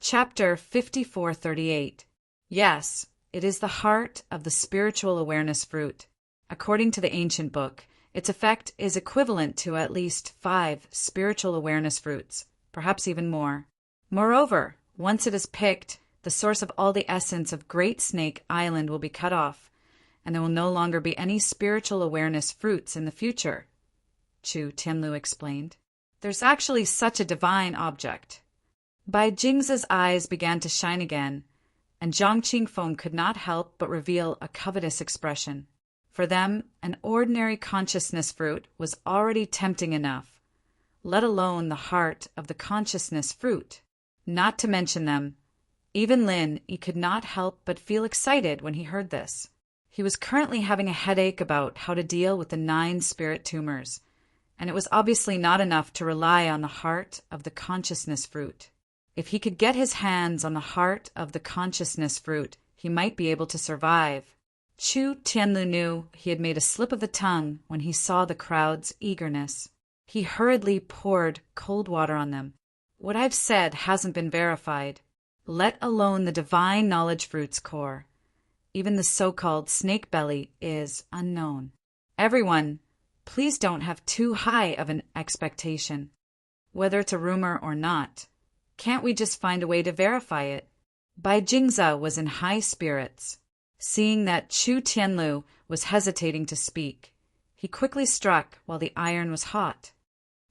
Chapter 5438. Yes, it is the heart of the spiritual awareness fruit. According to the ancient book, its effect is equivalent to at least 5 spiritual awareness fruits, perhaps even more. Moreover, once it is picked, the source of all the essence of Great Snake Island will be cut off, and there will no longer be any spiritual awareness fruits in the future, Chu Tianlu explained. There's actually such a divine object. Bai Jing's eyes began to shine again, and Zhang Qingfeng could not help but reveal a covetous expression. For them, an ordinary consciousness fruit was already tempting enough, let alone the heart of the consciousness fruit. Not to mention them, even Lin Yi could not help but feel excited when he heard this. He was currently having a headache about how to deal with the 9 spirit tumors, and it was obviously not enough to rely on the heart of the consciousness fruit. If he could get his hands on the heart of the consciousness fruit, he might be able to survive. Chu Tianlu knew he had made a slip of the tongue when he saw the crowd's eagerness. He hurriedly poured cold water on them. What I've said hasn't been verified, let alone the divine knowledge fruit's core. Even the so-called snake belly is unknown. Everyone, please don't have too high of an expectation. Whether it's a rumor or not, can't we just find a way to verify it? Bai Jingza was in high spirits. Seeing that Chu Tianlu was hesitating to speak, he quickly struck while the iron was hot.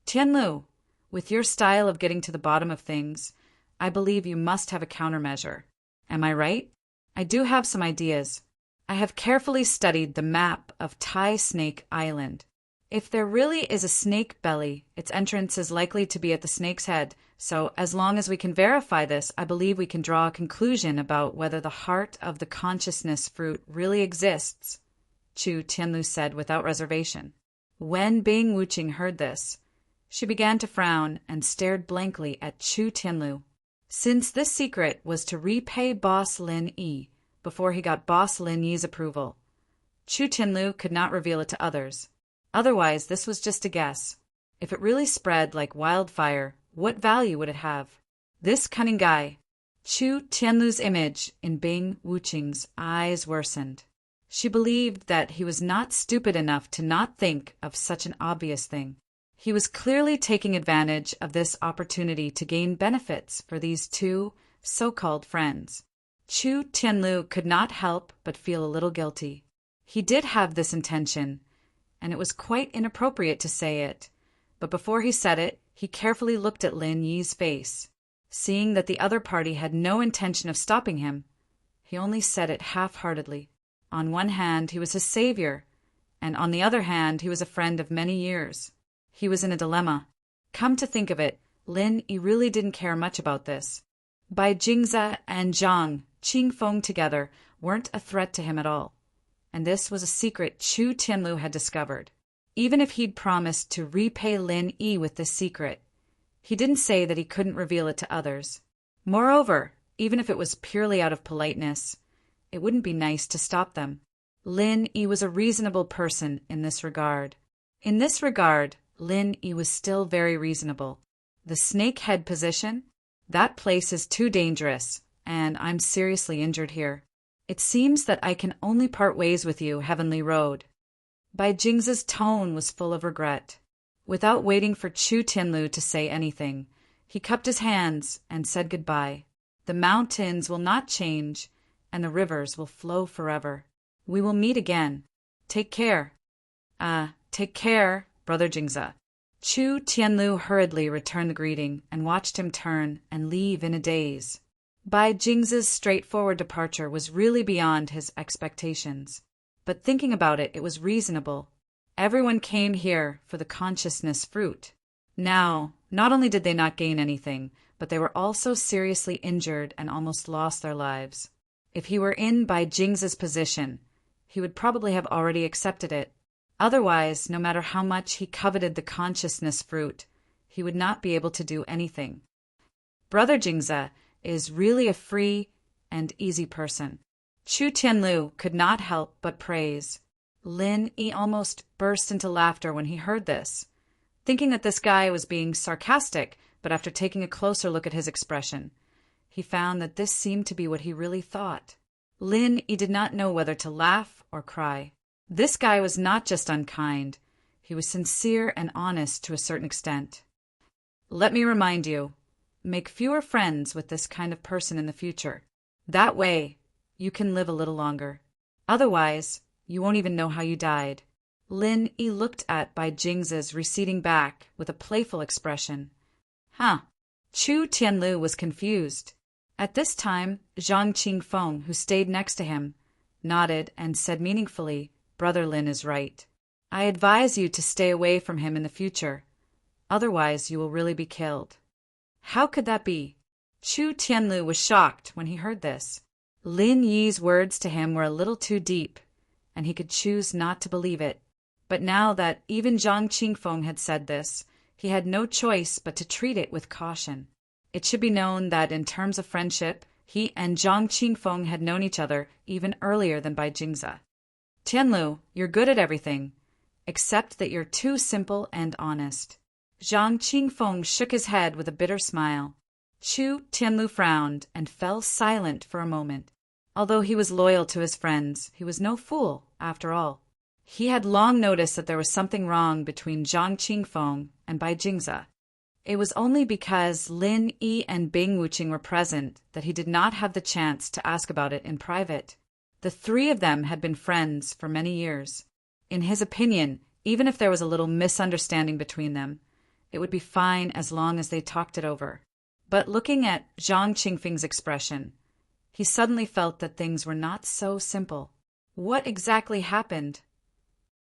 Tianlu, with your style of getting to the bottom of things, I believe you must have a countermeasure. Am I right? I do have some ideas. I have carefully studied the map of Tai Snake Island. If there really is a snake belly, its entrance is likely to be at the snake's head, so as long as we can verify this, I believe we can draw a conclusion about whether the heart of the consciousness fruit really exists, Chu Tianlu said without reservation. When Bing Wuqing heard this, she began to frown and stared blankly at Chu Tianlu. Since this secret was to repay Boss Lin Yi before he got Boss Lin Yi's approval, Chu Tianlu could not reveal it to others. Otherwise, this was just a guess. If it really spread like wildfire, what value would it have? This cunning guy. Chu Tianlu's image in Bing Wuqing's eyes worsened. She believed that he was not stupid enough to not think of such an obvious thing. He was clearly taking advantage of this opportunity to gain benefits for these 2 so-called friends. Chu Tianlu could not help but feel a little guilty. He did have this intention, and it was quite inappropriate to say it, but before he said it, he carefully looked at Lin Yi's face. Seeing that the other party had no intention of stopping him, he only said it half-heartedly. On one hand, he was his savior, and on the other hand, he was a friend of many years. He was in a dilemma. Come to think of it, Lin Yi really didn't care much about this. Bai Jingza and Zhang Qingfeng together weren't a threat to him at all, and this was a secret Chu Tianlu had discovered. Even if he'd promised to repay Lin Yi with this secret, he didn't say that he couldn't reveal it to others. Moreover, even if it was purely out of politeness, it wouldn't be nice to stop them. Lin Yi was a reasonable person in this regard. In this regard, Lin Yi was still very reasonable. The snake head position? That place is too dangerous, and I'm seriously injured here. It seems that I can only part ways with you, Heavenly Road. Bai Jing's tone was full of regret. Without waiting for Chu Tianlu to say anything, he cupped his hands and said goodbye. The mountains will not change, and the rivers will flow forever. We will meet again. Take care. Take care, Brother Jingza. Chu Tianlu hurriedly returned the greeting and watched him turn and leave in a daze. Bai Jing's straightforward departure was really beyond his expectations. But thinking about it, it was reasonable. Everyone came here for the consciousness fruit. Now, not only did they not gain anything, but they were also seriously injured and almost lost their lives. If he were in Bai Jing's position, he would probably have already accepted it. Otherwise, no matter how much he coveted the consciousness fruit, he would not be able to do anything. Brother Jingza is really a free and easy person. Chu Tianlu could not help but praise. Lin Yi almost burst into laughter when he heard this, thinking that this guy was being sarcastic, but after taking a closer look at his expression, he found that this seemed to be what he really thought. Lin Yi did not know whether to laugh or cry. This guy was not just unkind. He was sincere and honest to a certain extent. Let me remind you, make fewer friends with this kind of person in the future. That way, you can live a little longer. Otherwise, you won't even know how you died. Lin Yi looked at Bai Jing's receding back with a playful expression. Huh. Chu Tianlu was confused. At this time, Zhang Qingfeng, who stayed next to him, nodded and said meaningfully, Brother Lin is right. I advise you to stay away from him in the future. Otherwise, you will really be killed. How could that be? Chu Tianlu was shocked when he heard this. Lin Yi's words to him were a little too deep, and he could choose not to believe it. But now that even Zhang Qingfeng had said this, he had no choice but to treat it with caution. It should be known that in terms of friendship, he and Zhang Qingfeng had known each other even earlier than Bai Jingze. Tianlu, you're good at everything, except that you're too simple and honest. Zhang Qingfeng shook his head with a bitter smile. Chu Tianlu frowned and fell silent for a moment. Although he was loyal to his friends, he was no fool, after all. He had long noticed that there was something wrong between Zhang Qingfeng and Bai Jingze. It was only because Lin Yi and Bing Wuqing were present that he did not have the chance to ask about it in private. The three of them had been friends for many years. In his opinion, even if there was a little misunderstanding between them, it would be fine as long as they talked it over. But looking at Zhang Qingfeng's expression, he suddenly felt that things were not so simple. What exactly happened?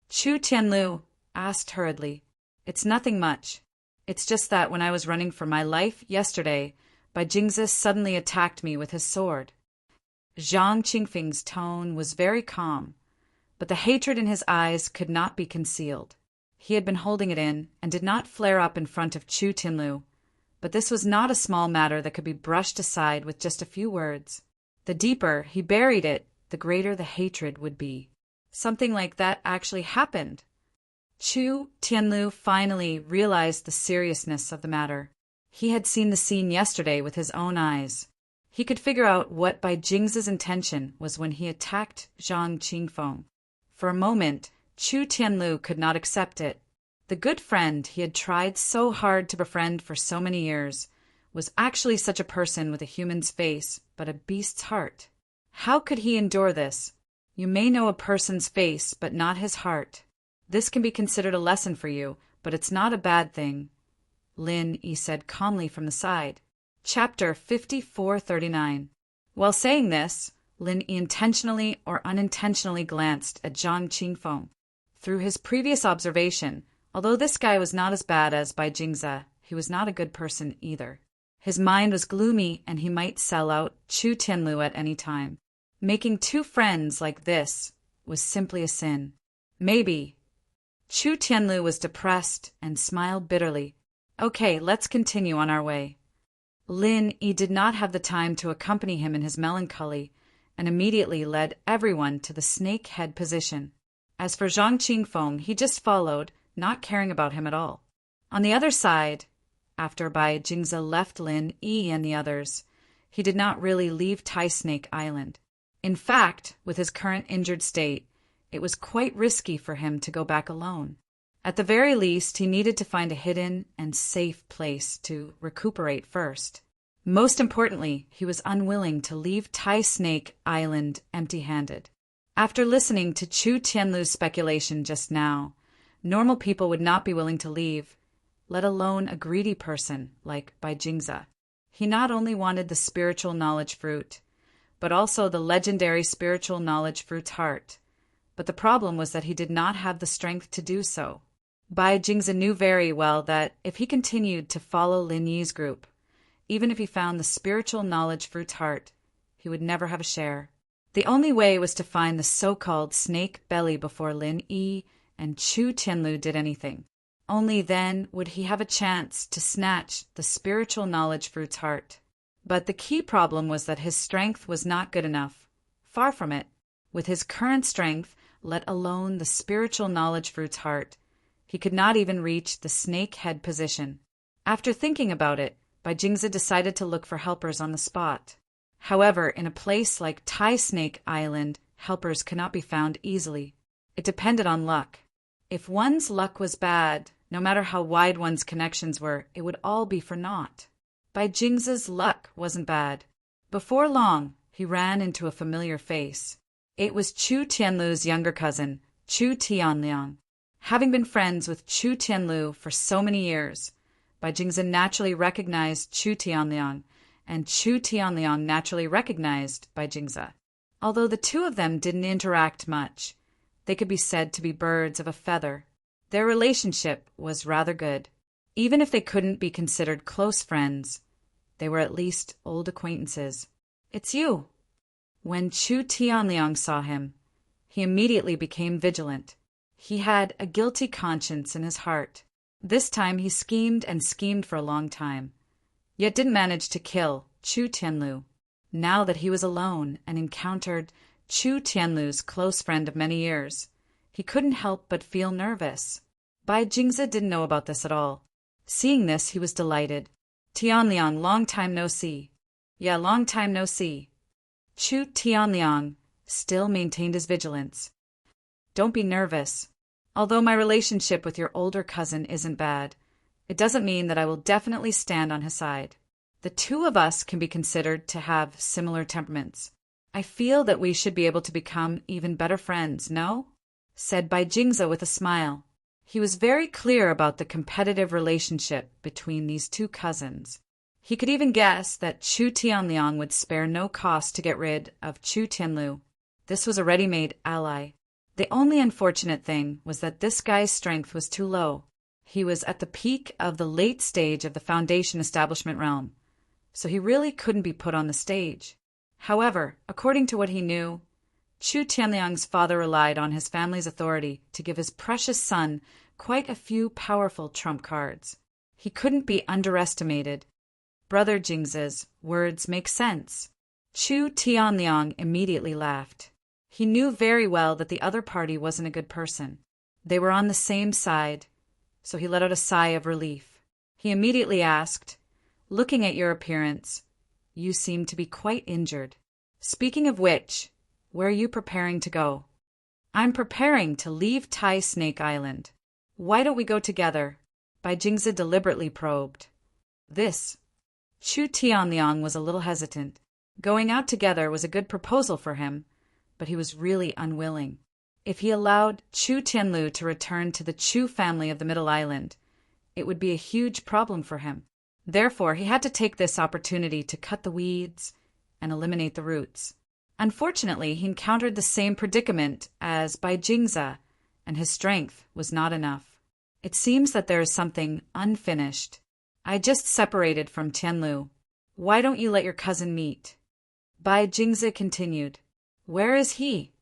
Chu Tianlu asked hurriedly. It's nothing much. It's just that when I was running for my life yesterday, Bai Jingze suddenly attacked me with his sword. Zhang Qingfeng's tone was very calm, but the hatred in his eyes could not be concealed. He had been holding it in and did not flare up in front of Chu Tianlu, but this was not a small matter that could be brushed aside with just a few words. The deeper he buried it, the greater the hatred would be. Something like that actually happened. Chu Tianlu finally realized the seriousness of the matter. He had seen the scene yesterday with his own eyes. He could figure out what Bai Jing's intention was when he attacked Zhang Qingfeng. For a moment, Chu Tianlu could not accept it. The good friend he had tried so hard to befriend for so many years was actually such a person with a human's face but a beast's heart. How could he endure this? You may know a person's face but not his heart. This can be considered a lesson for you, but it's not a bad thing, Lin Yi said calmly from the side. Chapter 5439. While saying this, Lin Yi intentionally or unintentionally glanced at Zhang Qingfeng. Through his previous observation, although this guy was not as bad as Bai Jingze, he was not a good person either. His mind was gloomy and he might sell out Chu Tianlu at any time. Making two friends like this was simply a sin. Maybe. Chu Tianlu was depressed and smiled bitterly. Okay, let's continue on our way. Lin Yi did not have the time to accompany him in his melancholy and immediately led everyone to the snake head position. As for Zhang Qingfeng, he just followed, not caring about him at all. On the other side, after Bai Jingze left Lin Yi and the others, he did not really leave Tai Snake Island. In fact, with his current injured state, it was quite risky for him to go back alone. At the very least, he needed to find a hidden and safe place to recuperate first. Most importantly, he was unwilling to leave Tai Snake Island empty-handed. After listening to Chu Tianlu's speculation just now, normal people would not be willing to leave, let alone a greedy person like Bai Jingze. He not only wanted the spiritual knowledge fruit, but also the legendary spiritual knowledge fruit's heart. But the problem was that he did not have the strength to do so. Bai Jingze knew very well that if he continued to follow Lin Yi's group, even if he found the spiritual knowledge fruit's heart, he would never have a share. The only way was to find the so-called snake belly before Lin Yi and Chu Tianlu did anything. Only then would he have a chance to snatch the spiritual knowledge fruit's heart. But the key problem was that his strength was not good enough. Far from it. With his current strength, let alone the spiritual knowledge fruit's heart, he could not even reach the snake head position. After thinking about it, Bai Jingzi decided to look for helpers on the spot. However, in a place like Tai Snake Island, helpers could not be found easily. It depended on luck. If one's luck was bad, no matter how wide one's connections were, it would all be for naught. Bai Jingzi's luck wasn't bad. Before long, he ran into a familiar face. It was Chu Tianlu's younger cousin, Chu Tianliang. Having been friends with Chu Tianlu for so many years, Bai Jingzi naturally recognized Chu Tianliang, and Chu Tianliang naturally recognized Bai Jingzi. Although the two of them didn't interact much, they could be said to be birds of a feather. Their relationship was rather good. Even if they couldn't be considered close friends, they were at least old acquaintances. "It's you." When Chu Tianliang saw him, he immediately became vigilant. He had a guilty conscience in his heart. This time he schemed and schemed for a long time, yet didn't manage to kill Chu Tianlu. Now that he was alone and encountered Chu Tianlu's close friend of many years, he couldn't help but feel nervous. Bai Jingzi didn't know about this at all. Seeing this, he was delighted. "Tianliang, long time no see." "Yeah, long time no see." Chu Tianliang still maintained his vigilance. "Don't be nervous. Although my relationship with your older cousin isn't bad, it doesn't mean that I will definitely stand on his side. The two of us can be considered to have similar temperaments. I feel that we should be able to become even better friends, no?" said Bai Jingzi with a smile. He was very clear about the competitive relationship between these two cousins. He could even guess that Chu Tianliang would spare no cost to get rid of Chu Tianlu. This was a ready-made ally. The only unfortunate thing was that this guy's strength was too low. He was at the peak of the late stage of the Foundation establishment realm, so he really couldn't be put on the stage. However, according to what he knew, Chu Tianliang's father relied on his family's authority to give his precious son quite a few powerful trump cards. He couldn't be underestimated. Brother Jingzi's words make sense. Chu Tianliang immediately laughed. He knew very well that the other party wasn't a good person. They were on the same side, so he let out a sigh of relief. He immediately asked, "Looking at your appearance, you seem to be quite injured. Speaking of which, where are you preparing to go?" "I'm preparing to leave Tai Snake Island." "Why don't we go together?" Bai Jingzi deliberately probed. This. Chu Tianliang was a little hesitant. Going out together was a good proposal for him, but he was really unwilling. If he allowed Chu Tianlu to return to the Chu family of the Middle Island, it would be a huge problem for him. Therefore, he had to take this opportunity to cut the weeds and eliminate the roots. Unfortunately, he encountered the same predicament as Bai Jingzi, and his strength was not enough. "It seems that there is something unfinished. I just separated from Tianlu. Why don't you let your cousin meet?" Bai Jingzi continued. "Where is he?"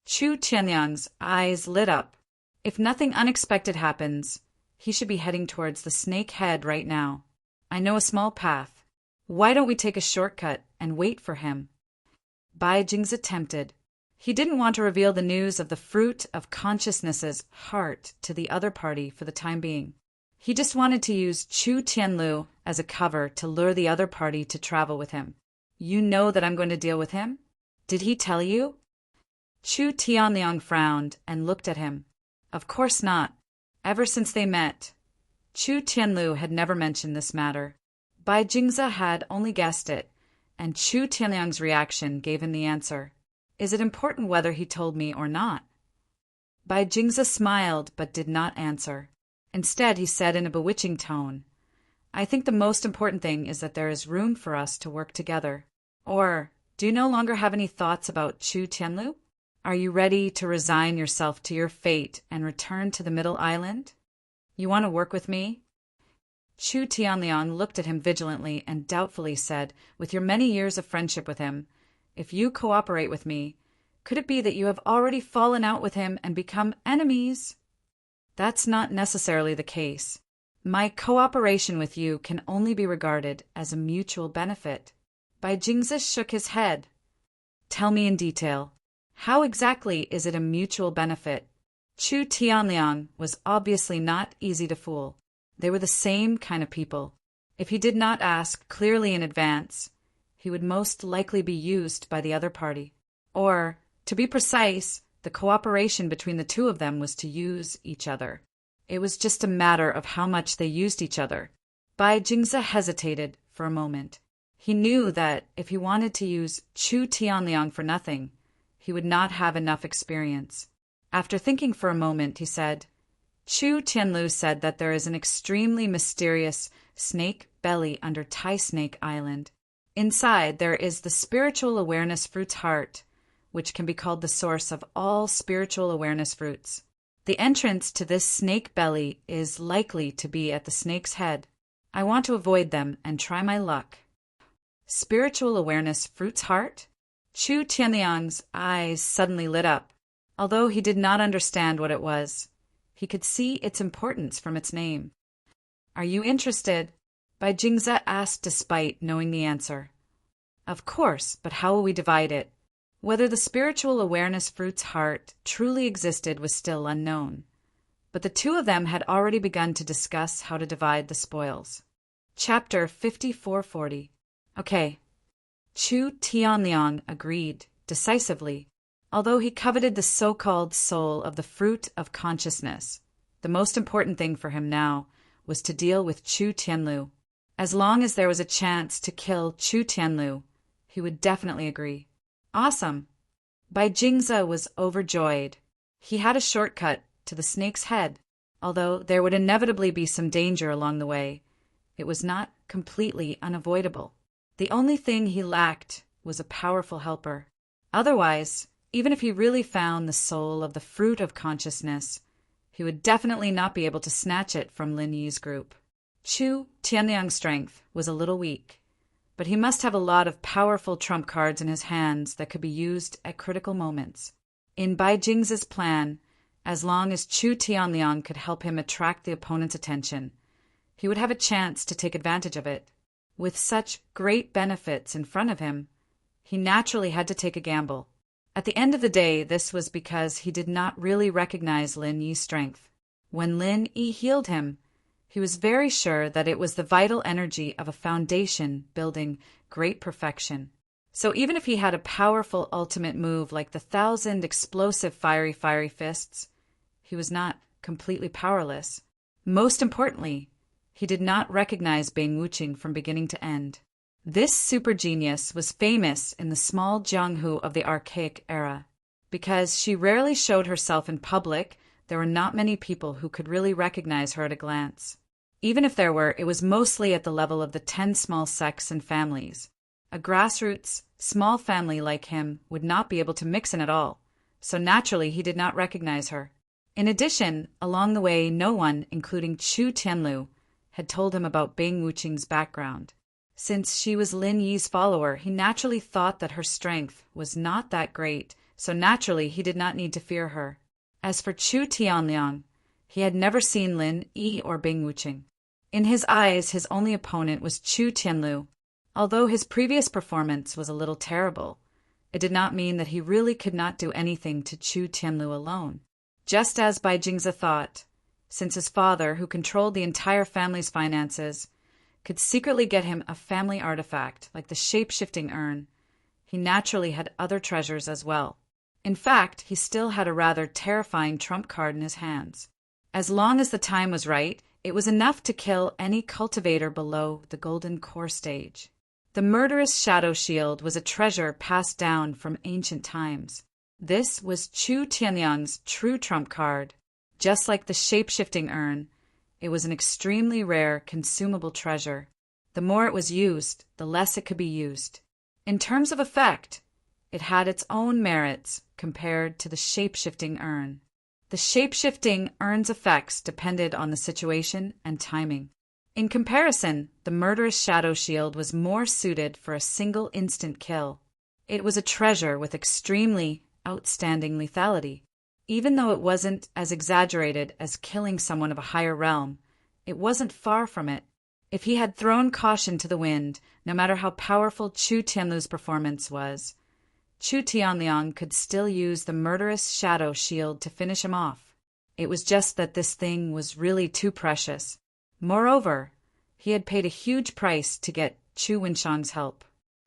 Chu Tianliang's eyes lit up. If nothing unexpected happens, he should be heading towards the Snake Head right now. "I know a small path. Why don't we take a shortcut and wait for him?" Bai Jingzi tempted. He didn't want to reveal the news of the fruit of consciousness's heart to the other party for the time being. He just wanted to use Chu Tianlu as a cover to lure the other party to travel with him. "You know that I'm going to deal with him? Did he tell you?" Chu Tianliang frowned and looked at him. Of course not. Ever since they met, Chu Tianlu had never mentioned this matter. Bai Jingzi had only guessed it, and Chu Tianliang's reaction gave him the answer. "Is it important whether he told me or not?" Bai Jingzi smiled but did not answer. Instead, he said in a bewitching tone, "I think the most important thing is that there is room for us to work together. Or, do you no longer have any thoughts about Chu Tianlu? Are you ready to resign yourself to your fate and return to the Middle Island? You want to work with me?" Chu Tianliang looked at him vigilantly and doubtfully said, "With your many years of friendship with him, if you cooperate with me, could it be that you have already fallen out with him and become enemies?" "That's not necessarily the case. My cooperation with you can only be regarded as a mutual benefit." Bai Jingzi shook his head. "Tell me in detail. How exactly is it a mutual benefit?" Chu Tianliang was obviously not easy to fool. They were the same kind of people. If he did not ask clearly in advance, he would most likely be used by the other party. Or, to be precise, the cooperation between the two of them was to use each other. It was just a matter of how much they used each other. Bai Jingze hesitated for a moment. He knew that if he wanted to use Chu Tianliang for nothing, he would not have enough experience. After thinking for a moment, he said, Chu Tianlu said that there is an extremely mysterious snake belly under Tai Snake Island. Inside, there is the spiritual awareness fruit's heart, which can be called the source of all spiritual awareness fruits. The entrance to this snake belly is likely to be at the snake's head. I want to avoid them and try my luck. Spiritual awareness fruit's heart? Chu Tianliang's eyes suddenly lit up. Although he did not understand what it was, he could see its importance from its name. Are you interested? Bai Jingze asked despite knowing the answer. Of course, but how will we divide it? Whether the spiritual awareness fruit's heart truly existed was still unknown. But the two of them had already begun to discuss how to divide the spoils. Chapter 5440. Okay. Chu Tianliang agreed, decisively. Although he coveted the so-called soul of the fruit of consciousness, the most important thing for him now was to deal with Chu Tianlu. As long as there was a chance to kill Chu Tianlu, he would definitely agree. Awesome! Bai Jingze was overjoyed. He had a shortcut to the snake's head. Although there would inevitably be some danger along the way, it was not completely unavoidable. The only thing he lacked was a powerful helper. Otherwise, even if he really found the soul of the fruit of consciousness, he would definitely not be able to snatch it from Lin Yi's group. Chu Tianliang's strength was a little weak, but he must have a lot of powerful trump cards in his hands that could be used at critical moments. In Bai Jingze's plan, as long as Chu Tianliang could help him attract the opponent's attention, he would have a chance to take advantage of it. With such great benefits in front of him, he naturally had to take a gamble. At the end of the day, this was because he did not really recognize Lin Yi's strength. When Lin Yi healed him, he was very sure that it was the vital energy of a foundation building great perfection. So even if he had a powerful ultimate move like the 1,000 explosive fiery fists, he was not completely powerless. Most importantly, he did not recognize Bing Wuqing from beginning to end. This super genius was famous in the small Jianghu of the archaic era. Because she rarely showed herself in public, there were not many people who could really recognize her at a glance. Even if there were, it was mostly at the level of the 10 small sects and families. A grassroots, small family like him would not be able to mix in at all, so naturally he did not recognize her. In addition, along the way, no one, including Chu Tianlu, had told him about Bing Wuqing's background. Since she was Lin Yi's follower, he naturally thought that her strength was not that great, so naturally he did not need to fear her. As for Chu Tianliang, he had never seen Lin Yi or Bing Wuqing. In his eyes, his only opponent was Chu Tianlu. Although his previous performance was a little terrible, it did not mean that he really could not do anything to Chu Tianlu alone. Just as Bai Jingze thought, since his father, who controlled the entire family's finances, could secretly get him a family artifact like the shape-shifting urn, he naturally had other treasures as well. In fact, he still had a rather terrifying trump card in his hands. As long as the time was right, it was enough to kill any cultivator below the golden core stage. The murderous shadow shield was a treasure passed down from ancient times. This was Chu Tianliang's true trump card. Just like the shape-shifting urn, it was an extremely rare, consumable treasure. The more it was used, the less it could be used. In terms of effect, it had its own merits compared to the shape-shifting urn. The shape-shifting urn's effects depended on the situation and timing. In comparison, the murderous shadow shield was more suited for a single instant kill. It was a treasure with extremely outstanding lethality. Even though it wasn't as exaggerated as killing someone of a higher realm, it wasn't far from it. If he had thrown caution to the wind, no matter how powerful Chu Tianlu's performance was, Chu Tianliang could still use the murderous shadow shield to finish him off. It was just that this thing was really too precious. Moreover, He had paid a huge price to get Chu Wenshang's help.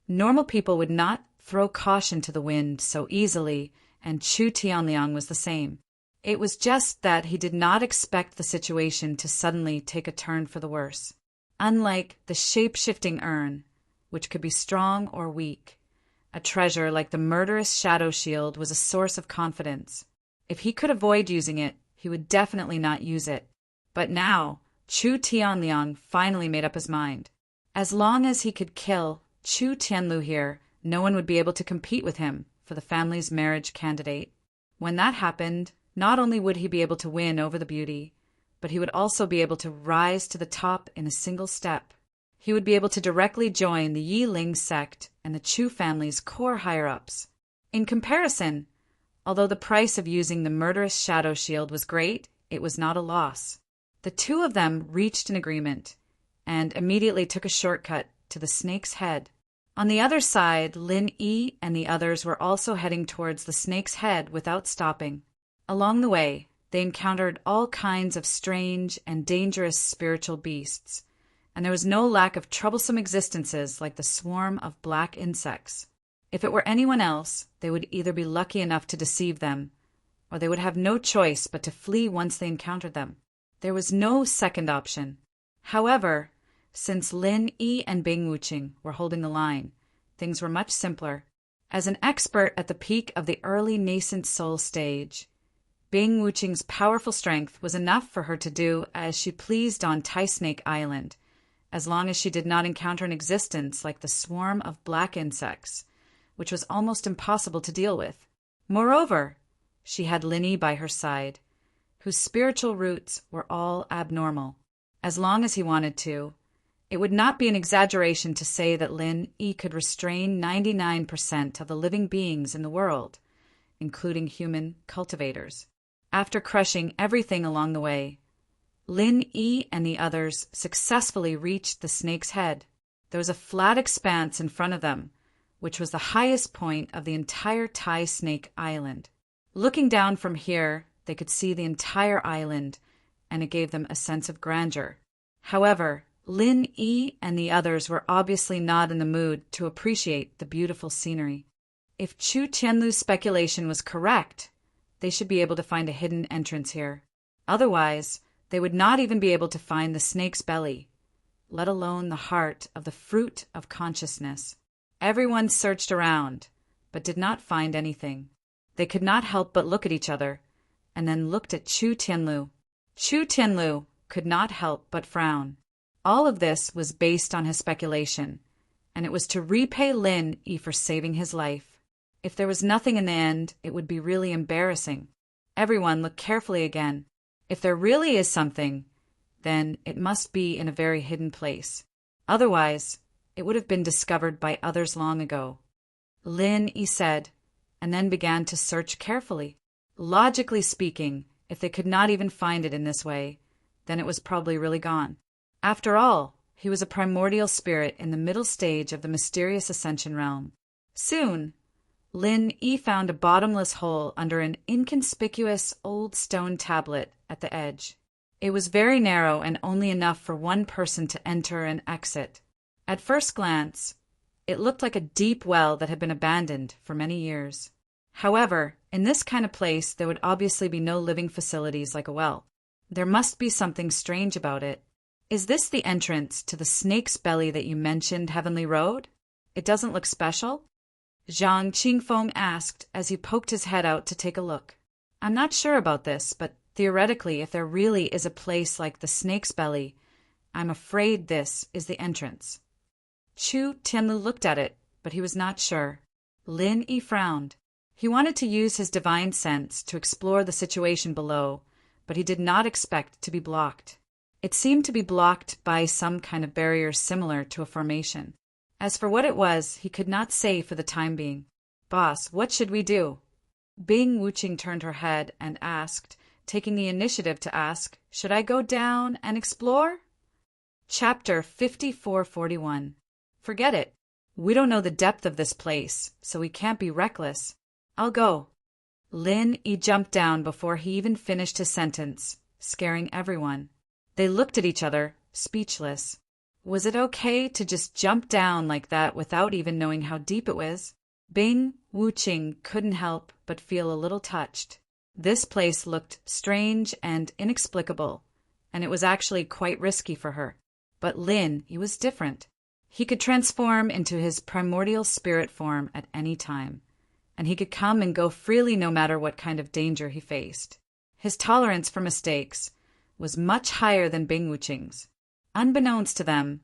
Normal people would not throw caution to the wind so easily, and Chu Tianliang was the same. It was just that he did not expect the situation to suddenly take a turn for the worse. Unlike the shape-shifting urn, which could be strong or weak, a treasure like the murderous shadow shield was a source of confidence. If he could avoid using it, he would definitely not use it. But now, Chu Tianliang finally made up his mind. As long as he could kill Chu Tianlu here, no one would be able to compete with him for the family's marriage candidate. When that happened, not only would he be able to win over the beauty, but he would also be able to rise to the top in a single step. He would be able to directly join the Yi Ling sect and the Chu family's core higher-ups. In comparison, although the price of using the murderous shadow shield was great, it was not a loss. The two of them reached an agreement and immediately took a shortcut to the snake's head. On the other side, Lin Yi and the others were also heading towards the snake's head without stopping. Along the way, they encountered all kinds of strange and dangerous spiritual beasts, and there was no lack of troublesome existences like the swarm of black insects. If it were anyone else, they would either be lucky enough to deceive them, or they would have no choice but to flee once they encountered them. There was no second option. However, since Lin Yi and Bing Wuqing were holding the line, things were much simpler. As an expert at the peak of the early nascent soul stage, Bing Wuqing's powerful strength was enough for her to do as she pleased on Tai Snake Island, as long as she did not encounter an existence like the swarm of black insects, which was almost impossible to deal with. Moreover, she had Lin Yi by her side, whose spiritual roots were all abnormal. As long as he wanted to, it would not be an exaggeration to say that Lin Yi could restrain 99% of the living beings in the world, including human cultivators. After crushing everything along the way, Lin Yi and the others successfully reached the snake's head. There was a flat expanse in front of them, which was the highest point of the entire Tai Snake Island. Looking down from here, they could see the entire island, and it gave them a sense of grandeur. However, Lin Yi and the others were obviously not in the mood to appreciate the beautiful scenery. If Chu Tianlu's speculation was correct, they should be able to find a hidden entrance here. Otherwise, they would not even be able to find the snake's belly, let alone the heart of the fruit of consciousness. Everyone searched around, but did not find anything. They could not help but look at each other, and then looked at Chu Tianlu. Chu Tianlu could not help but frown. All of this was based on his speculation, and it was to repay Lin Yi for saving his life. If there was nothing in the end, it would be really embarrassing. Everyone looked carefully again. If there really is something, then it must be in a very hidden place. Otherwise, it would have been discovered by others long ago. Lin Yi said, and then began to search carefully. Logically speaking, if they could not even find it in this way, then it was probably really gone. After all, he was a primordial spirit in the middle stage of the mysterious ascension realm. Soon, Lin Yi found a bottomless hole under an inconspicuous old stone tablet at the edge. It was very narrow and only enough for one person to enter and exit. At first glance, it looked like a deep well that had been abandoned for many years. However, in this kind of place, there would obviously be no living facilities like a well. There must be something strange about it. Is this the entrance to the snake's belly that you mentioned, Heavenly Road? It doesn't look special? Zhang Qingfeng asked as he poked his head out to take a look. I'm not sure about this, but theoretically, if there really is a place like the snake's belly, I'm afraid this is the entrance. Chu Tianlu looked at it, but he was not sure. Lin Yi frowned. He wanted to use his divine sense to explore the situation below, but he did not expect to be blocked. It seemed to be blocked by some kind of barrier similar to a formation. As for what it was, he could not say for the time being. Boss, what should we do? Bing Wuqing turned her head and asked, taking the initiative to ask, should I go down and explore? Chapter 5441. Forget it. We don't know the depth of this place, so we can't be reckless. I'll go. Lin Yi jumped down before he even finished his sentence, scaring everyone. They looked at each other, speechless. Was it okay to just jump down like that without even knowing how deep it was? Bing Wuching couldn't help but feel a little touched. This place looked strange and inexplicable, and it was actually quite risky for her. But Lin, he was different. He could transform into his primordial spirit form at any time, and he could come and go freely no matter what kind of danger he faced. His tolerance for mistakes was much higher than Bing Wuching's. Unbeknownst to them,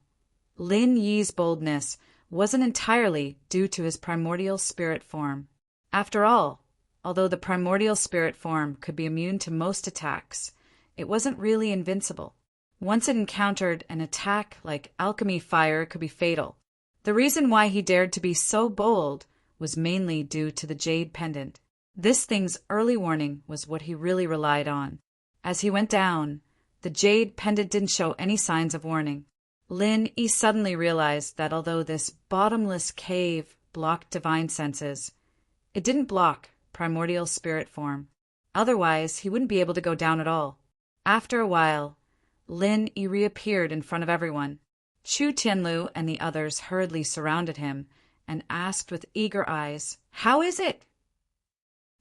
Lin Yi's boldness wasn't entirely due to his primordial spirit form. After all, although the primordial spirit form could be immune to most attacks, it wasn't really invincible. Once it encountered an attack like alchemy fire, it could be fatal. The reason why he dared to be so bold was mainly due to the jade pendant. This thing's early warning was what he really relied on. As he went down, the jade pendant didn't show any signs of warning. Lin Yi suddenly realized that although this bottomless cave blocked divine senses, it didn't block primordial spirit form. Otherwise, he wouldn't be able to go down at all. After a while, Lin Yi reappeared in front of everyone. Chu Tianlu and the others hurriedly surrounded him and asked with eager eyes, "How is it?"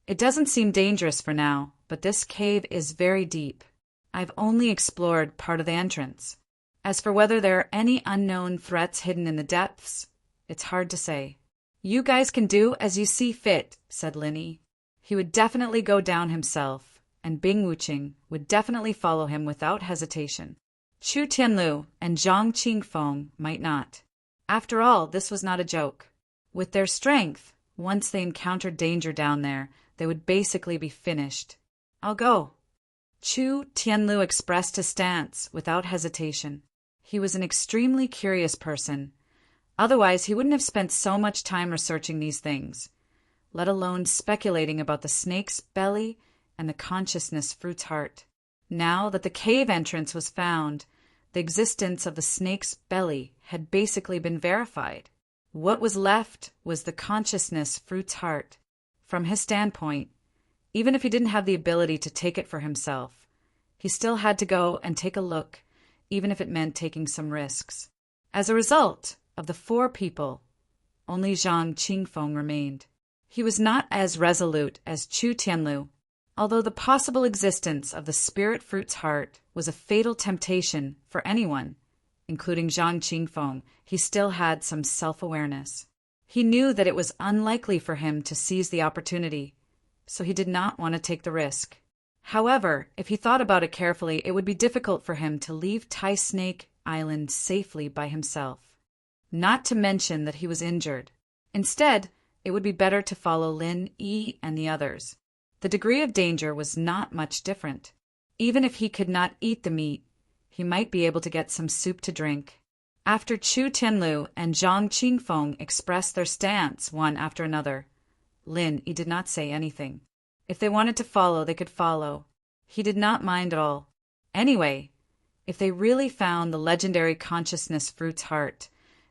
"It doesn't seem dangerous for now, but this cave is very deep. I've only explored part of the entrance. As for whether there are any unknown threats hidden in the depths, it's hard to say." "You guys can do as you see fit," said Lin Yi. He would definitely go down himself, and Bing Wuching would definitely follow him without hesitation. Chu Tianlu and Zhang Qingfeng might not. After all, this was not a joke. With their strength, once they encountered danger down there, they would basically be finished. "I'll go." Chu Tianlu expressed his stance without hesitation. He was an extremely curious person. Otherwise, he wouldn't have spent so much time researching these things, let alone speculating about the snake's belly and the consciousness fruit's heart. Now that the cave entrance was found, the existence of the snake's belly had basically been verified. What was left was the consciousness fruit's heart. From his standpoint, even if he didn't have the ability to take it for himself, he still had to go and take a look, even if it meant taking some risks. As a result, of the 4 people, only Zhang Qingfeng remained. He was not as resolute as Chu Tianlu. Although the possible existence of the spirit fruit's heart was a fatal temptation for anyone, including Zhang Qingfeng, he still had some self-awareness. He knew that it was unlikely for him to seize the opportunity, so he did not want to take the risk. However, if he thought about it carefully, it would be difficult for him to leave Tai Snake Island safely by himself. Not to mention that he was injured. Instead, it would be better to follow Lin Yi and the others. The degree of danger was not much different. Even if he could not eat the meat, he might be able to get some soup to drink. After Chu Tianlu and Zhang Qingfeng expressed their stance one after another, Lin Yi did not say anything. If they wanted to follow, they could follow. He did not mind at all. Anyway, if they really found the legendary consciousness fruit's heart,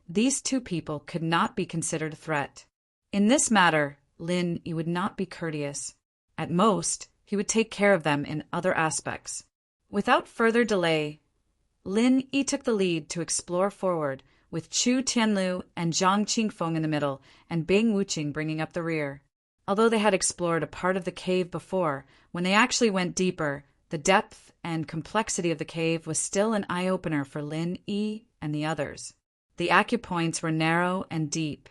these 2 people could not be considered a threat. In this matter, Lin Yi would not be courteous. At most, he would take care of them in other aspects. Without further delay, Lin Yi took the lead to explore forward, with Chu Tianlu and Zhang Qingfeng in the middle and Bing Wuching bringing up the rear. Although they had explored a part of the cave before, when they actually went deeper, the depth and complexity of the cave was still an eye-opener for Lin Yi and the others. The acupoints were narrow and deep,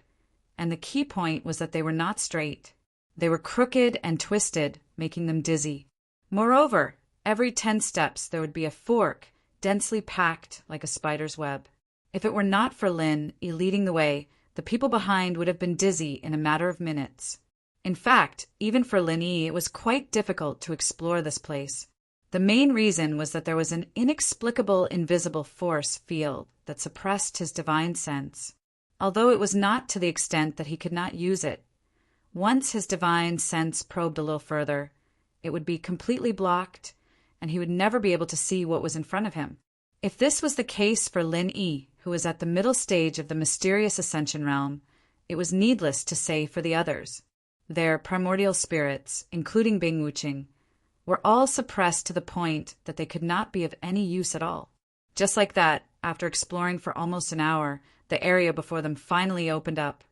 and the key point was that they were not straight. They were crooked and twisted, making them dizzy. Moreover, every 10 steps there would be a fork, densely packed like a spider's web. If it were not for Lin Yi leading the way, the people behind would have been dizzy in a matter of minutes. In fact, even for Lin Yi, it was quite difficult to explore this place. The main reason was that there was an inexplicable invisible force field that suppressed his divine sense. Although it was not to the extent that he could not use it, once his divine sense probed a little further, it would be completely blocked, and he would never be able to see what was in front of him. If this was the case for Lin Yi, who was at the middle stage of the mysterious ascension realm, it was needless to say for the others. Their primordial spirits, including Bing Wuching, were all suppressed to the point that they could not be of any use at all. Just like that, after exploring for almost an hour, the area before them finally opened up.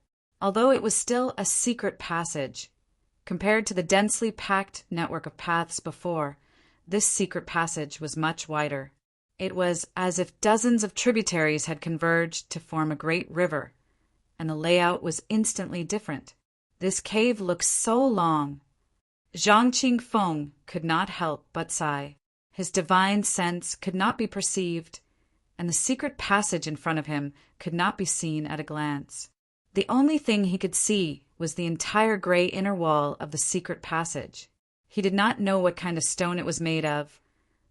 Although it was still a secret passage, compared to the densely packed network of paths before, this secret passage was much wider. It was as if dozens of tributaries had converged to form a great river, and the layout was instantly different. This cave looked so long. Zhang Qingfeng could not help but sigh. His divine sense could not be perceived, and the secret passage in front of him could not be seen at a glance. The only thing he could see was the entire gray inner wall of the secret passage. He did not know what kind of stone it was made of,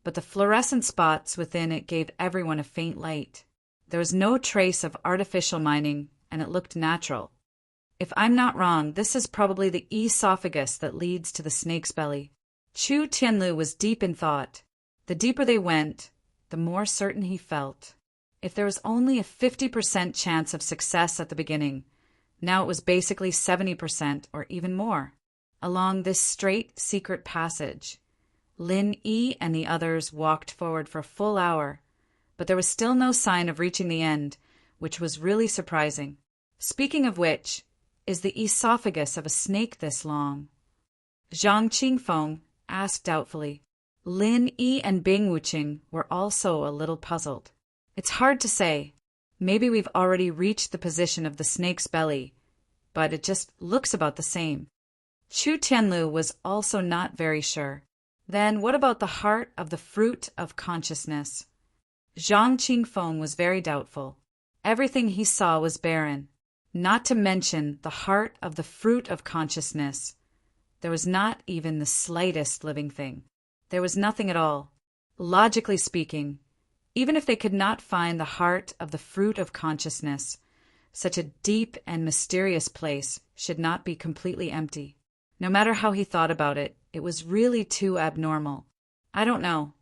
but the fluorescent spots within it gave everyone a faint light. There was no trace of artificial mining, and it looked natural. If I'm not wrong, this is probably the esophagus that leads to the snake's belly. Chu Tianlu was deep in thought. The deeper they went, the more certain he felt. If there was only a 50% chance of success at the beginning, now it was basically 70% or even more. Along this straight, secret passage, Lin Yi and the others walked forward for a full hour, but there was still no sign of reaching the end, which was really surprising. Speaking of which, is the esophagus of a snake this long? Zhang Qingfeng asked doubtfully. Lin Yi and Bing Wuqing were also a little puzzled. It's hard to say. Maybe we've already reached the position of the snake's belly, but it just looks about the same. Chu Tianlu was also not very sure. Then what about the heart of the fruit of consciousness? Zhang Qingfeng was very doubtful. Everything he saw was barren, not to mention the heart of the fruit of consciousness. There was not even the slightest living thing. There was nothing at all. Logically speaking, even if they could not find the heart of the fruit of consciousness, such a deep and mysterious place should not be completely empty. No matter how he thought about it, it was really too abnormal. I don't know.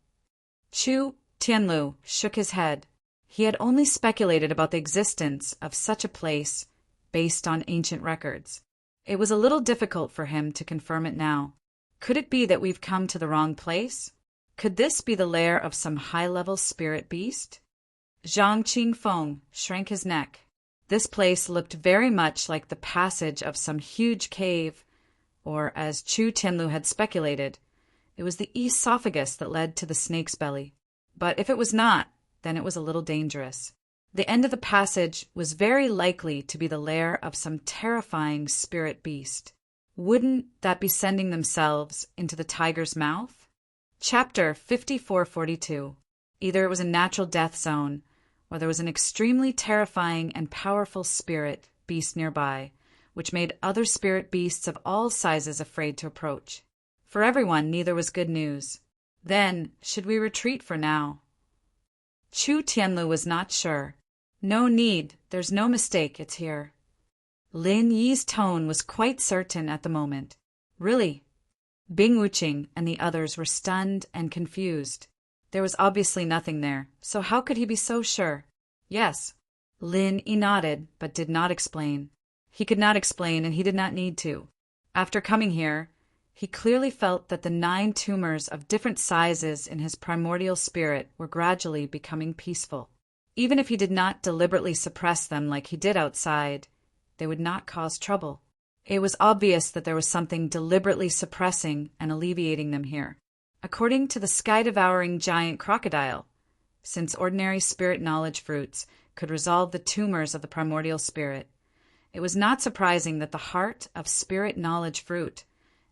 Chu Tianlu shook his head. He had only speculated about the existence of such a place based on ancient records. It was a little difficult for him to confirm it now. Could it be that we've come to the wrong place? Could this be the lair of some high-level spirit beast? Zhang Qingfeng shrank his neck. This place looked very much like the passage of some huge cave, or, as Chu Tianlu had speculated, it was the esophagus that led to the snake's belly. But if it was not, then it was a little dangerous. The end of the passage was very likely to be the lair of some terrifying spirit beast. Wouldn't that be sending themselves into the tiger's mouth? Chapter 5442. Either it was a natural death zone, or there was an extremely terrifying and powerful spirit beast nearby, which made other spirit beasts of all sizes afraid to approach. For everyone, neither was good news. Then, should we retreat for now? Chu Tianlu was not sure. No need, there's no mistake, it's here. Lin Yi's tone was quite certain at the moment. Really? Bing Wuqing and the others were stunned and confused. There was obviously nothing there, so how could he be so sure? Yes. Lin Yi nodded, but did not explain. He could not explain, and he did not need to. After coming here, he clearly felt that the 9 tumors of different sizes in his primordial spirit were gradually becoming peaceful. Even if he did not deliberately suppress them like he did outside, they would not cause trouble. It was obvious that there was something deliberately suppressing and alleviating them here. According to the sky-devouring giant crocodile, since ordinary spirit knowledge fruits could resolve the tumors of the primordial spirit, it was not surprising that the heart of spirit knowledge fruit,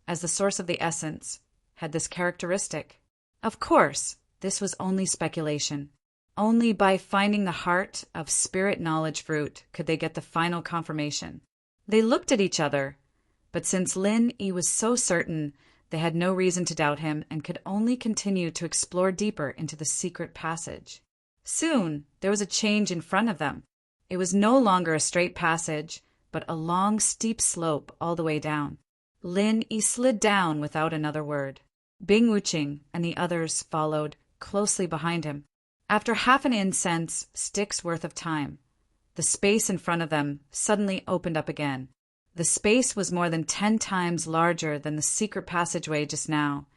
as the source of the essence, had this characteristic. Of course, this was only speculation. Only by finding the heart of spirit knowledge fruit could they get the final confirmation. They looked at each other, but since Lin Yi was so certain, they had no reason to doubt him and could only continue to explore deeper into the secret passage. Soon, there was a change in front of them. It was no longer a straight passage, but a long, steep slope all the way down. Lin Yi slid down without another word. Bing Wuqing and the others followed closely behind him. After half an incense stick's worth of time, the space in front of them suddenly opened up again. The space was more than 10 times larger than the secret passageway just now,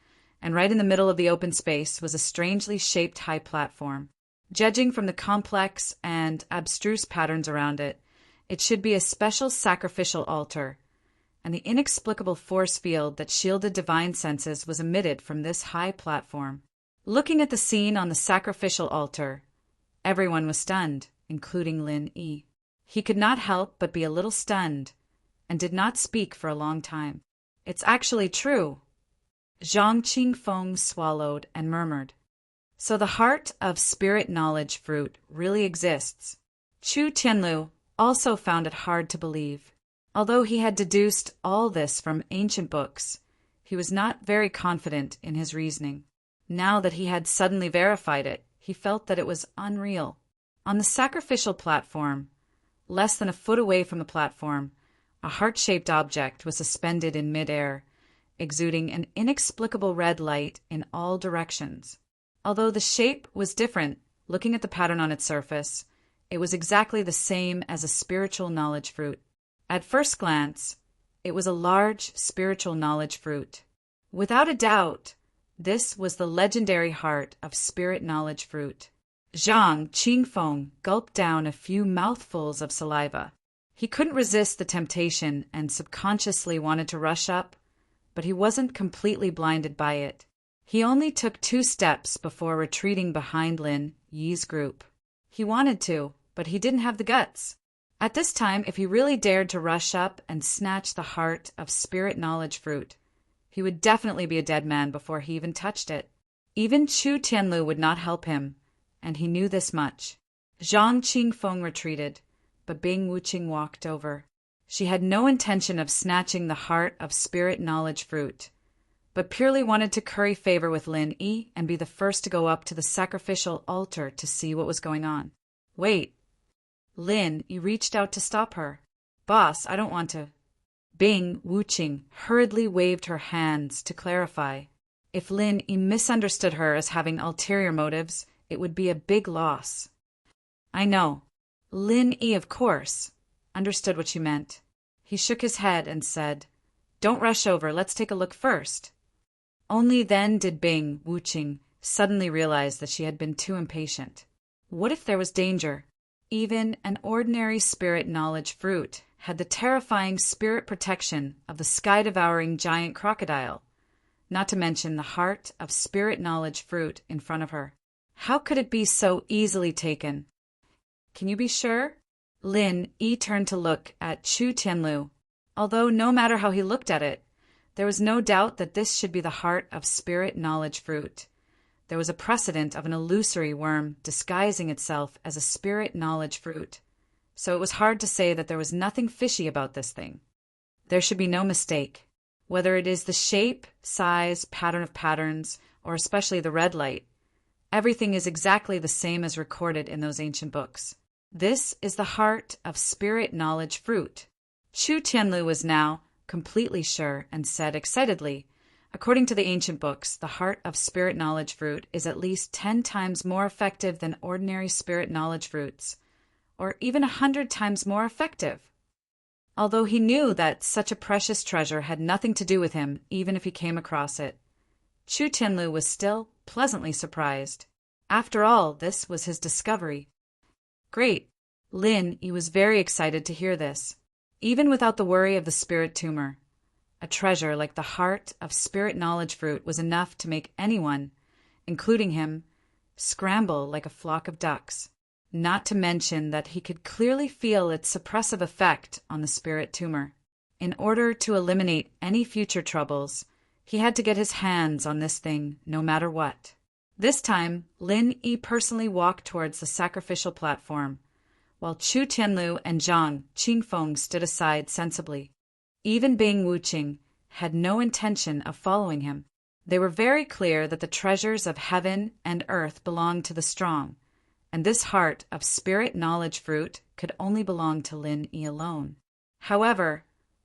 and right in the middle of the open space was a strangely shaped high platform. Judging from the complex and abstruse patterns around it, it should be a special sacrificial altar, and the inexplicable force field that shielded divine senses was emitted from this high platform. Looking at the scene on the sacrificial altar, everyone was stunned, including Lin Yi. He could not help but be a little stunned, and did not speak for a long time. "It's actually true." Zhang Qingfeng swallowed and murmured. "So the heart of spirit knowledge fruit really exists." Chu Tianlu also found it hard to believe. Although he had deduced all this from ancient books, he was not very confident in his reasoning. Now that he had suddenly verified it, he felt that it was unreal. On the sacrificial platform, less than a foot away from the platform, a heart-shaped object was suspended in midair, exuding an inexplicable red light in all directions. Although the shape was different, looking at the pattern on its surface, it was exactly the same as a spiritual knowledge fruit. At first glance, it was a large spiritual knowledge fruit. Without a doubt, this was the legendary heart of spirit knowledge fruit. Zhang Qingfeng gulped down a few mouthfuls of saliva. He couldn't resist the temptation and subconsciously wanted to rush up, but he wasn't completely blinded by it. He only took 2 steps before retreating behind Lin Yi's group. He wanted to, but he didn't have the guts. At this time, if he really dared to rush up and snatch the heart of spirit knowledge fruit, he would definitely be a dead man before he even touched it. Even Chu Tianlu would not help him, and he knew this much. Zhang Qingfeng retreated, but Bing Wuqing walked over. She had no intention of snatching the heart of spirit knowledge fruit, but purely wanted to curry favor with Lin Yi and be the first to go up to the sacrificial altar to see what was going on. "Wait." Lin Yi reached out to stop her. "Boss, I don't want to." Bing Wuqing hurriedly waved her hands to clarify. If Lin Yi misunderstood her as having ulterior motives, it would be a big loss. "I know." Lin Yi, of course, understood what she meant. He shook his head and said, "Don't rush over, let's take a look first." Only then did Bing Wuqing suddenly realize that she had been too impatient. What if there was danger? Even an ordinary spirit knowledge fruit had the terrifying spirit protection of the sky-devouring giant crocodile, not to mention the heart of spirit knowledge fruit in front of her. How could it be so easily taken? "Can you be sure?" Lin Yi turned to look at Chu Tianlu. Although no matter how he looked at it, there was no doubt that this should be the heart of spirit knowledge fruit. There was a precedent of an illusory worm disguising itself as a spirit knowledge fruit, so it was hard to say that there was nothing fishy about this thing. There should be no mistake. Whether it is the shape, size, pattern of patterns, or especially the red light, everything is exactly the same as recorded in those ancient books. This is the heart of spirit knowledge fruit. Chu Tianlu was now completely sure and said excitedly, "According to the ancient books, the heart of spirit knowledge fruit is at least 10 times more effective than ordinary spirit knowledge fruits, or even 100 times more effective." Although he knew that such a precious treasure had nothing to do with him even if he came across it, Chu Tianlu was still pleasantly surprised. After all, this was his discovery. Great. Lin Yi was very excited to hear this. Even without the worry of the spirit tumor, a treasure like the heart of spirit knowledge fruit was enough to make anyone, including him, scramble like a flock of ducks. Not to mention that he could clearly feel its suppressive effect on the spirit tumor. In order to eliminate any future troubles, he had to get his hands on this thing no matter what. This time, Lin Yi personally walked towards the sacrificial platform, while Chu Tianlu and Zhang Qingfeng stood aside sensibly. Even Bing Wuqing had no intention of following him. They were very clear that the treasures of heaven and earth belonged to the strong, and this heart of spirit knowledge fruit could only belong to Lin Yi alone. However,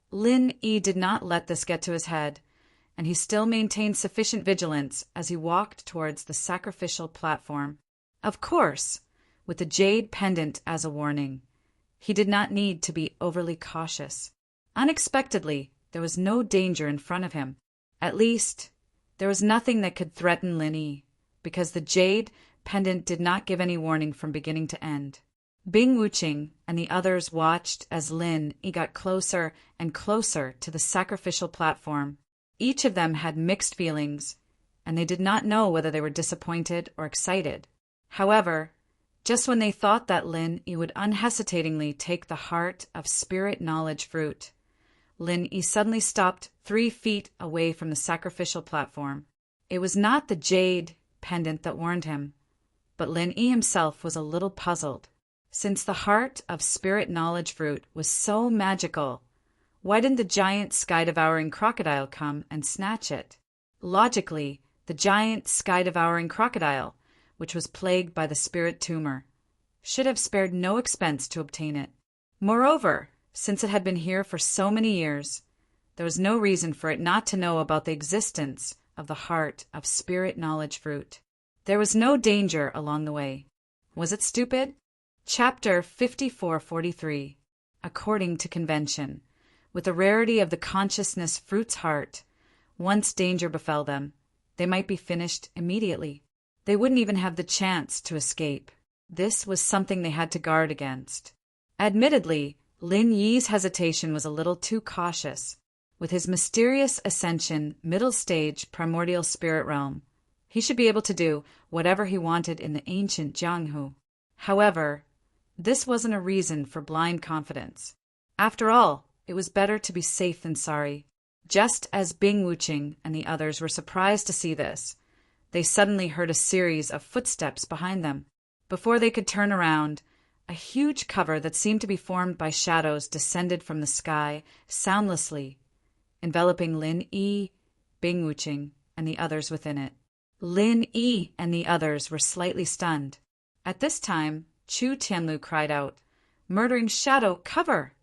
Lin Yi did not let this get to his head, and he still maintained sufficient vigilance as he walked towards the sacrificial platform. Of course, with the jade pendant as a warning, he did not need to be overly cautious. Unexpectedly, there was no danger in front of him. At least, there was nothing that could threaten Lin Yi, because the jade pendant did not give any warning from beginning to end. Bing Wuching and the others watched as Lin Yi got closer and closer to the sacrificial platform. Each of them had mixed feelings, and they did not know whether they were disappointed or excited. However, just when they thought that Lin Yi would unhesitatingly take the heart of spirit knowledge fruit, Lin Yi suddenly stopped 3 feet away from the sacrificial platform. It was not the jade pendant that warned him, but Lin Yi himself was a little puzzled. Since the heart of spirit knowledge fruit was so magical, why didn't the giant sky-devouring crocodile come and snatch it? Logically, the giant sky-devouring crocodile, which was plagued by the spirit tumor, should have spared no expense to obtain it. Moreover, since it had been here for so many years, there was no reason for it not to know about the existence of the heart of spirit knowledge fruit. There was no danger along the way. Was it stupid? Chapter 5443. According to convention, with the rarity of the consciousness fruit's heart, once danger befell them, they might be finished immediately. They wouldn't even have the chance to escape. This was something they had to guard against. Admittedly, Lin Yi's hesitation was a little too cautious. With his mysterious ascension, middle stage, primordial spirit realm, he should be able to do whatever he wanted in the ancient Jianghu. However, this wasn't a reason for blind confidence. After all, it was better to be safe than sorry. Just as Bing Wuching and the others were surprised to see this, they suddenly heard a series of footsteps behind them. Before they could turn around, a huge cover that seemed to be formed by shadows descended from the sky soundlessly, enveloping Lin Yi, Bing Wuching, and the others within it. Lin Yi and the others were slightly stunned. At this time, Chu Tianlu cried out, "Murdering shadow, cover!"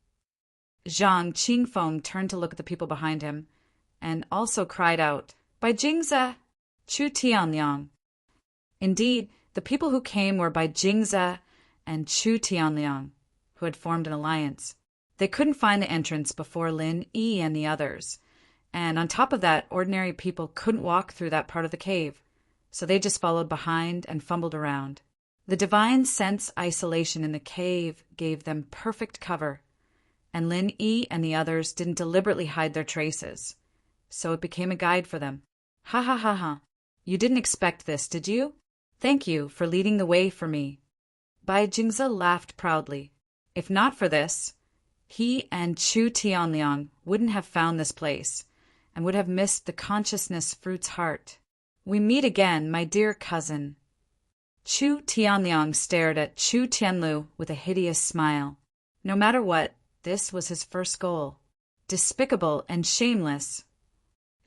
Zhang Qingfeng turned to look at the people behind him, and also cried out, "By Jingze, Chu Tianliang!" Indeed, the people who came were by Jingze and Chu Tianliang, who had formed an alliance. They couldn't find the entrance before Lin Yi and the others, and on top of that, ordinary people couldn't walk through that part of the cave, so they just followed behind and fumbled around. The divine sense isolation in the cave gave them perfect cover, and Lin Yi and the others didn't deliberately hide their traces, so it became a guide for them. Ha ha ha ha. You didn't expect this, did you? Thank you for leading the way for me. Bai Jingze laughed proudly. If not for this, he and Chu Tianliang wouldn't have found this place, and would have missed the consciousness fruit's heart. We meet again, my dear cousin. Chu Tianliang stared at Chu Tianlu with a hideous smile. No matter what, this was his first goal. Despicable and shameless.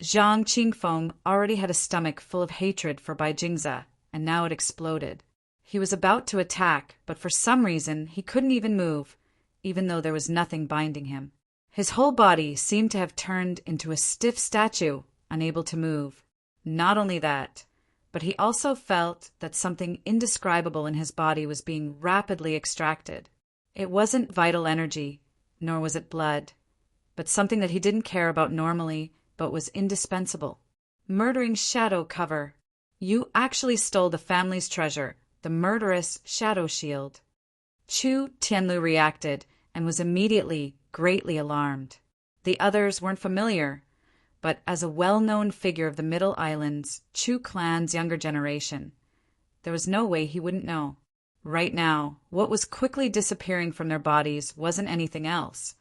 Zhang Qingfeng already had a stomach full of hatred for Bai Jingze, and now it exploded. He was about to attack, but for some reason he couldn't even move, even though there was nothing binding him. His whole body seemed to have turned into a stiff statue, unable to move. Not only that, but he also felt that something indescribable in his body was being rapidly extracted. It wasn't vital energy, nor was it blood, but something that he didn't care about normally, but was indispensable. Murdering shadow cover. You actually stole the family's treasure, the murderous shadow shield. Chu Tianlu reacted and was immediately greatly alarmed. The others weren't familiar, but as a well-known figure of the Middle Islands, Chu clan's younger generation, there was no way he wouldn't know. Right now, what was quickly disappearing from their bodies wasn't anything else,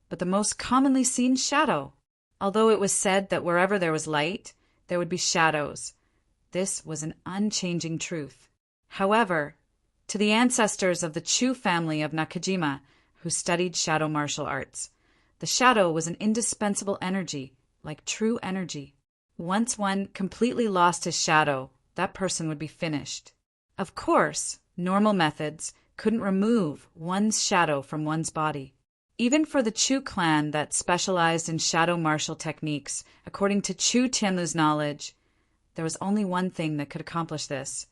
but the most commonly seen shadow. Although it was said that wherever there was light, there would be shadows, this was an unchanging truth. However, to the ancestors of the Chu family of Nakajima, who studied shadow martial arts, the shadow was an indispensable energy, like true energy. Once one completely lost his shadow, that person would be finished. Of course, normal methods couldn't remove one's shadow from one's body. Even for the Chu clan that specialized in shadow martial techniques, according to Chu Tianlu's knowledge, there was only one thing that could accomplish this,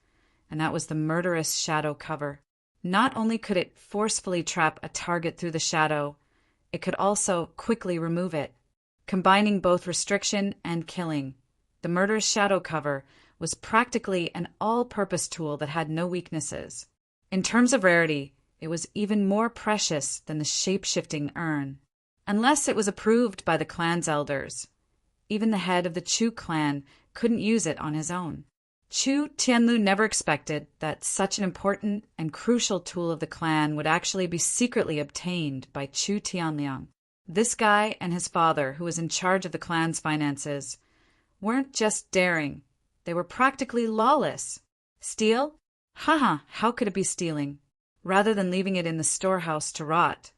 and that was the murderous shadow cover. Not only could it forcefully trap a target through the shadow, it could also quickly remove it. Combining both restriction and killing, the murderous shadow cover was practically an all-purpose tool that had no weaknesses. In terms of rarity, it was even more precious than the shape-shifting urn. Unless it was approved by the clan's elders, even the head of the Chu clan couldn't use it on his own. Chu Tianlu never expected that such an important and crucial tool of the clan would actually be secretly obtained by Chu Tianliang. This guy and his father, who was in charge of the clan's finances, weren't just daring, they were practically lawless. Steal? Haha, how could it be stealing? Rather than leaving it in the storehouse to rot,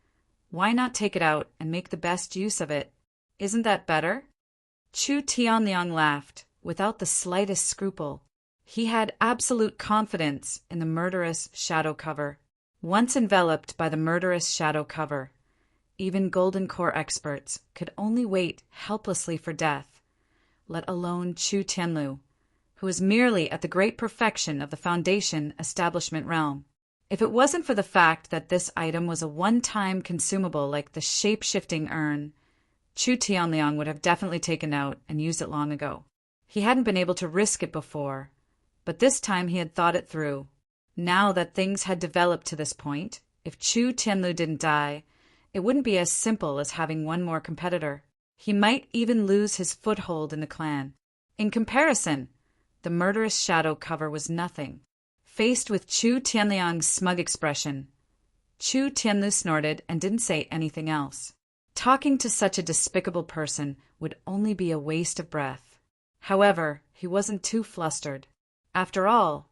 why not take it out and make the best use of it? Isn't that better? Chu Tianliang laughed, without the slightest scruple. He had absolute confidence in the murderous shadow cover. Once enveloped by the murderous shadow cover, even Golden Core experts could only wait helplessly for death, let alone Chu Tianlu, who was merely at the great perfection of the Foundation establishment realm. If it wasn't for the fact that this item was a one-time consumable like the shape-shifting urn, Chu Tianliang would have definitely taken out and used it long ago. He hadn't been able to risk it before, but this time he had thought it through. Now that things had developed to this point, if Chu Tianlu didn't die, it wouldn't be as simple as having one more competitor. He might even lose his foothold in the clan. In comparison, the murderous shadow cover was nothing. Faced with Chu Tianliang's smug expression, Chu Tianlu snorted and didn't say anything else. Talking to such a despicable person would only be a waste of breath. However, he wasn't too flustered. After all,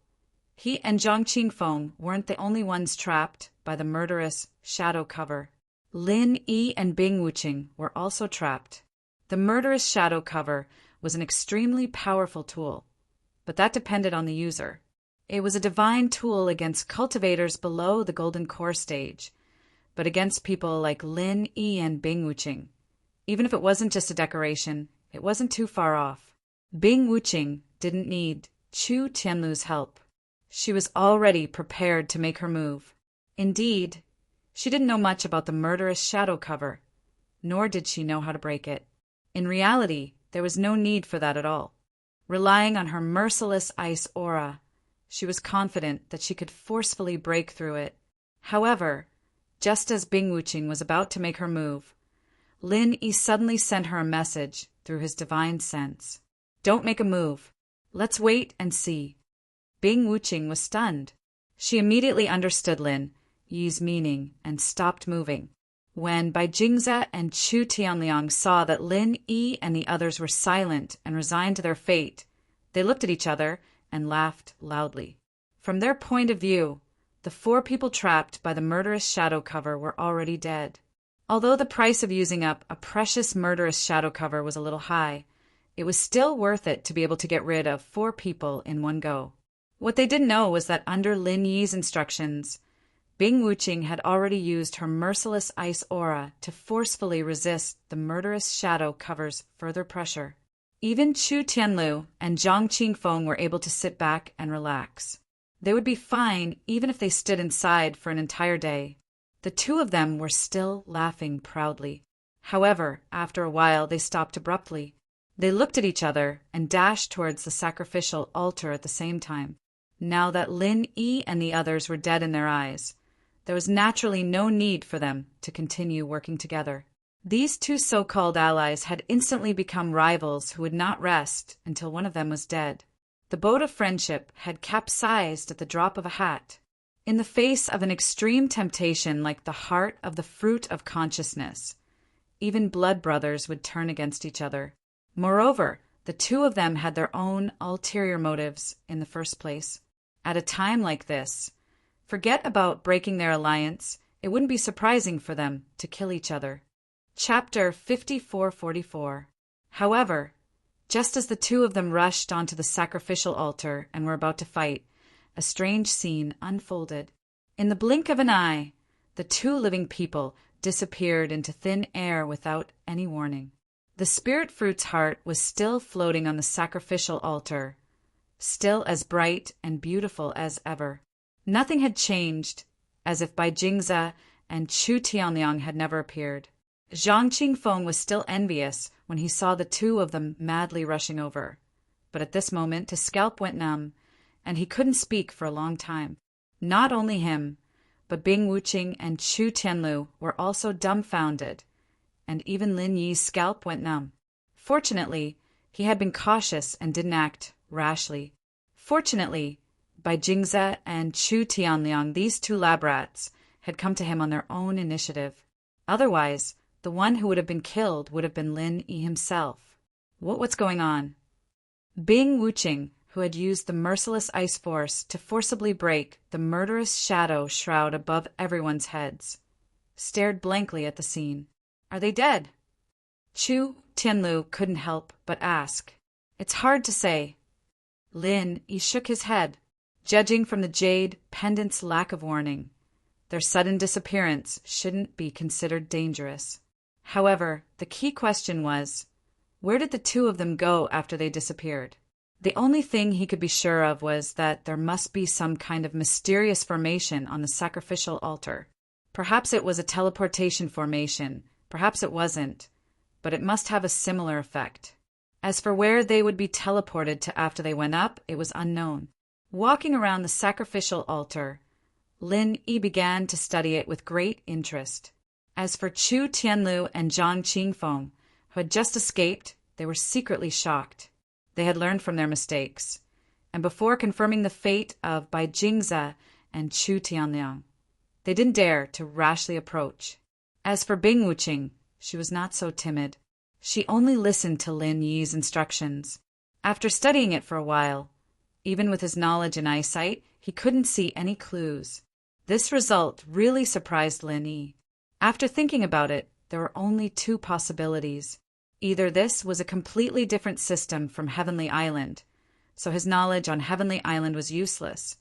he and Zhang Qingfeng weren't the only ones trapped by the murderous shadow cover. Lin Yi and Bing Wuqing were also trapped. The murderous shadow cover was an extremely powerful tool, but that depended on the user. It was a divine tool against cultivators below the Golden Core stage, but against people like Lin Yi and Bing Wuqing, even if it wasn't just a decoration, it wasn't too far off. Bing Wuqing didn't need Chu Tianlu's help. She was already prepared to make her move. Indeed, she didn't know much about the murderous shadow cover, nor did she know how to break it. In reality, there was no need for that at all. Relying on her merciless ice aura, she was confident that she could forcefully break through it. However, just as Bing Wuqing was about to make her move, Lin Yi suddenly sent her a message through his divine sense. "Don't make a move. Let's wait and see." Bing Wuqing was stunned. She immediately understood Lin Yi's meaning and stopped moving. When Bai Jingze and Chu Tianliang saw that Lin Yi and the others were silent and resigned to their fate, they looked at each other and laughed loudly. From their point of view, the 4 people trapped by the murderous shadow cover were already dead. Although the price of using up a precious murderous shadow cover was a little high, it was still worth it to be able to get rid of 4 people in one go. What they didn't know was that under Lin Yi's instructions, Bing Wuqing had already used her merciless ice aura to forcefully resist the murderous shadow cover's further pressure. Even Chu Tianlu and Zhang Qingfeng were able to sit back and relax. They would be fine even if they stood inside for an entire day. The 2 of them were still laughing proudly. However, after a while they stopped abruptly. They looked at each other and dashed towards the sacrificial altar at the same time. Now that Lin Yi and the others were dead in their eyes, there was naturally no need for them to continue working together. These 2 so-called allies had instantly become rivals who would not rest until one of them was dead. The boat of friendship had capsized at the drop of a hat. In the face of an extreme temptation like the heart of the fruit of consciousness, even blood brothers would turn against each other. Moreover, the 2 of them had their own ulterior motives in the first place. At a time like this, forget about breaking their alliance, it wouldn't be surprising for them to kill each other. Chapter 5444. However, just as the 2 of them rushed onto the sacrificial altar and were about to fight, a strange scene unfolded. In the blink of an eye, the 2 living people disappeared into thin air without any warning. The spirit fruit's heart was still floating on the sacrificial altar, still as bright and beautiful as ever. Nothing had changed, as if Bai Jingze and Chu Tianliang had never appeared. Zhang Qingfeng was still envious when he saw the 2 of them madly rushing over, but at this moment his scalp went numb, and he couldn't speak for a long time. Not only him, but Bing Wuqing and Chu Tianlu were also dumbfounded, and even Lin Yi's scalp went numb. Fortunately, he had been cautious and didn't act rashly. Fortunately, Bai Jingze and Chu Tianliang, these two lab rats, had come to him on their own initiative. Otherwise, the one who would have been killed would have been Lin Yi himself. What's going on? Bing Wuqing, who had used the merciless ice force to forcibly break the murderous shadow shroud above everyone's heads, stared blankly at the scene. Are they dead? Chu Tianlu couldn't help but ask. It's hard to say. Lin Yi shook his head. Judging from the jade pendant's lack of warning, their sudden disappearance shouldn't be considered dangerous. However, the key question was, where did the two of them go after they disappeared? The only thing he could be sure of was that there must be some kind of mysterious formation on the sacrificial altar. Perhaps it was a teleportation formation, perhaps it wasn't, but it must have a similar effect. As for where they would be teleported to after they went up, it was unknown. Walking around the sacrificial altar, Lin Yi began to study it with great interest. As for Chu Tianlu and Zhang Qingfeng, who had just escaped, they were secretly shocked. They had learned from their mistakes, and before confirming the fate of Bai Jingze and Chu Tianliang, they didn't dare to rashly approach. As for Bing Wuqing, she was not so timid. She only listened to Lin Yi's instructions. After studying it for a while, even with his knowledge and eyesight, he couldn't see any clues. This result really surprised Lin Yi. After thinking about it, there were only two possibilities. Either this was a completely different system from Heavenly Island, so his knowledge on Heavenly Island was useless,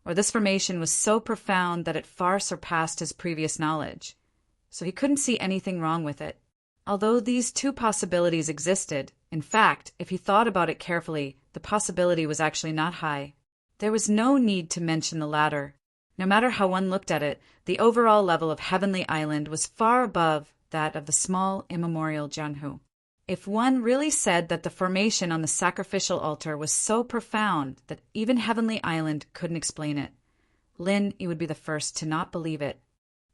or this formation was so profound that it far surpassed his previous knowledge, so he couldn't see anything wrong with it. Although these two possibilities existed, in fact, if he thought about it carefully, the possibility was actually not high. There was no need to mention the latter. No matter how one looked at it, the overall level of Heavenly Island was far above that of the small immemorial Jianhu. If one really said that the formation on the sacrificial altar was so profound that even Heavenly Island couldn't explain it, Lin Yi would be the first to not believe it.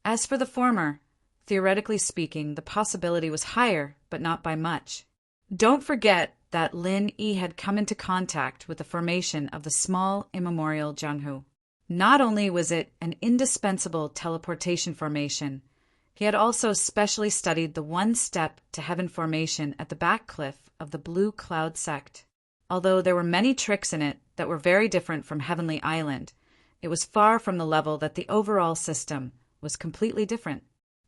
As for the former, theoretically speaking, the possibility was higher, but not by much. Don't forget that Lin Yi had come into contact with the formation of the small immemorial Jianhu. Not only was it an indispensable teleportation formation, he had also specially studied the one-step to heaven formation at the back cliff of the Blue Cloud sect. Although there were many tricks in it that were very different from Heavenly Island, it was far from the level that the overall system was completely different.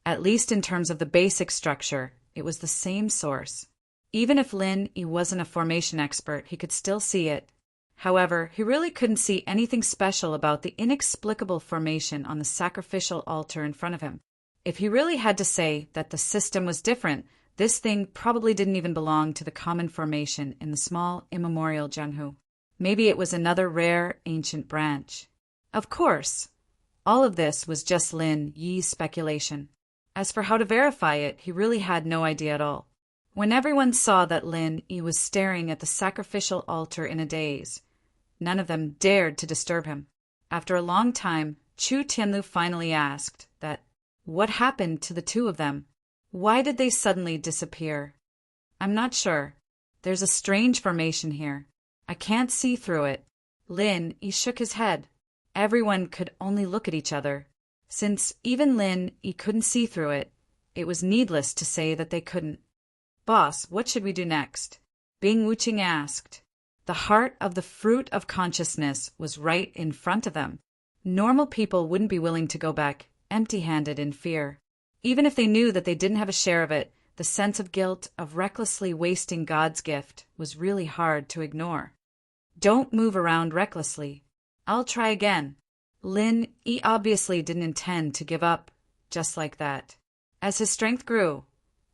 At least in terms of the basic structure, it was the same source. Even if Lin Yi wasn't a formation expert, he could still see it. However, he really couldn't see anything special about the inexplicable formation on the sacrificial altar in front of him. If he really had to say that the system was different, this thing probably didn't even belong to the common formation in the small immemorial Jianhu. Maybe it was another rare ancient branch. Of course, all of this was just Lin Yi's speculation. As for how to verify it, he really had no idea at all. When everyone saw that Lin Yi was staring at the sacrificial altar in a daze, none of them dared to disturb him. After a long time, Chu Tianlu finally asked that, what happened to the two of them? Why did they suddenly disappear? I'm not sure. There's a strange formation here. I can't see through it. Lin Yi shook his head. Everyone could only look at each other. Since even Lin Yi couldn't see through it, it was needless to say that they couldn't. Boss, what should we do next? Bing Wuqing asked. The heart of the fruit of consciousness was right in front of them. Normal people wouldn't be willing to go back empty-handed in fear. Even if they knew that they didn't have a share of it, the sense of guilt of recklessly wasting God's gift was really hard to ignore. Don't move around recklessly. I'll try again. Lin Yi obviously didn't intend to give up just like that. As his strength grew,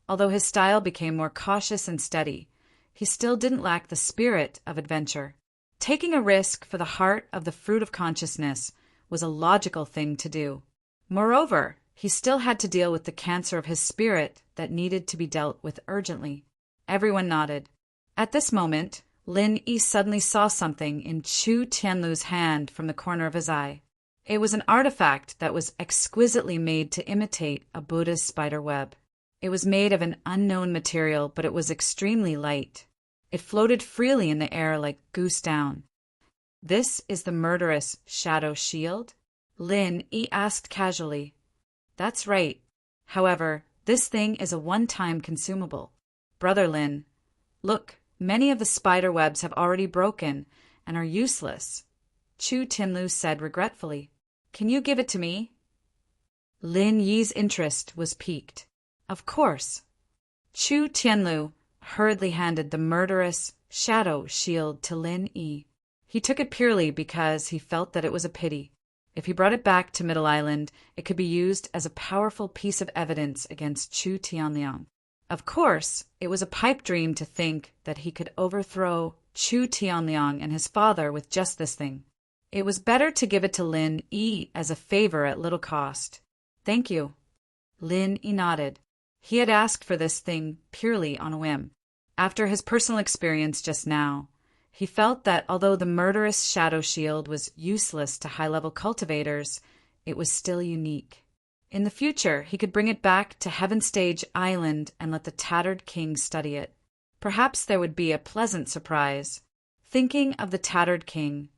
although his style became more cautious and steady, he still didn't lack the spirit of adventure. Taking a risk for the heart of the fruit of consciousness was a logical thing to do. Moreover, he still had to deal with the cancer of his spirit that needed to be dealt with urgently. Everyone nodded. At this moment, Lin Yi suddenly saw something in Chu Tianlu's hand from the corner of his eye. It was an artifact that was exquisitely made to imitate a Buddha's spider web. It was made of an unknown material, but it was extremely light. It floated freely in the air like goose down. "This is the murderous shadow shield?" Lin Yi asked casually. "That's right. However, this thing is a one-time consumable. Brother Lin, look, many of the spider webs have already broken and are useless," Chu Tianlu said regretfully. "Can you give it to me?" Lin Yi's interest was piqued. "Of course." Chu Tianlu hurriedly handed the murderous shadow shield to Lin Yi. He took it purely because he felt that it was a pity. If he brought it back to Middle Island, it could be used as a powerful piece of evidence against Chu Tianliang. Of course, it was a pipe dream to think that he could overthrow Chu Tianliang and his father with just this thing. It was better to give it to Lin Yi as a favor at little cost. "Thank you." Lin Yi nodded. He had asked for this thing purely on a whim. After his personal experience just now, he felt that although the murderous shadow shield was useless to high-level cultivators, it was still unique. In the future, he could bring it back to Heaven Stage Island and let the tattered king study it. Perhaps there would be a pleasant surprise. Thinking of the tattered king,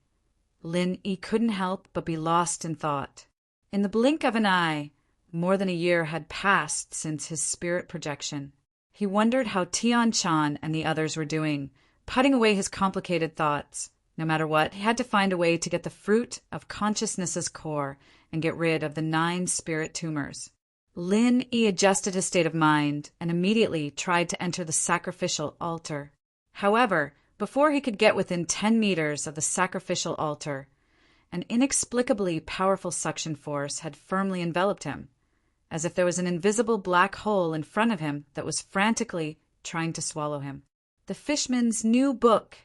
Lin Yi couldn't help but be lost in thought. In the blink of an eye, more than a year had passed since his spirit projection. He wondered how Tian Chan and the others were doing, putting away his complicated thoughts. No matter what, he had to find a way to get the fruit of consciousness's core and get rid of the 9 spirit tumors. Lin Yi adjusted his state of mind and immediately tried to enter the sacrificial altar. However, before he could get within 10 meters of the sacrificial altar, an inexplicably powerful suction force had firmly enveloped him, as if there was an invisible black hole in front of him that was frantically trying to swallow him. The Fishman's new book,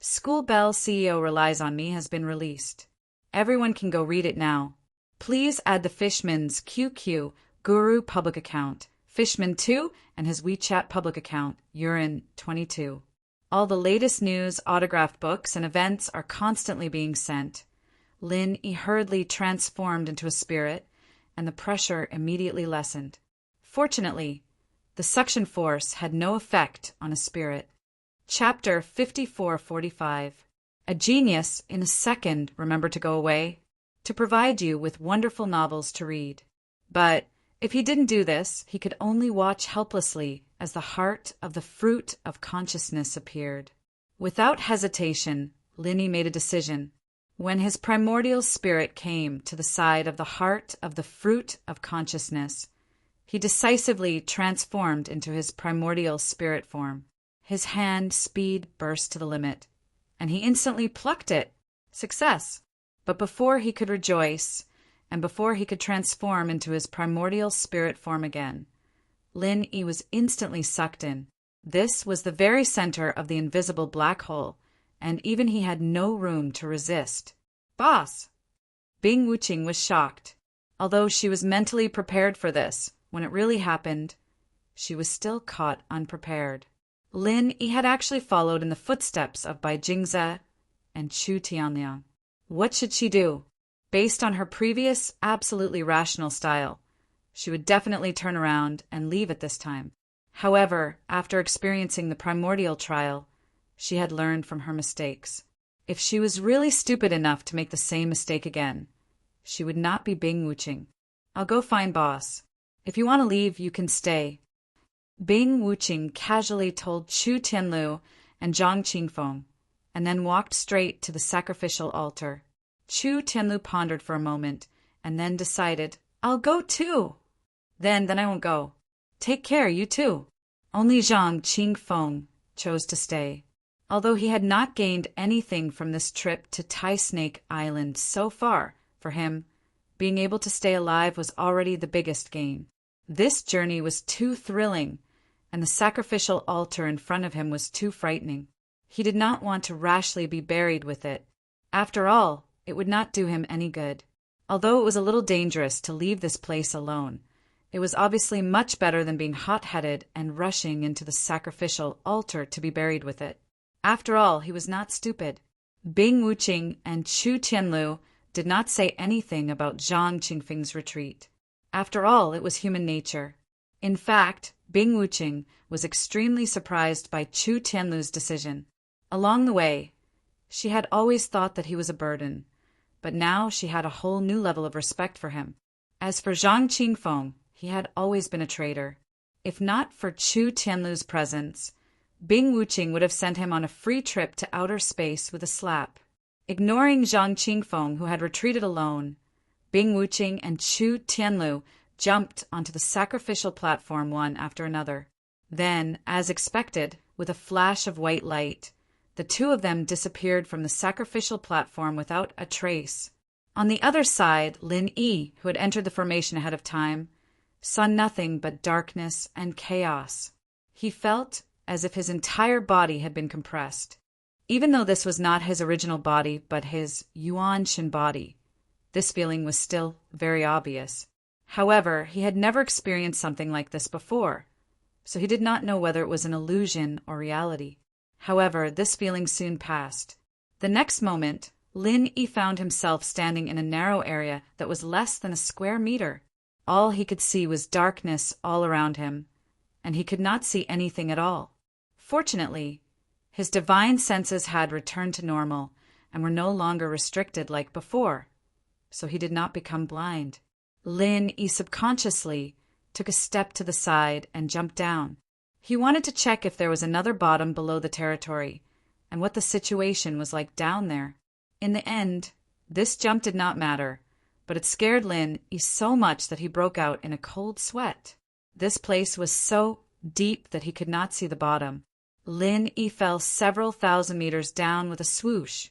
School Bell CEO Relies on Me, has been released. Everyone can go read it now. Please add the Fishman's QQ Guru public account, Fishman2, and his WeChat public account, Urine22. All the latest news, autographed books, and events are constantly being sent. Lin Yi hurriedly transformed into a spirit, and the pressure immediately lessened. Fortunately, the suction force had no effect on a spirit. Chapter 5445. A genius in a second remembered to go away, to provide you with wonderful novels to read. But if he didn't do this, he could only watch helplessly as the heart of the fruit of consciousness appeared. Without hesitation, Lin Yi made a decision. When his primordial spirit came to the side of the heart of the fruit of consciousness, he decisively transformed into his primordial spirit form. His hand speed burst to the limit, and he instantly plucked it. Success! But before he could rejoice, and before he could transform into his primordial spirit form again, Lin Yi was instantly sucked in. This was the very center of the invisible black hole, and even he had no room to resist. "Boss!" Bing Wuqing was shocked. Although she was mentally prepared for this, when it really happened, she was still caught unprepared. Lin Yi had actually followed in the footsteps of Bai Jingze and Chu Tianliang. What should she do? Based on her previous, absolutely rational style, she would definitely turn around and leave at this time. However, after experiencing the primordial trial, she had learned from her mistakes. If she was really stupid enough to make the same mistake again, she would not be Bing Wuqing. "I'll go find boss. If you want to leave, you can stay." Bing Wuqing casually told Chu Tianlu and Zhang Qingfeng, and then walked straight to the sacrificial altar. Chu Tianlu pondered for a moment, and then decided, "I'll go too." Then I won't go. "Take care, you too." Only Zhang Qingfeng chose to stay. Although he had not gained anything from this trip to Tai Snake Island so far, for him, being able to stay alive was already the biggest gain. This journey was too thrilling, and the sacrificial altar in front of him was too frightening. He did not want to rashly be buried with it. After all, it would not do him any good. Although it was a little dangerous to leave this place alone, it was obviously much better than being hot-headed and rushing into the sacrificial altar to be buried with it. After all, he was not stupid. Bing Wuqing and Chu Tianlu did not say anything about Zhang Qingfeng's retreat. After all, it was human nature. In fact, Bing Wuqing was extremely surprised by Chu Tianlu's decision. Along the way, she had always thought that he was a burden, but now she had a whole new level of respect for him. As for Zhang Qingfeng, he had always been a traitor. If not for Chu Tianlu's presence, Bing Wuqing would have sent him on a free trip to outer space with a slap. Ignoring Zhang Qingfeng, who had retreated alone, Bing Wuqing and Chu Tianlu jumped onto the sacrificial platform one after another. Then, as expected, with a flash of white light, the two of them disappeared from the sacrificial platform without a trace. On the other side, Lin Yi, who had entered the formation ahead of time, saw nothing but darkness and chaos. He felt as if his entire body had been compressed. Even though this was not his original body, but his Yuan-Shin body, this feeling was still very obvious. However, he had never experienced something like this before, so he did not know whether it was an illusion or reality. However, this feeling soon passed. The next moment, Lin Yi found himself standing in a narrow area that was less than a square meter. All he could see was darkness all around him, and he could not see anything at all. Fortunately, his divine senses had returned to normal and were no longer restricted like before, so he did not become blind. Lin Yi subconsciously took a step to the side and jumped down. He wanted to check if there was another bottom below the territory and what the situation was like down there. In the end, this jump did not matter, but it scared Lin Yi so much that he broke out in a cold sweat. This place was so deep that he could not see the bottom. Lin Yi fell several thousand meters down with a swoosh,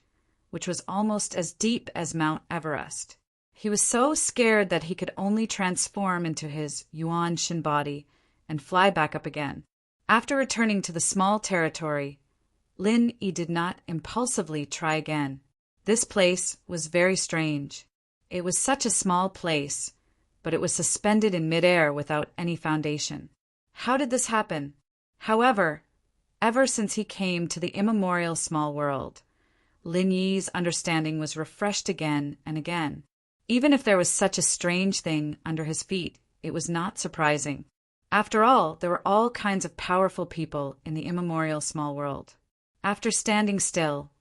which was almost as deep as Mount Everest. He was so scared that he could only transform into his Yuan-Shin body and fly back up again. After returning to the small territory, Lin Yi did not impulsively try again. This place was very strange. It was such a small place, but it was suspended in midair without any foundation. How did this happen? However, ever since he came to the immemorial small world, Lin Yi's understanding was refreshed again and again. Even if there was such a strange thing under his feet, it was not surprising. After all, there were all kinds of powerful people in the immemorial small world. After standing still,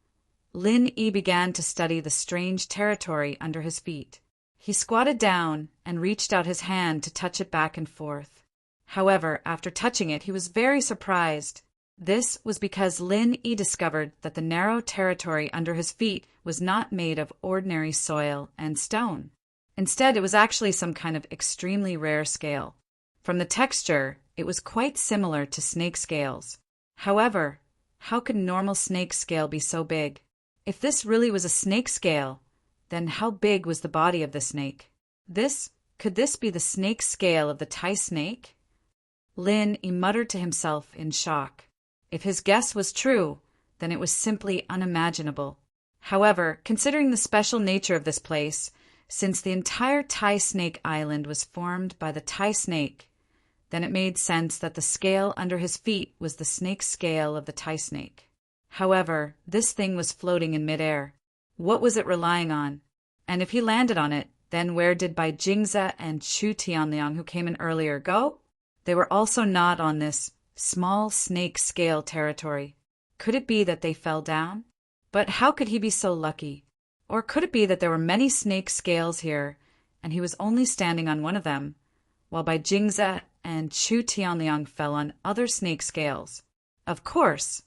Lin Yi began to study the strange territory under his feet. He squatted down and reached out his hand to touch it back and forth. However, after touching it, he was very surprised. This was because Lin Yi discovered that the narrow territory under his feet was not made of ordinary soil and stone. Instead, it was actually some kind of extremely rare scale. From the texture, it was quite similar to snake scales. However, how could normal snake scale be so big? If this really was a snake scale, then how big was the body of the snake? Could this be the snake scale of the Tai snake? Lin Yi muttered to himself in shock. If his guess was true, then it was simply unimaginable. However, considering the special nature of this place, since the entire Tai Snake Island was formed by the Tai snake, then it made sense that the scale under his feet was the snake scale of the Tai snake. However, this thing was floating in midair. What was it relying on? And if he landed on it, then where did Bai Jingze and Chu Tianliang, who came in earlier, go? They were also not on this small snake scale territory. Could it be that they fell down? But how could he be so lucky? Or could it be that there were many snake scales here, and he was only standing on one of them, while Bai Jingze and Chu Tianliang fell on other snake scales? Of course,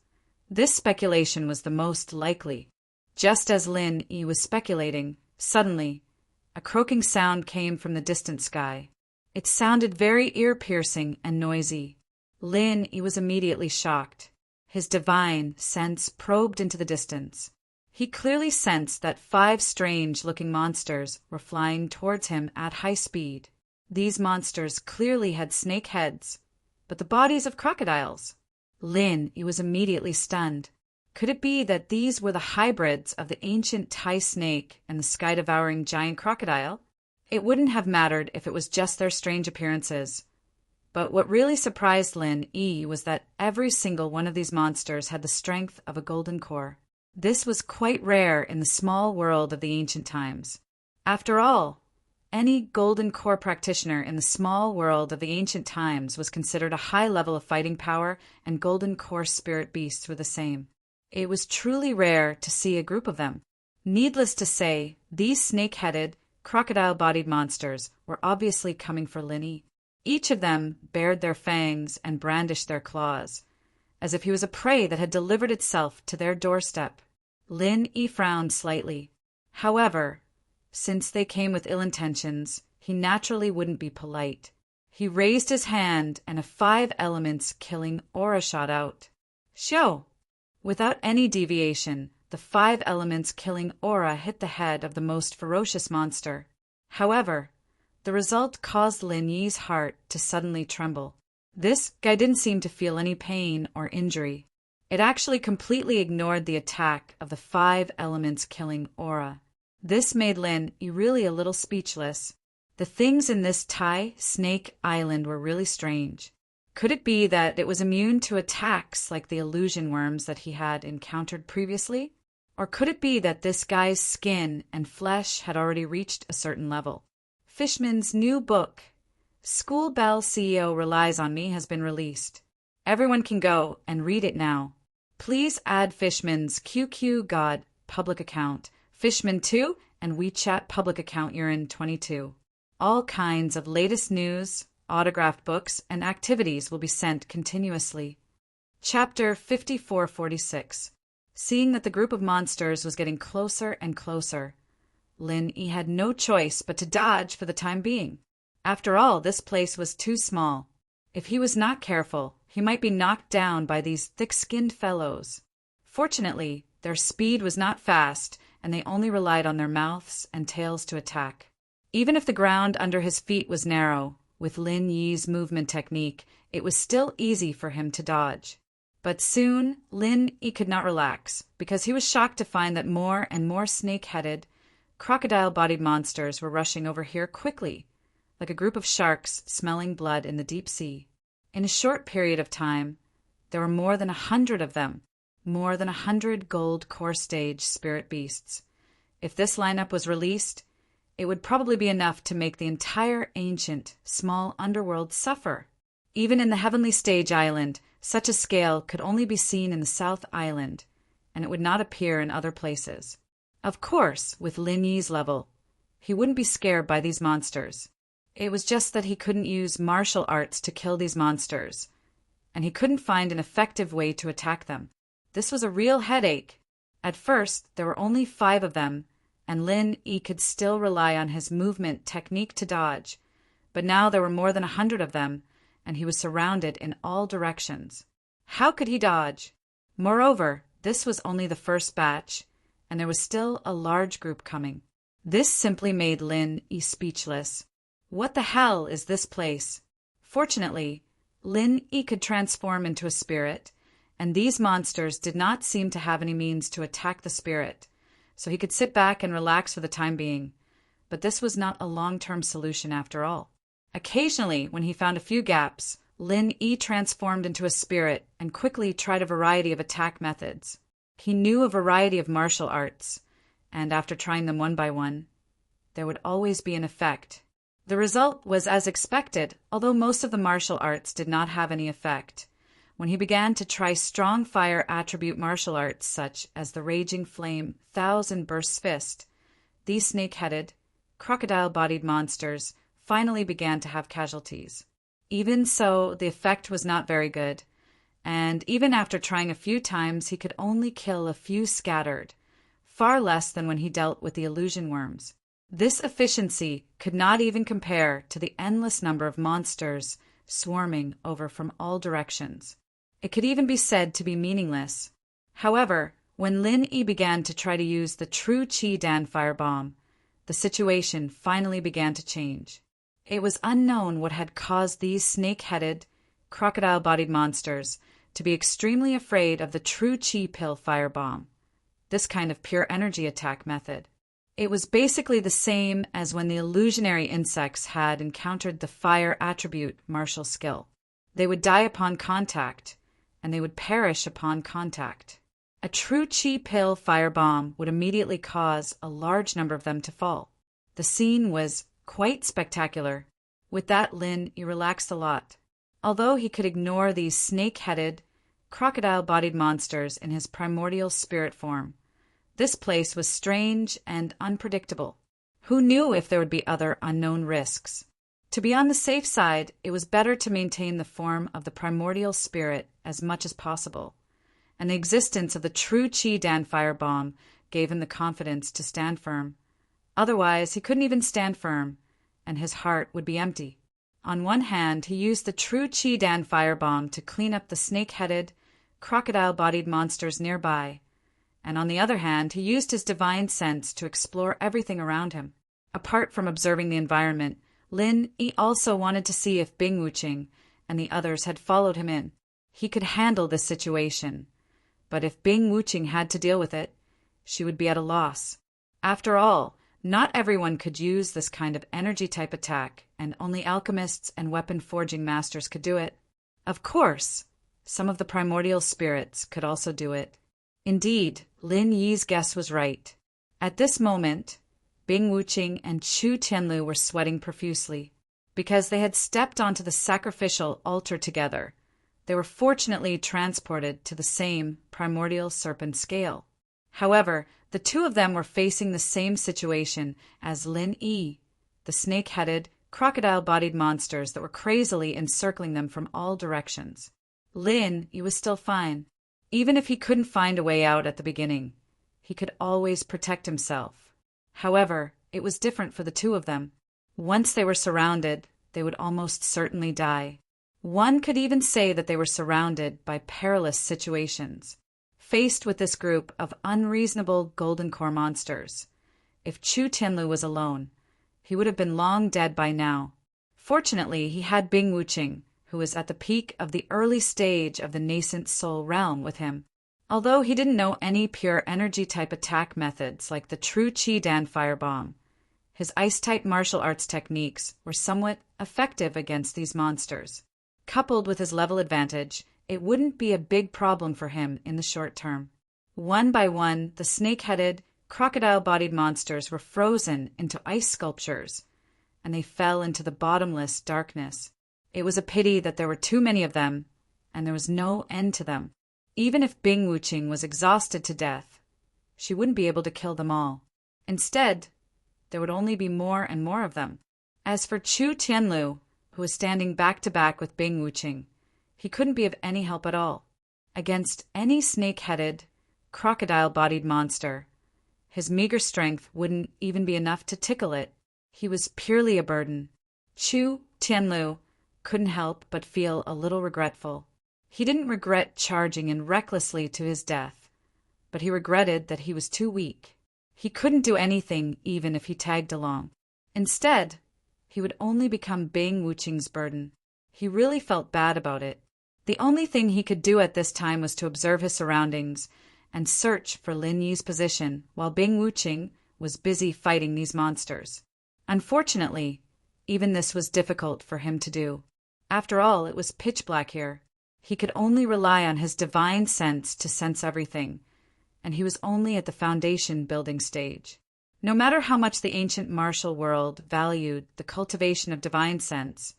this speculation was the most likely. Just as Lin Yi was speculating, suddenly, a croaking sound came from the distant sky. It sounded very ear-piercing and noisy. Lin Yi was immediately shocked. His divine sense probed into the distance. He clearly sensed that 5 strange-looking monsters were flying towards him at high speed. These monsters clearly had snake heads, but the bodies of crocodiles. Lin Yi was immediately stunned. Could it be that these were the hybrids of the ancient Tai snake and the sky-devouring giant crocodile? It wouldn't have mattered if it was just their strange appearances. But what really surprised Lin Yi was that every single one of these monsters had the strength of a golden core. This was quite rare in the small world of the ancient times. After all, any golden core practitioner in the small world of the ancient times was considered a high level of fighting power, and golden core spirit beasts were the same. It was truly rare to see a group of them. Needless to say, these snake-headed, crocodile-bodied monsters were obviously coming for Lin Yi. Each of them bared their fangs and brandished their claws, as if he was a prey that had delivered itself to their doorstep. Lin Yi frowned slightly. However, since they came with ill intentions, he naturally wouldn't be polite. He raised his hand, and a 5 elements killing aura shot out. Show! Without any deviation, the 5 elements killing aura hit the head of the most ferocious monster. However, the result caused Lin Yi's heart to suddenly tremble. This guy didn't seem to feel any pain or injury. It actually completely ignored the attack of the 5 elements killing aura. This made Lin Yi really a little speechless. The things in this Thai snake island were really strange. Could it be that it was immune to attacks like the illusion worms that he had encountered previously? Or could it be that this guy's skin and flesh had already reached a certain level? Fishman's new book, School Bell CEO Relies on Me, has been released. Everyone can go and read it now. Please add Fishman's QQ God public account, Fishman2, and WeChat public account Urine22. All kinds of latest news, autographed books, and activities will be sent continuously. Chapter 5446. Seeing that the group of monsters was getting closer and closer, Lin Yi had no choice but to dodge for the time being. After all, this place was too small. If he was not careful, he might be knocked down by these thick-skinned fellows. Fortunately, their speed was not fast, and they only relied on their mouths and tails to attack. Even if the ground under his feet was narrow, with Lin Yi's movement technique, it was still easy for him to dodge. But soon, Lin Yi could not relax, because he was shocked to find that more and more snake-headed, crocodile-bodied monsters were rushing over here quickly, like a group of sharks smelling blood in the deep sea. In a short period of time, there were more than 100 of them, more than 100 gold core stage spirit beasts. If this lineup was released, it would probably be enough to make the entire ancient, small underworld suffer. Even in the heavenly stage island, such a scale could only be seen in the South Island, and it would not appear in other places. Of course, with Lin Yi's level, he wouldn't be scared by these monsters. It was just that he couldn't use martial arts to kill these monsters, and he couldn't find an effective way to attack them. This was a real headache. At first, there were only 5 of them, and Lin Yi could still rely on his movement technique to dodge. But now there were more than 100 of them, and he was surrounded in all directions. How could he dodge? Moreover, this was only the first batch, and there was still a large group coming. This simply made Lin Yi speechless. What the hell is this place? Fortunately, Lin Yi could transform into a spirit, and these monsters did not seem to have any means to attack the spirit, so he could sit back and relax for the time being. But this was not a long-term solution after all. Occasionally, when he found a few gaps, Lin Yi transformed into a spirit and quickly tried a variety of attack methods. He knew a variety of martial arts, and after trying them one by one, there would always be an effect. The result was as expected, although most of the martial arts did not have any effect. When he began to try strong fire attribute martial arts such as the Raging Flame 1,000 Bursts Fist, these snake-headed, crocodile-bodied monsters finally began to have casualties. Even so, the effect was not very good, and even after trying a few times, he could only kill a few scattered, far less than when he dealt with the illusion worms. This efficiency could not even compare to the endless number of monsters swarming over from all directions. It could even be said to be meaningless. However, when Lin Yi began to try to use the true Qi Dan firebomb, the situation finally began to change. It was unknown what had caused these snake-headed, crocodile-bodied monsters to be extremely afraid of the true Qi pill firebomb, this kind of pure energy attack method. It was basically the same as when the illusionary insects had encountered the fire attribute martial skill. They would die upon contact, and they would perish upon contact. A true chi pill firebomb would immediately cause a large number of them to fall. The scene was quite spectacular. With that, Lin relaxed a lot. Although he could ignore these snake-headed, crocodile-bodied monsters in his primordial spirit form, this place was strange and unpredictable. Who knew if there would be other unknown risks? To be on the safe side, it was better to maintain the form of the primordial spirit as much as possible, and the existence of the true Chi Dan firebomb gave him the confidence to stand firm. Otherwise, he couldn't even stand firm, and his heart would be empty. On one hand, he used the true Chi Dan firebomb to clean up the snake-headed, crocodile-bodied monsters nearby, and on the other hand, he used his divine sense to explore everything around him. Apart from observing the environment, Lin Yi also wanted to see if Bing Wuqing and the others had followed him in. He could handle this situation, but if Bing Wuqing had to deal with it, she would be at a loss. After all, not everyone could use this kind of energy-type attack, and only alchemists and weapon-forging masters could do it. Of course, some of the primordial spirits could also do it. Indeed, Lin Yi's guess was right. At this moment, Bing Wuqing and Chu Tianlu were sweating profusely. Because they had stepped onto the sacrificial altar together, they were fortunately transported to the same primordial serpent scale. However, the two of them were facing the same situation as Lin Yi, the snake-headed, crocodile-bodied monsters that were crazily encircling them from all directions. Lin Yi was still fine. Even if he couldn't find a way out at the beginning, he could always protect himself. However, it was different for the two of them. Once they were surrounded, they would almost certainly die. One could even say that they were surrounded by perilous situations. Faced with this group of unreasonable golden core monsters, if Chu Tianlu was alone, he would have been long dead by now. Fortunately, he had Bing Wuqing, who was at the peak of the early stage of the nascent soul realm, with him. Although he didn't know any pure energy-type attack methods like the true Chi Dan firebomb, his ice-type martial arts techniques were somewhat effective against these monsters. Coupled with his level advantage, it wouldn't be a big problem for him in the short term. One by one, the snake-headed, crocodile-bodied monsters were frozen into ice sculptures, and they fell into the bottomless darkness. It was a pity that there were too many of them, and there was no end to them. Even if Bing Wuqing was exhausted to death, she wouldn't be able to kill them all. Instead, there would only be more and more of them. As for Chu Tianlu, who was standing back-to-back with Bing Wuqing, he couldn't be of any help at all. Against any snake-headed, crocodile-bodied monster, his meager strength wouldn't even be enough to tickle it. He was purely a burden. Chu Tianlu couldn't help but feel a little regretful. He didn't regret charging in recklessly to his death, but he regretted that he was too weak. He couldn't do anything even if he tagged along. Instead, he would only become Bing Wuqing's burden. He really felt bad about it. The only thing he could do at this time was to observe his surroundings and search for Lin Yi's position while Bing Wuqing was busy fighting these monsters. Unfortunately, even this was difficult for him to do. After all, it was pitch black here. He could only rely on his divine sense to sense everything, and he was only at the foundation building stage. No matter how much the ancient martial world valued the cultivation of divine sense,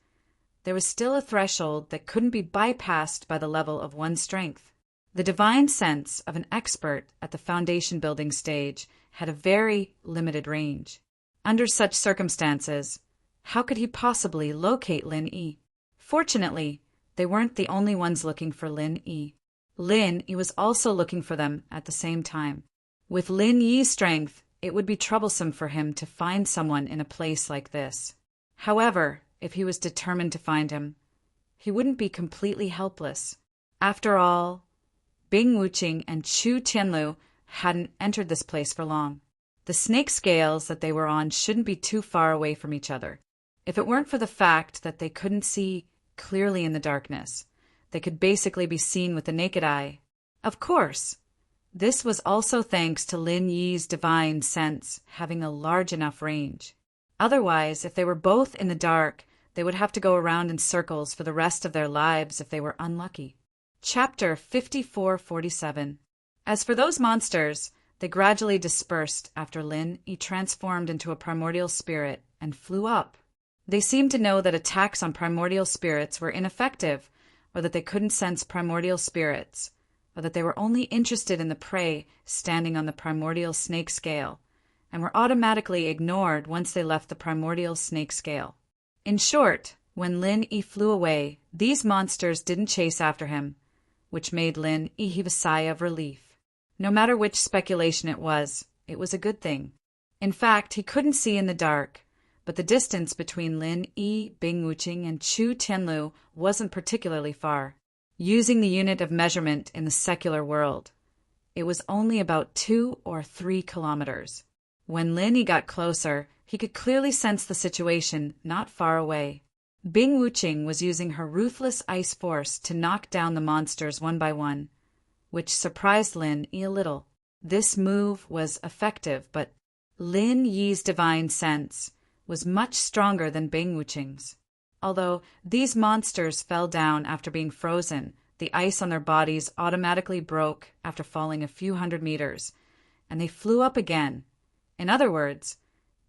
there was still a threshold that couldn't be bypassed by the level of one's strength. The divine sense of an expert at the foundation building stage had a very limited range. Under such circumstances, how could he possibly locate Lin Yi? Fortunately, they weren't the only ones looking for Lin Yi. Lin Yi was also looking for them at the same time. With Lin Yi's strength, it would be troublesome for him to find someone in a place like this. However, if he was determined to find him, he wouldn't be completely helpless. After all, Bing Wuqing and Chu Tianlu hadn't entered this place for long. The snake scales that they were on shouldn't be too far away from each other. If it weren't for the fact that they couldn't see clearly in the darkness, they could basically be seen with the naked eye. Of course, This was also thanks to Lin Yi's divine sense having a large enough range. Otherwise, if they were both in the dark, they would have to go around in circles for the rest of their lives if they were unlucky. Chapter 5447. As for those monsters, they gradually dispersed after Lin Yi transformed into a primordial spirit and flew up. They seemed to know that attacks on primordial spirits were ineffective, or that they couldn't sense primordial spirits, or that they were only interested in the prey standing on the primordial snake scale, and were automatically ignored once they left the primordial snake scale. In short, when Lin Yi flew away, these monsters didn't chase after him, which made Lin Yi heave a sigh of relief. No matter which speculation it was a good thing. In fact, he couldn't see in the dark, but the distance between Lin Yi, Bing Wuqing, and Chu Tianlu wasn't particularly far. Using the unit of measurement in the secular world, it was only about 2 or 3 kilometers. When Lin Yi got closer, he could clearly sense the situation not far away. Bing Wuqing was using her ruthless ice force to knock down the monsters one by one, which surprised Lin Yi a little. This move was effective, but Lin Yi's divine sense was much stronger than Bing Wuqing's. Although these monsters fell down after being frozen, the ice on their bodies automatically broke after falling a few hundred meters, and they flew up again. In other words,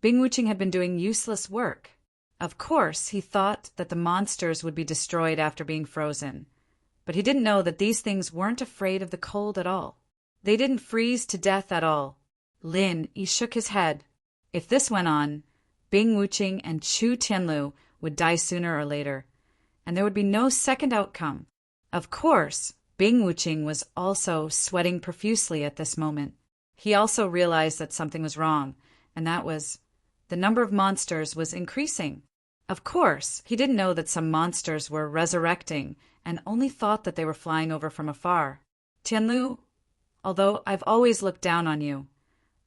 Bing Wuqing had been doing useless work. Of course, he thought that the monsters would be destroyed after being frozen, but he didn't know that these things weren't afraid of the cold at all. They didn't freeze to death at all. Lin Yi shook his head. If this went on, Bing Wuqing and Chu Tianlu would die sooner or later, and there would be no second outcome. Of course, Bing Wuqing was also sweating profusely at this moment. He also realized that something was wrong, and that was the number of monsters was increasing. Of course, he didn't know that some monsters were resurrecting and only thought that they were flying over from afar. Tianlu, although I've always looked down on you,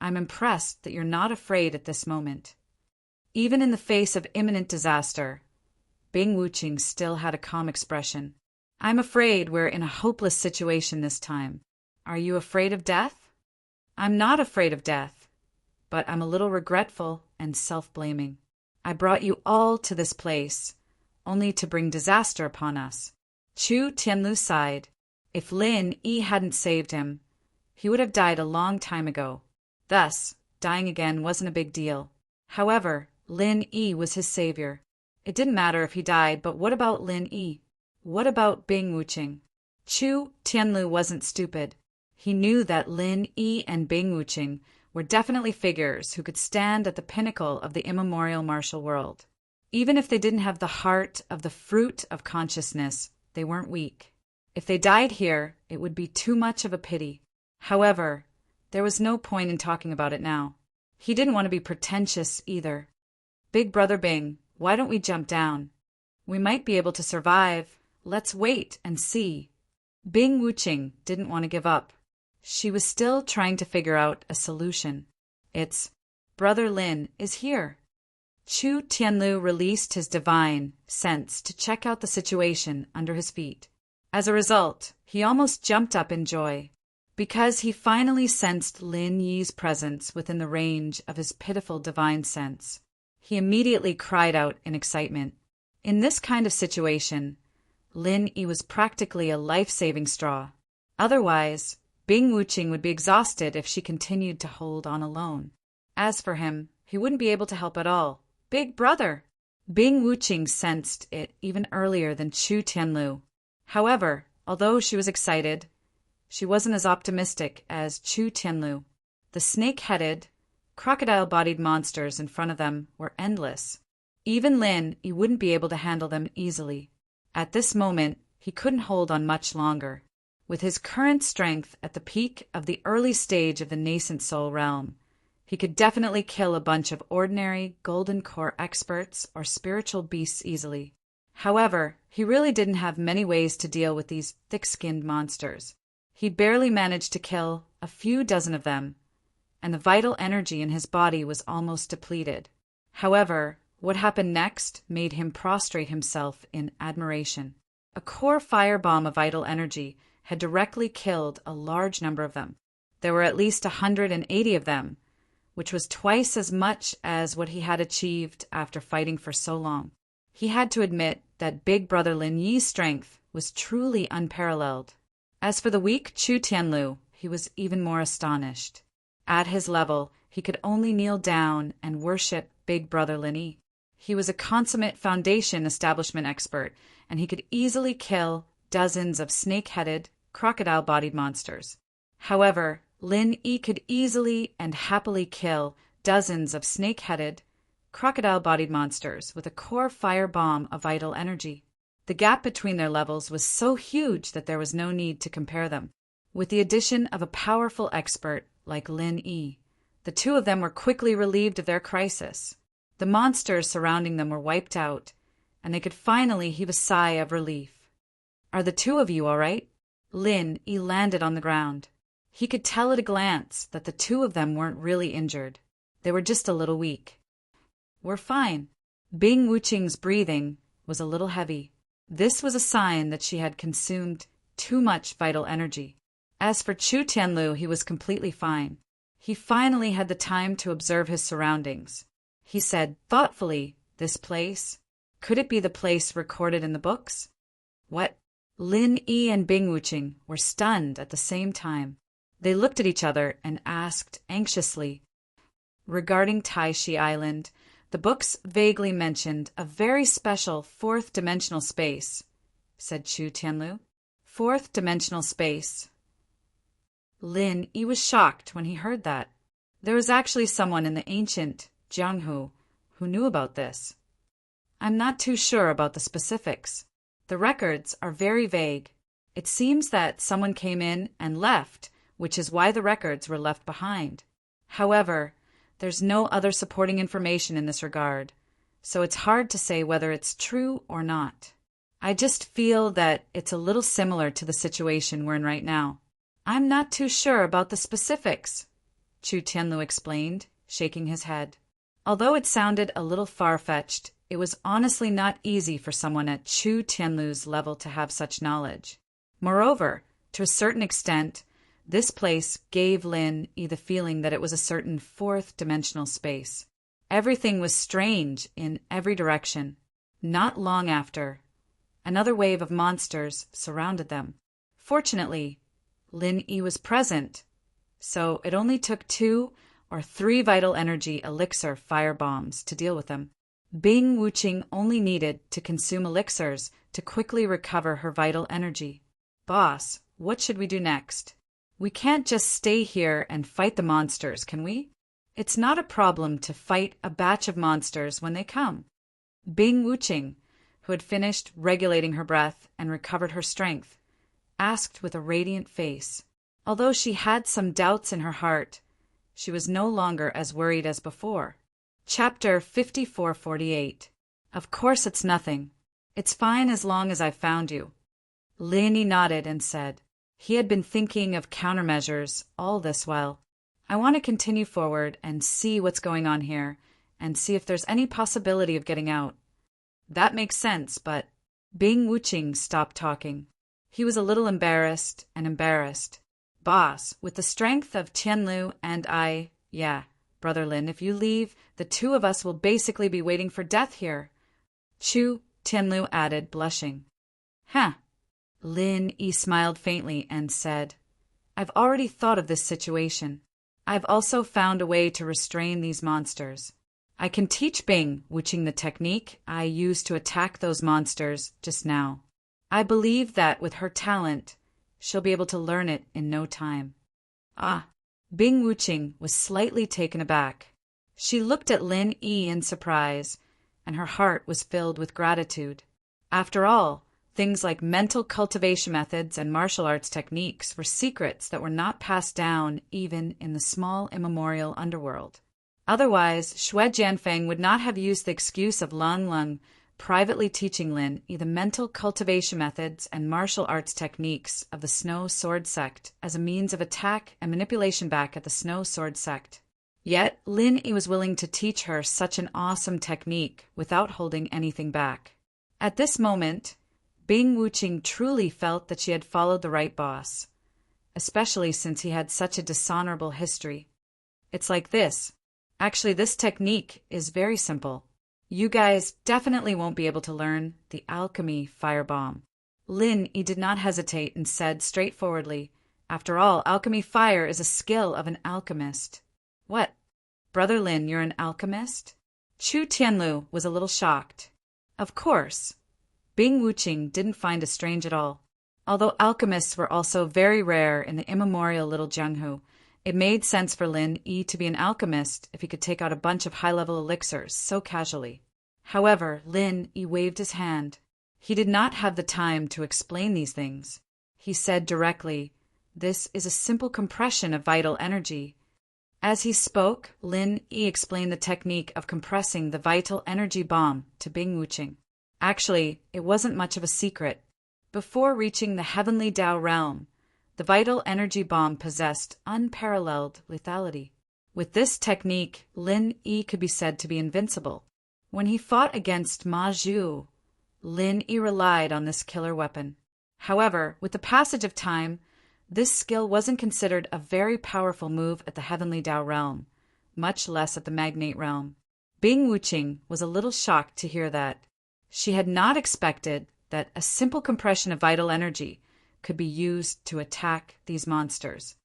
I'm impressed that you're not afraid at this moment. Even in the face of imminent disaster, Bing Wuqing still had a calm expression. I'm afraid we're in a hopeless situation this time. Are you afraid of death? I'm not afraid of death, but I'm a little regretful and self-blaming. I brought you all to this place, only to bring disaster upon us. Chu Tianlu sighed. If Lin Yi hadn't saved him, he would have died a long time ago. Thus, dying again wasn't a big deal. However, Lin Yi was his savior. It didn't matter if he died, but what about Lin Yi? What about Bing Wuqing? Chu Tianlu wasn't stupid. He knew that Lin Yi and Bing Wuqing were definitely figures who could stand at the pinnacle of the immemorial martial world. Even if they didn't have the heart of the fruit of consciousness, they weren't weak. If they died here, it would be too much of a pity. However, there was no point in talking about it now. He didn't want to be pretentious either. Big Brother Bing, why don't we jump down? We might be able to survive. Let's wait and see. Bing Wuqing didn't want to give up. She was still trying to figure out a solution. It's Brother Lin is here. Chu Tianlu released his divine sense to check out the situation under his feet. As a result, he almost jumped up in joy, because he finally sensed Lin Yi's presence within the range of his pitiful divine sense. He immediately cried out in excitement. In this kind of situation, Lin Yi was practically a life-saving straw. Otherwise, Bing Wuqing would be exhausted if she continued to hold on alone. As for him, he wouldn't be able to help at all. Big brother! Bing Wuqing sensed it even earlier than Chu Tianlu. However, although she was excited, she wasn't as optimistic as Chu Tianlu. The snake-headed, crocodile-bodied monsters in front of them were endless. Even Lin Yi wouldn't be able to handle them easily. At this moment, he couldn't hold on much longer. With his current strength at the peak of the early stage of the nascent soul realm, he could definitely kill a bunch of ordinary golden core experts or spiritual beasts easily. However, he really didn't have many ways to deal with these thick-skinned monsters. He barely managed to kill a few dozen of them, and the vital energy in his body was almost depleted. However, what happened next made him prostrate himself in admiration. A core firebomb of vital energy had directly killed a large number of them. There were at least 180 of them, which was twice as much as what he had achieved after fighting for so long. He had to admit that Big Brother Lin Yi's strength was truly unparalleled. As for the weak Chu Tianlu, he was even more astonished. At his level, he could only kneel down and worship Big Brother Lin Yi. He was a consummate foundation establishment expert, and he could easily kill dozens of snake-headed, crocodile-bodied monsters. However, Lin Yi could easily and happily kill dozens of snake-headed, crocodile-bodied monsters with a core fire bomb of vital energy. The gap between their levels was so huge that there was no need to compare them. With the addition of a powerful expert like Lin Yi, the two of them were quickly relieved of their crisis. The monsters surrounding them were wiped out, and they could finally heave a sigh of relief. "Are the two of you all right?" Lin Yi landed on the ground. He could tell at a glance that the two of them weren't really injured. They were just a little weak. "We're fine." Bing Wuqing's breathing was a little heavy. This was a sign that she had consumed too much vital energy. As for Chu Tianlu, he was completely fine. He finally had the time to observe his surroundings. He said thoughtfully, "This place? Could it be the place recorded in the books?" "What?" Lin Yi and Bing Wuqing were stunned at the same time. They looked at each other and asked anxiously. "Regarding Taishi Island, the books vaguely mentioned a very special fourth-dimensional space," said Chu Tianlu. "Fourth-dimensional space." Lin Yi was shocked when he heard that. There was actually someone in the ancient Jianghu who knew about this. "I'm not too sure about the specifics. The records are very vague. It seems that someone came in and left, which is why the records were left behind. However, there's no other supporting information in this regard, so it's hard to say whether it's true or not. I just feel that it's a little similar to the situation we're in right now." "I'm not too sure about the specifics," Chu Tianlu explained, shaking his head. Although it sounded a little far-fetched, it was honestly not easy for someone at Chu Tianlu's level to have such knowledge. Moreover, to a certain extent, this place gave Lin Yi the feeling that it was a certain fourth-dimensional space. Everything was strange in every direction. Not long after, another wave of monsters surrounded them. Fortunately, Lin Yi was present, so it only took 2 or 3 vital energy elixir fire bombs to deal with them. Bing Wuqing only needed to consume elixirs to quickly recover her vital energy. "Boss, what should we do next? We can't just stay here and fight the monsters, can we? It's not a problem to fight a batch of monsters when they come." Bing Wuqing, who had finished regulating her breath and recovered her strength, asked with a radiant face. Although she had some doubts in her heart, she was no longer as worried as before. Chapter 5448. "Of course it's nothing. It's fine as long as I've found you." Lin Yi nodded and said. He had been thinking of countermeasures all this while. "I want to continue forward and see what's going on here, and see if there's any possibility of getting out." "That makes sense, but—" Bing Wuqing stopped talking. He was a little embarrassed. "Boss, with the strength of Tianlu and Brother Lin, if you leave, the two of us will basically be waiting for death here," Chu Tianlu added, blushing. "Huh." Lin Yi smiled faintly and said, "I've already thought of this situation. I've also found a way to restrain these monsters. I can teach Bing Wuqing the technique I used to attack those monsters just now. I believe that with her talent, she'll be able to learn it in no time." "Ah." Bing Wuqing was slightly taken aback. She looked at Lin Yi in surprise, and her heart was filled with gratitude. After all, things like mental cultivation methods and martial arts techniques were secrets that were not passed down even in the small immemorial underworld. Otherwise, Xue Jianfeng would not have used the excuse of Lang Lung privately teaching Lin Yi the mental cultivation methods and martial arts techniques of the Snow Sword Sect as a means of attack and manipulation back at the Snow Sword Sect. Yet, Lin Yi was willing to teach her such an awesome technique without holding anything back. At this moment, Bing Wuqing truly felt that she had followed the right boss. especially since he had such a dishonorable history. It's like this. Actually, this technique is very simple. You guys definitely won't be able to learn the alchemy firebomb. Lin Yi did not hesitate and said straightforwardly, "After all, alchemy fire is a skill of an alchemist." "What? Brother Lin, you're an alchemist?" Chu Tianlu was a little shocked. Of course. Bing Wuqing didn't find it strange at all. Although alchemists were also very rare in the immemorial Little Jianghu, it made sense for Lin Yi to be an alchemist if he could take out a bunch of high-level elixirs so casually. However, Lin Yi waved his hand. He did not have the time to explain these things. He said directly, "This is a simple compression of vital energy." As he spoke, Lin Yi explained the technique of compressing the vital energy bomb to Bing Wuqing. Actually, it wasn't much of a secret. Before reaching the heavenly Tao realm, the vital energy bomb possessed unparalleled lethality. With this technique, Lin Yi could be said to be invincible. When he fought against Ma Zhu, Lin Yi relied on this killer weapon. However, with the passage of time, this skill wasn't considered a very powerful move at the heavenly Tao realm, much less at the magnate realm. Bing Wuqing was a little shocked to hear that. She had not expected that a simple compression of vital energy could be used to attack these monsters.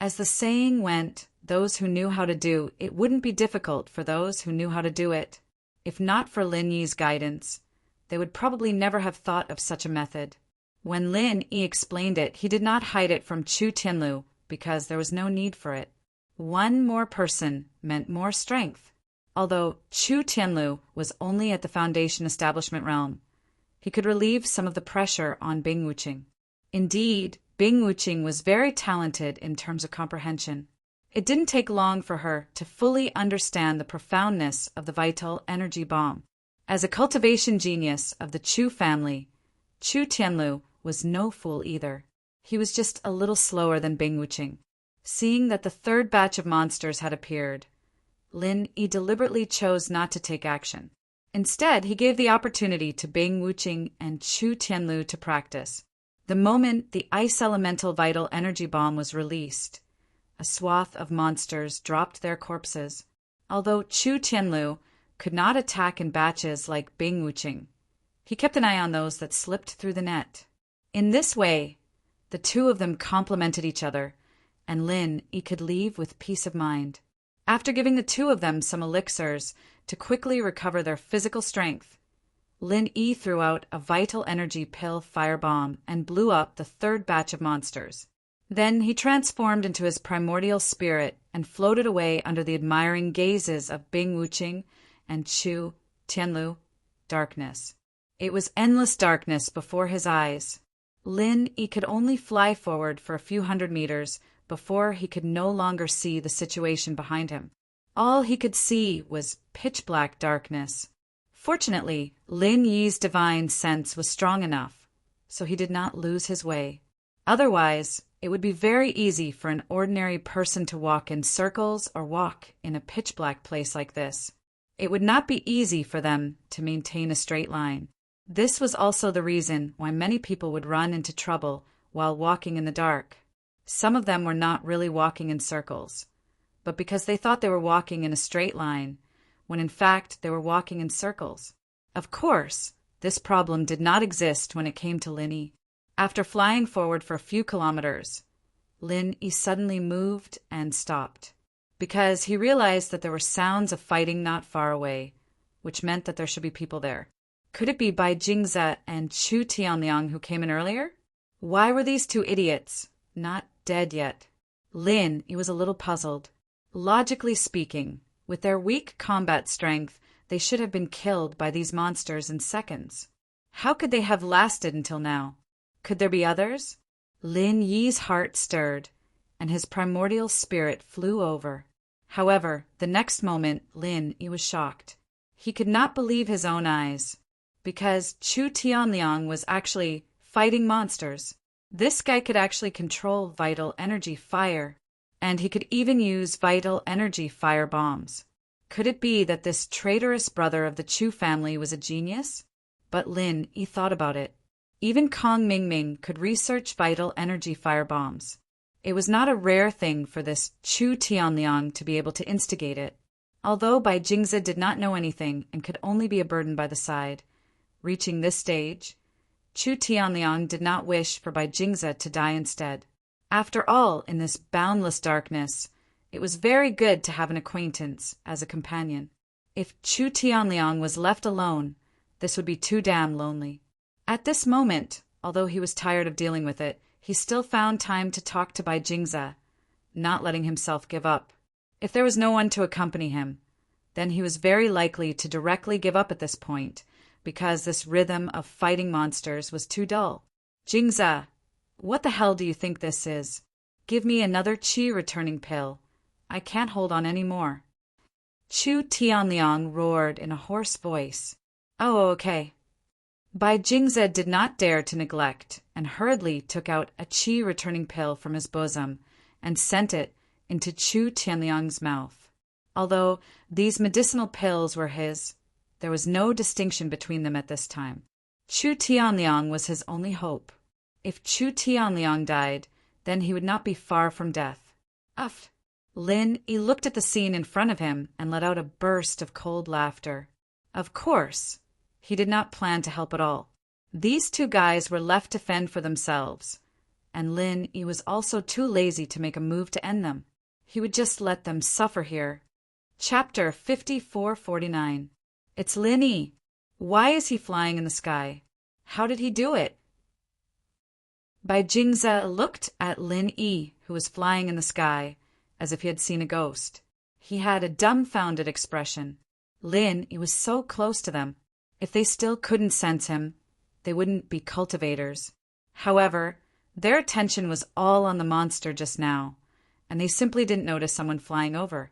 As the saying went, those who knew how to do it wouldn't be difficult for those who knew how to do it. If not for Lin Yi's guidance, they would probably never have thought of such a method. When Lin Yi explained it, he did not hide it from Chu Tianlu because there was no need for it. One more person meant more strength. Although Chu Tianlu was only at the Foundation Establishment realm, he could relieve some of the pressure on Bing Wuqing. Indeed, Bing Wuqing was very talented in terms of comprehension. It didn't take long for her to fully understand the profoundness of the vital energy bomb. As a cultivation genius of the Chu family, Chu Tianlu was no fool either. He was just a little slower than Bing Wuqing. Seeing that the third batch of monsters had appeared, Lin Yi deliberately chose not to take action. Instead, he gave the opportunity to Bing Wuqing and Chu Tianlu to practice. The moment the ice elemental vital energy bomb was released, a swath of monsters dropped their corpses. Although Chu Tianlu could not attack in batches like Bing Wuqing, he kept an eye on those that slipped through the net. In this way, the two of them complemented each other, and Lin Yi could leave with peace of mind. After giving the two of them some elixirs to quickly recover their physical strength, Lin Yi threw out a vital energy pill firebomb and blew up the third batch of monsters. Then he transformed into his primordial spirit and floated away under the admiring gazes of Bing Wuqing and Chu Tianlu. Darkness. It was endless darkness before his eyes. Lin Yi could only fly forward for a few hundred meters before he could no longer see the situation behind him. All he could see was pitch-black darkness. Fortunately, Lin Yi's divine sense was strong enough, so he did not lose his way. Otherwise, it would be very easy for an ordinary person to walk in circles or walk in a pitch-black place like this. It would not be easy for them to maintain a straight line. This was also the reason why many people would run into trouble while walking in the dark. Some of them were not really walking in circles, but because they thought they were walking in a straight line, when in fact they were walking in circles. Of course, this problem did not exist when it came to Lin Yi. After flying forward for a few kilometers, Lin Yi suddenly moved and stopped, because he realized that there were sounds of fighting not far away, which meant that there should be people there. Could it be Bai Jingze and Chu Tianliang who came in earlier? Why were these two idiots not dead yet? Lin Yi was a little puzzled. Logically speaking, with their weak combat strength, they should have been killed by these monsters in seconds. How could they have lasted until now? Could there be others? Lin Yi's heart stirred, and his primordial spirit flew over. However, the next moment, Lin Yi was shocked. He could not believe his own eyes, because Chu Tianliang was actually fighting monsters. This guy could actually control vital energy fire, and he could even use vital energy fire bombs. Could it be that this traitorous brother of the Chu family was a genius? But Lin Yi thought about it. Even Kong Mingming could research vital energy fire bombs. It was not a rare thing for this Chu Tianliang to be able to instigate it. Although Bai Jingze did not know anything and could only be a burden by the side, reaching this stage, Chu Tianliang did not wish for Bai Jingze to die instead. After all, in this boundless darkness, it was very good to have an acquaintance as a companion. If Chu Tianliang was left alone, this would be too damn lonely. At this moment, although he was tired of dealing with it, he still found time to talk to Bai Jingze, not letting himself give up. If there was no one to accompany him, then he was very likely to directly give up at this point, because this rhythm of fighting monsters was too dull. Jingze, what the hell do you think this is? Give me another qi returning pill. I can't hold on any more. Chu Tianliang roared in a hoarse voice. Oh, okay. Bai Jingze did not dare to neglect and hurriedly took out a qi returning pill from his bosom and sent it into Chu Tianliang's mouth. Although these medicinal pills were his, there was no distinction between them at this time. Chu Tianliang was his only hope. If Chu Tianliang died, then he would not be far from death. Uff! Lin Yi looked at the scene in front of him and let out a burst of cold laughter. Of course, he did not plan to help at all. These two guys were left to fend for themselves, and Lin Yi was also too lazy to make a move to end them. He would just let them suffer here. Chapter 5449. It's Lin Yi. Why is he flying in the sky? How did he do it? Bai Jingze looked at Lin Yi, who was flying in the sky, as if he had seen a ghost. He had a dumbfounded expression. Lin Yi was so close to them. If they still couldn't sense him, they wouldn't be cultivators. However, their attention was all on the monster just now, and they simply didn't notice someone flying over.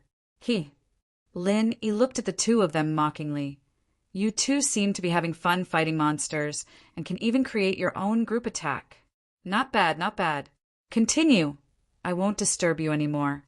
Lin Yi looked at the two of them mockingly. You two seem to be having fun fighting monsters, and can even create your own group attack. Not bad, not bad. Continue. I won't disturb you anymore.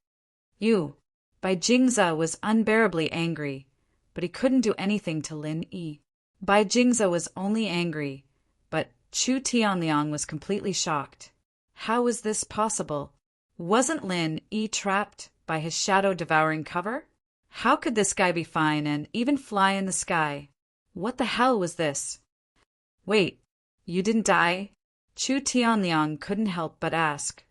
Bai Jingze was unbearably angry, but he couldn't do anything to Lin Yi. Bai Jingze was only angry, but Chu Tianliang was completely shocked. How was this possible? Wasn't Lin Yi trapped by his shadow-devouring cover? How could this guy be fine and even fly in the sky? What the hell was this? Wait, you didn't die? Chu Tianliang couldn't help but ask.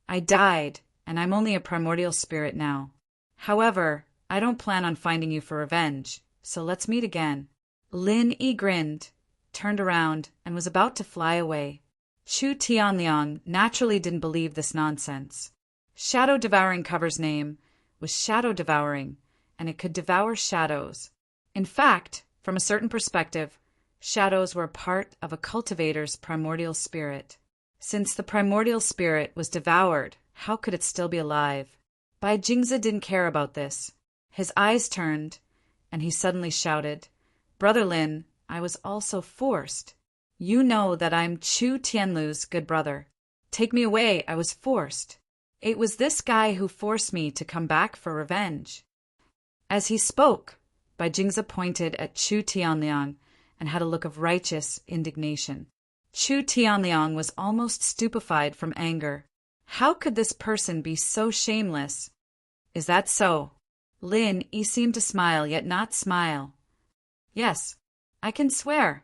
I died, and I'm only a primordial spirit now. However, I don't plan on finding you for revenge, so let's meet again. Lin Yi grinned, turned around, and was about to fly away. Chu Tianliang naturally didn't believe this nonsense. Shadow-devouring cover's name was shadow-devouring, and it could devour shadows. In fact, from a certain perspective, shadows were part of a cultivator's primordial spirit. Since the primordial spirit was devoured, how could it still be alive? Bai Jingze didn't care about this. His eyes turned, and he suddenly shouted, Brother Lin, I was also forced. You know that I'm Chu Tianlu's good brother. Take me away, I was forced. It was this guy who forced me to come back for revenge. As he spoke, Bai Jingze pointed at Chu Tianliang and had a look of righteous indignation. Chu Tianliang was almost stupefied from anger. How could this person be so shameless? Is that so? Lin Yi seemed to smile, yet not smile. Yes, I can swear.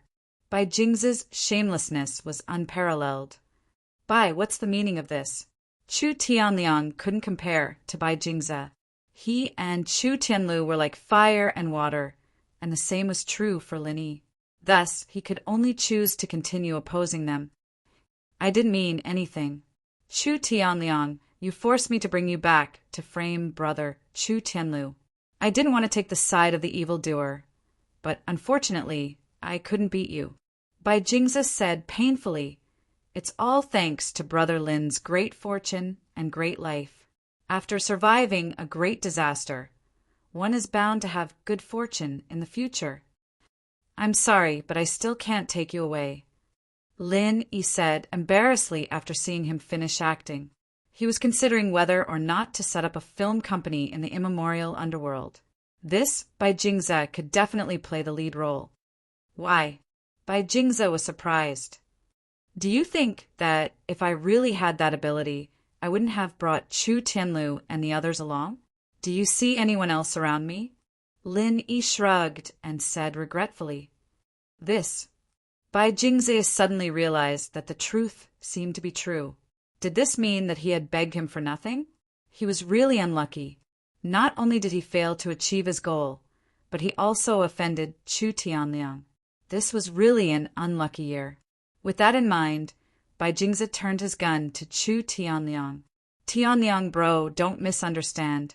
Bai Jingze's shamelessness was unparalleled. Bai, what's the meaning of this? Chu Tianliang couldn't compare to Bai Jingze. He and Chu Tianlu were like fire and water, and the same was true for Lin Yi. Thus, he could only choose to continue opposing them. I didn't mean anything. Chu Tianliang, you forced me to bring you back to frame brother Chu Tianlu. I didn't want to take the side of the evildoer, but unfortunately, I couldn't beat you. Bai Jingze said painfully, It's all thanks to Brother Lin's great fortune and great life. After surviving a great disaster, one is bound to have good fortune in the future. I'm sorry, but I still can't take you away. Lin Yi said embarrassedly after seeing him finish acting. He was considering whether or not to set up a film company in the immemorial underworld. This, Bai Jingze, could definitely play the lead role. Why? Bai Jingze was surprised. Do you think that if I really had that ability, I wouldn't have brought Chu Tianlu and the others along. Do you see anyone else around me? Lin Yi shrugged and said regretfully, This. Bai Jingze suddenly realized that the truth seemed to be true. Did this mean that he had begged him for nothing? He was really unlucky. Not only did he fail to achieve his goal, but he also offended Chu Tianliang. This was really an unlucky year. With that in mind, Bai Jingze turned his gun to Chu Tianliang. Tianliang bro, don't misunderstand.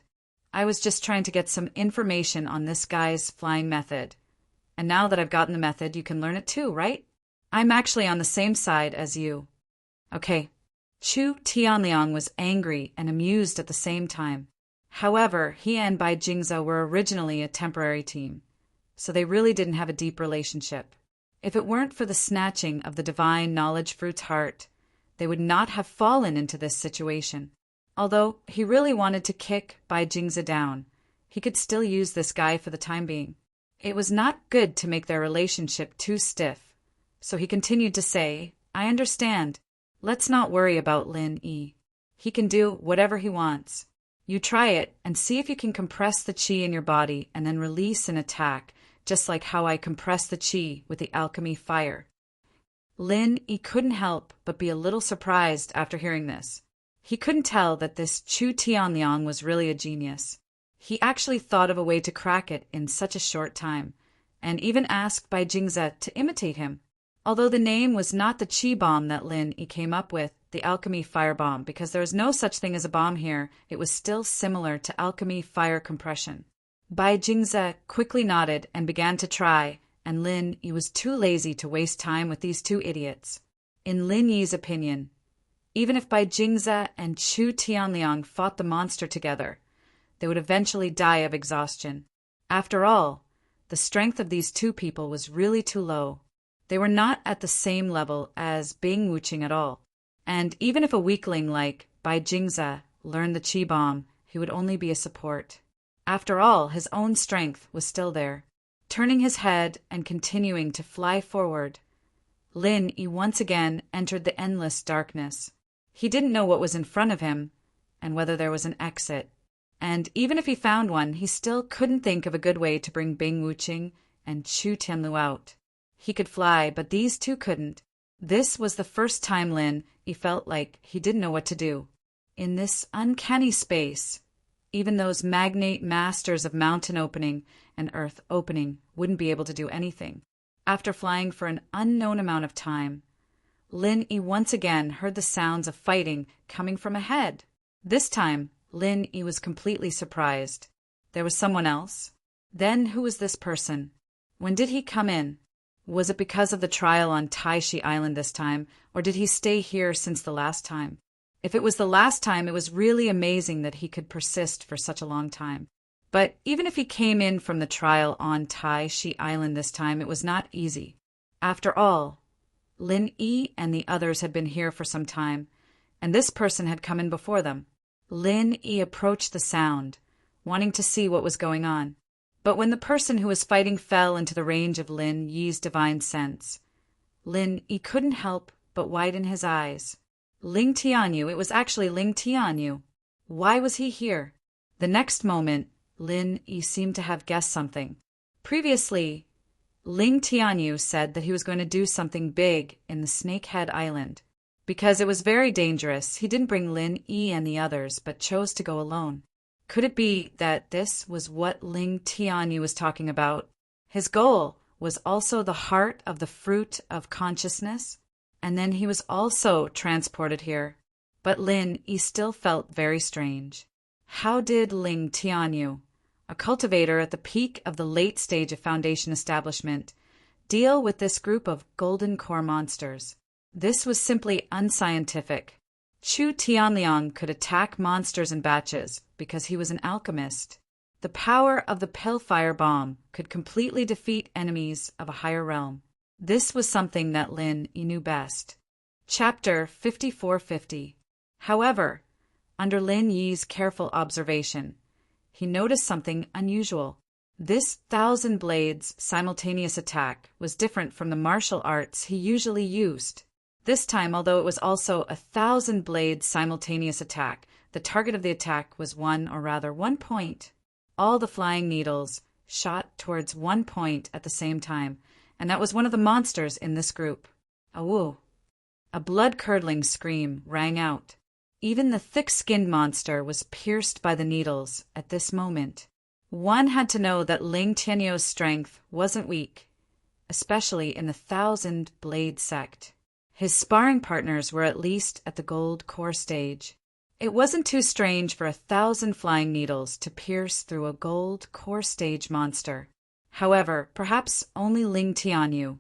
I was just trying to get some information on this guy's flying method. And now that I've gotten the method, you can learn it too, right? I'm actually on the same side as you. Okay. Chu Tianliang was angry and amused at the same time. However, he and Bai Jingze were originally a temporary team, so they really didn't have a deep relationship. If it weren't for the snatching of the divine knowledge fruit's heart, they would not have fallen into this situation. Although he really wanted to kick Bai Jingze down, he could still use this guy for the time being. It was not good to make their relationship too stiff, so he continued to say, I understand. Let's not worry about Lin Yi. He can do whatever he wants. You try it and see if you can compress the qi in your body and then release an attack, just like how I compress the qi with the alchemy fire. Lin Yi couldn't help but be a little surprised after hearing this. He couldn't tell that this Chu Tianliang was really a genius. He actually thought of a way to crack it in such a short time, and even asked Bai Jingze to imitate him. Although the name was not the qi bomb that Lin Yi came up with, the alchemy fire bomb, because there is no such thing as a bomb here, it was still similar to alchemy fire compression. Bai Jingze quickly nodded and began to try, and Lin Yi was too lazy to waste time with these two idiots. In Lin Yi's opinion, even if Bai Jingze and Chu Tianliang fought the monster together, they would eventually die of exhaustion. After all, the strength of these two people was really too low. They were not at the same level as Bing Wuqing at all. And even if a weakling like Bai Jingze learned the qi bomb, he would only be a support. After all, his own strength was still there. Turning his head and continuing to fly forward, Lin Yi once again entered the endless darkness. He didn't know what was in front of him and whether there was an exit. And even if he found one, he still couldn't think of a good way to bring Bing Wuqing and Chu Tianlu out. He could fly, but these two couldn't. This was the first time Lin Yi felt like he didn't know what to do. In this uncanny space, even those magnate masters of mountain opening and earth opening wouldn't be able to do anything. After flying for an unknown amount of time, Lin Yi once again heard the sounds of fighting coming from ahead. This time, Lin Yi was completely surprised. There was someone else? Then who was this person? When did he come in? Was it because of the trial on Taishi Island this time, or did he stay here since the last time? If it was the last time, it was really amazing that he could persist for such a long time. But even if he came in from the trial on Taishi Island this time, it was not easy. After all, Lin Yi and the others had been here for some time, and this person had come in before them. Lin Yi approached the sound, wanting to see what was going on. But when the person who was fighting fell into the range of Lin Yi's divine sense, Lin Yi couldn't help but widen his eyes. Ling Tianyu, it was actually Ling Tianyu. Why was he here? The next moment, Lin Yi seemed to have guessed something. Previously, Ling Tianyu said that he was going to do something big in the Snakehead Island. Because it was very dangerous, he didn't bring Lin Yi and the others, but chose to go alone. Could it be that this was what Ling Tianyu was talking about? His goal was also the heart of the fruit of consciousness, and then he was also transported here. But Lin Yi still felt very strange. How did Ling Tianyu, a cultivator at the peak of the late stage of Foundation establishment, deal with this group of golden core monsters? This was simply unscientific. Chu Tianliang could attack monsters in batches because he was an alchemist. The power of the Pale-Fire Bomb could completely defeat enemies of a higher realm. This was something that Lin Yi knew best. Chapter 5450. However, under Lin Yi's careful observation, he noticed something unusual. This 1,000 blades simultaneous attack was different from the martial arts he usually used. This time, although it was also 1,000 blades simultaneous attack, the target of the attack was one point. All the flying needles shot towards one point at the same time, and that was one of the monsters in this group. Awoo! A blood-curdling scream rang out. Even the thick-skinned monster was pierced by the needles at this moment. One had to know that Ling Tianyu's strength wasn't weak, especially in the 1,000-blade sect. His sparring partners were at least at the gold core stage. It wasn't too strange for 1,000 flying needles to pierce through a gold core stage monster. However, perhaps only Ling Tianyu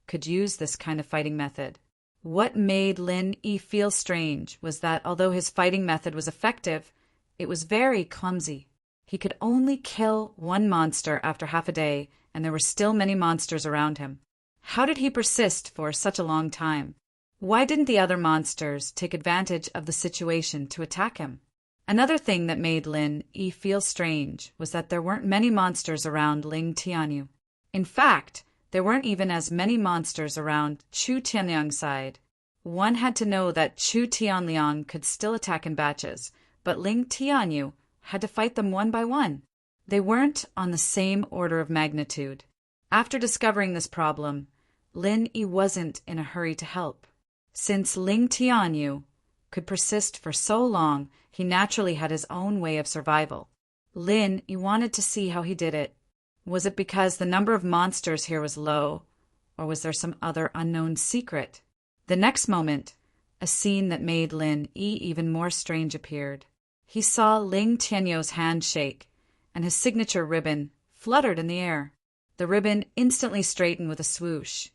could use this kind of fighting method. What made Lin Yi feel strange was that although his fighting method was effective, it was very clumsy. He could only kill one monster after half a day, and there were still many monsters around him. How did he persist for such a long time? Why didn't the other monsters take advantage of the situation to attack him? Another thing that made Lin Yi feel strange was that there weren't many monsters around Ling Tianyu. In fact, there weren't even as many monsters around Chu Tianliang's side. One had to know that Chu Tianliang could still attack in batches, but Ling Tianyu had to fight them one by one. They weren't on the same order of magnitude. After discovering this problem, Lin Yi wasn't in a hurry to help. Since Ling Tianyu could persist for so long, he naturally had his own way of survival. Lin Yi wanted to see how he did it. Was it because the number of monsters here was low, or was there some other unknown secret? The next moment, a scene that made Lin Yi even more strange appeared. He saw Ling Tianyu's hand shake, and his signature ribbon fluttered in the air. The ribbon instantly straightened with a swoosh,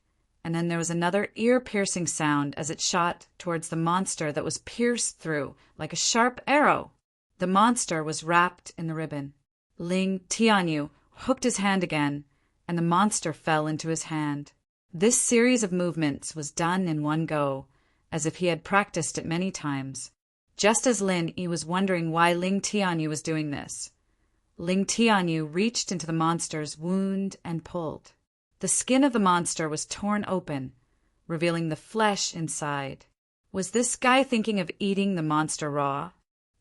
and then there was another ear-piercing sound as it shot towards the monster that was pierced through like a sharp arrow. The monster was wrapped in the ribbon. Ling Tianyu hooked his hand again, and the monster fell into his hand. This series of movements was done in one go, as if he had practiced it many times. Just as Lin Yi was wondering why Ling Tianyu was doing this, Ling Tianyu reached into the monster's wound and pulled. The skin of the monster was torn open, revealing the flesh inside. Was this guy thinking of eating the monster raw?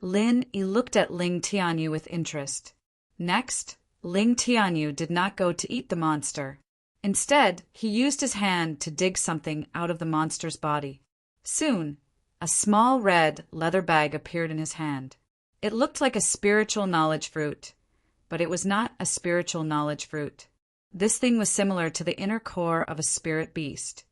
Lin Yi looked at Ling Tianyu with interest. Next, Ling Tianyu did not go to eat the monster. Instead, he used his hand to dig something out of the monster's body. Soon, a small red leather bag appeared in his hand. It looked like a spiritual knowledge fruit, but it was not a spiritual knowledge fruit. This thing was similar to the inner core of a spirit beast,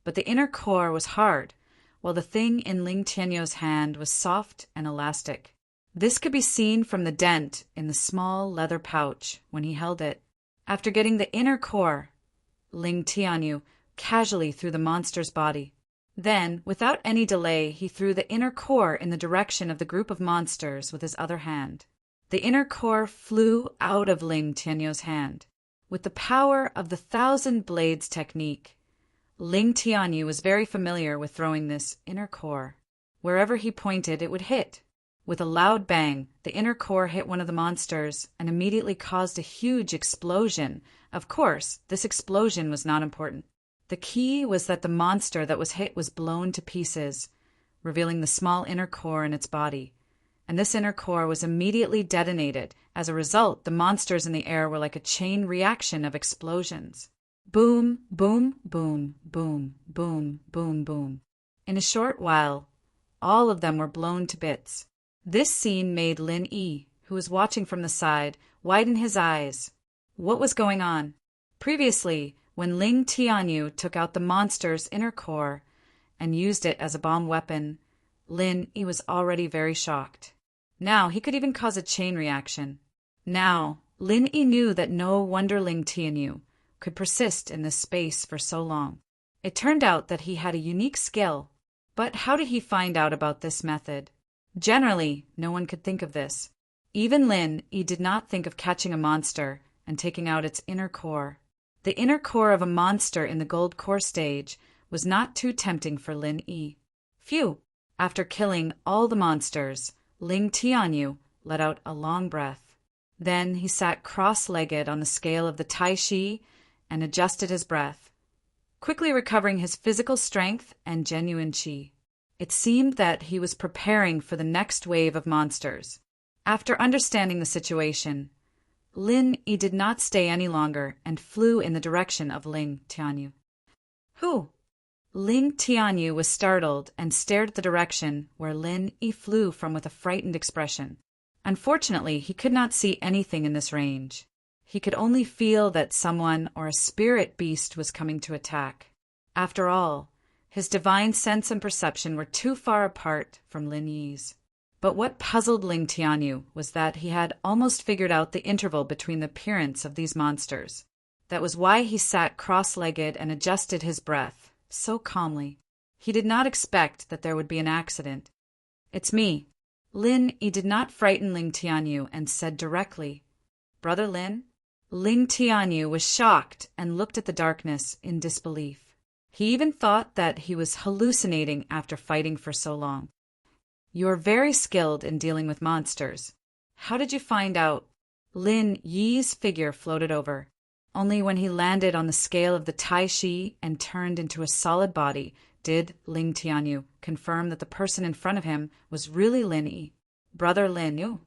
but the inner core was hard, while the thing in Ling Tianyu's hand was soft and elastic. This could be seen from the dent in the small leather pouch when he held it. After getting the inner core, Ling Tianyu casually threw the monster's body. Then, without any delay, he threw the inner core in the direction of the group of monsters with his other hand. The inner core flew out of Ling Tianyu's hand. With the power of the 1,000 blades technique, Ling Tianyu was very familiar with throwing this inner core. Wherever he pointed, it would hit. With a loud bang, the inner core hit one of the monsters and immediately caused a huge explosion. Of course, this explosion was not important. The key was that the monster that was hit was blown to pieces, revealing the small inner core in its body. And this inner core was immediately detonated. As a result, the monsters in the air were like a chain reaction of explosions. Boom, boom, boom, boom, boom, boom, boom. In a short while, all of them were blown to bits. This scene made Lin Yi, who was watching from the side, widen his eyes. What was going on? Previously, when Ling Tianyu took out the monster's inner core and used it as a bomb weapon, Lin Yi was already very shocked. Now he could even cause a chain reaction. Now, Lin Yi knew that no wonder Ling Tianyu could persist in this space for so long. It turned out that he had a unique skill. But how did he find out about this method? Generally, no one could think of this. Even Lin Yi did not think of catching a monster and taking out its inner core. The inner core of a monster in the gold core stage was not too tempting for Lin Yi. Phew! After killing all the monsters, Ling Tianyu let out a long breath. Then he sat cross-legged on the scale of the Tai Chi and adjusted his breath. quickly recovering his physical strength and genuine chi. It seemed that he was preparing for the next wave of monsters. After understanding the situation, Lin Yi did not stay any longer and flew in the direction of Ling Tianyu. Who? Ling Tianyu was startled and stared at the direction where Lin Yi flew from with a frightened expression. Unfortunately, he could not see anything in this range. He could only feel that someone or a spirit beast was coming to attack. After all, his divine sense and perception were too far apart from Lin Yi's. But what puzzled Ling Tianyu was that he had almost figured out the interval between the appearance of these monsters. That was why he sat cross-legged and adjusted his breath so calmly. He did not expect that there would be an accident. "It's me." Lin Yi did not frighten Ling Tianyu and said directly, "Brother Lin?" Ling Tianyu was shocked and looked at the darkness in disbelief. He even thought that he was hallucinating after fighting for so long. "You are very skilled in dealing with monsters. How did you find out?" Lin Yi's figure floated over. Only when he landed on the scale of the Tai Chi and turned into a solid body did Ling Tianyu confirm that the person in front of him was really Lin Yi, Brother Lin Yu.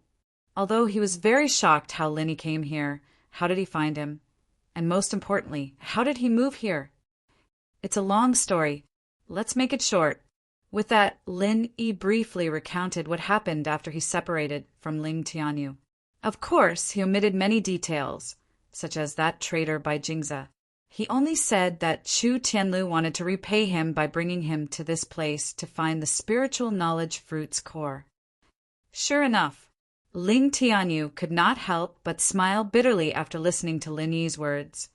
Although he was very shocked how Lin Yi came here, how did he find him? And most importantly, how did he move here? It's a long story. Let's make it short. With that, Lin Yi briefly recounted what happened after he separated from Ling Tianyu. Of course, he omitted many details, such as that traitor by Jingza. He only said that Chu Tianlu wanted to repay him by bringing him to this place to find the spiritual knowledge fruit's core. Sure enough, Ling Tianyu could not help but smile bitterly after listening to Lin Yi's words.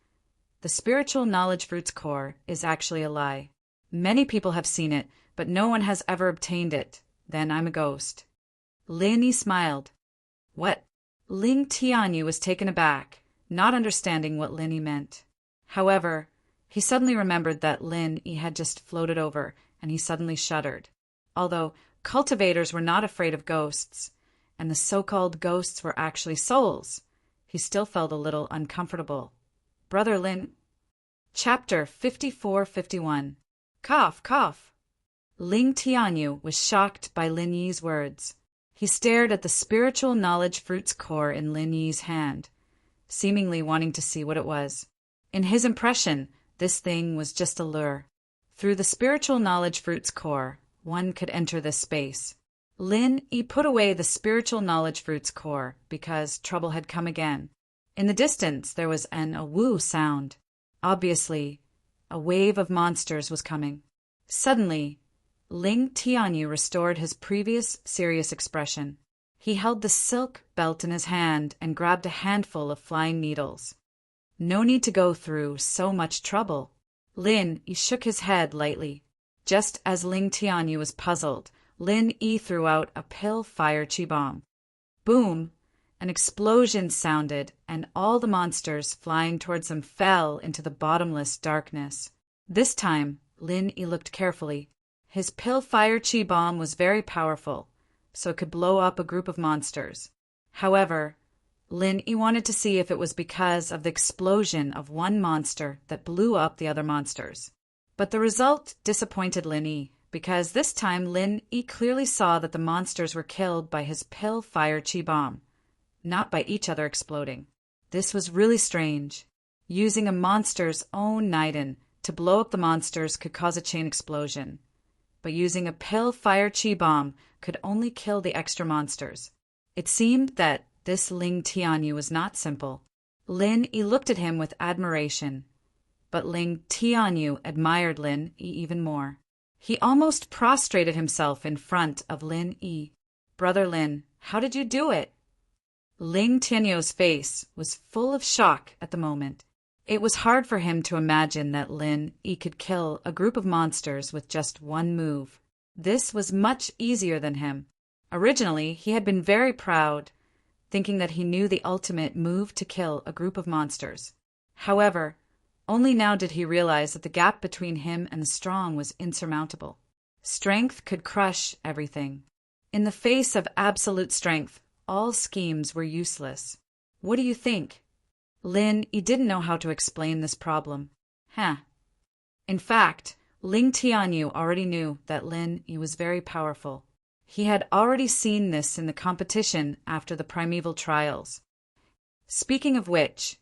The spiritual knowledge fruit's core is actually a lie. Many people have seen it, but no one has ever obtained it. Then I'm a ghost. Lin Yi smiled. What? Ling Tianyu was taken aback, not understanding what Lin Yi meant. However, he suddenly remembered that Lin Yi had just floated over, and he suddenly shuddered. Although cultivators were not afraid of ghosts, and the so-called ghosts were actually souls, he still felt a little uncomfortable. Brother Lin. Chapter 54-51. Cough, cough. Ling Tianyu was shocked by Lin Yi's words. He stared at the spiritual knowledge fruit's core in Lin Yi's hand, seemingly wanting to see what it was. In his impression, this thing was just a lure. Through the spiritual knowledge fruit's core, one could enter this space. Lin Yi put away the spiritual knowledge fruit's core because trouble had come again. In the distance, there was an "a-woo" sound. Obviously, a wave of monsters was coming. Suddenly, Ling Tianyu restored his previous serious expression. He held the silk belt in his hand and grabbed a handful of flying needles. No need to go through so much trouble. Lin Yi shook his head lightly. Just as Ling Tianyu was puzzled, Lin Yi threw out a pill fire chi bomb. Boom! An explosion sounded, and all the monsters flying towards him fell into the bottomless darkness. This time, Lin Yi looked carefully. His pill fire chi bomb was very powerful, so it could blow up a group of monsters. However, Lin Yi wanted to see if it was because of the explosion of one monster that blew up the other monsters. But the result disappointed Lin Yi, because this time Lin Yi clearly saw that the monsters were killed by his pill fire chi bomb, not by each other exploding. This was really strange. Using a monster's own Naiden to blow up the monsters could cause a chain explosion, but using a pill fire chi bomb could only kill the extra monsters. It seemed that this Ling Tianyu was not simple. Lin Yi looked at him with admiration, but Ling Tianyu admired Lin Yi even more. He almost prostrated himself in front of Lin Yi. Brother Lin, how did you do it? Ling Tianyu's face was full of shock at the moment. It was hard for him to imagine that Lin Yi could kill a group of monsters with just one move. This was much easier than him. Originally, he had been very proud, thinking that he knew the ultimate move to kill a group of monsters. However, only now did he realize that the gap between him and the strong was insurmountable. Strength could crush everything. In the face of absolute strength, all schemes were useless. What do you think? Lin Yi didn't know how to explain this problem. In fact, Ling Tianyu already knew that Lin Yi was very powerful. He had already seen this in the competition after the primeval trials. Speaking of which,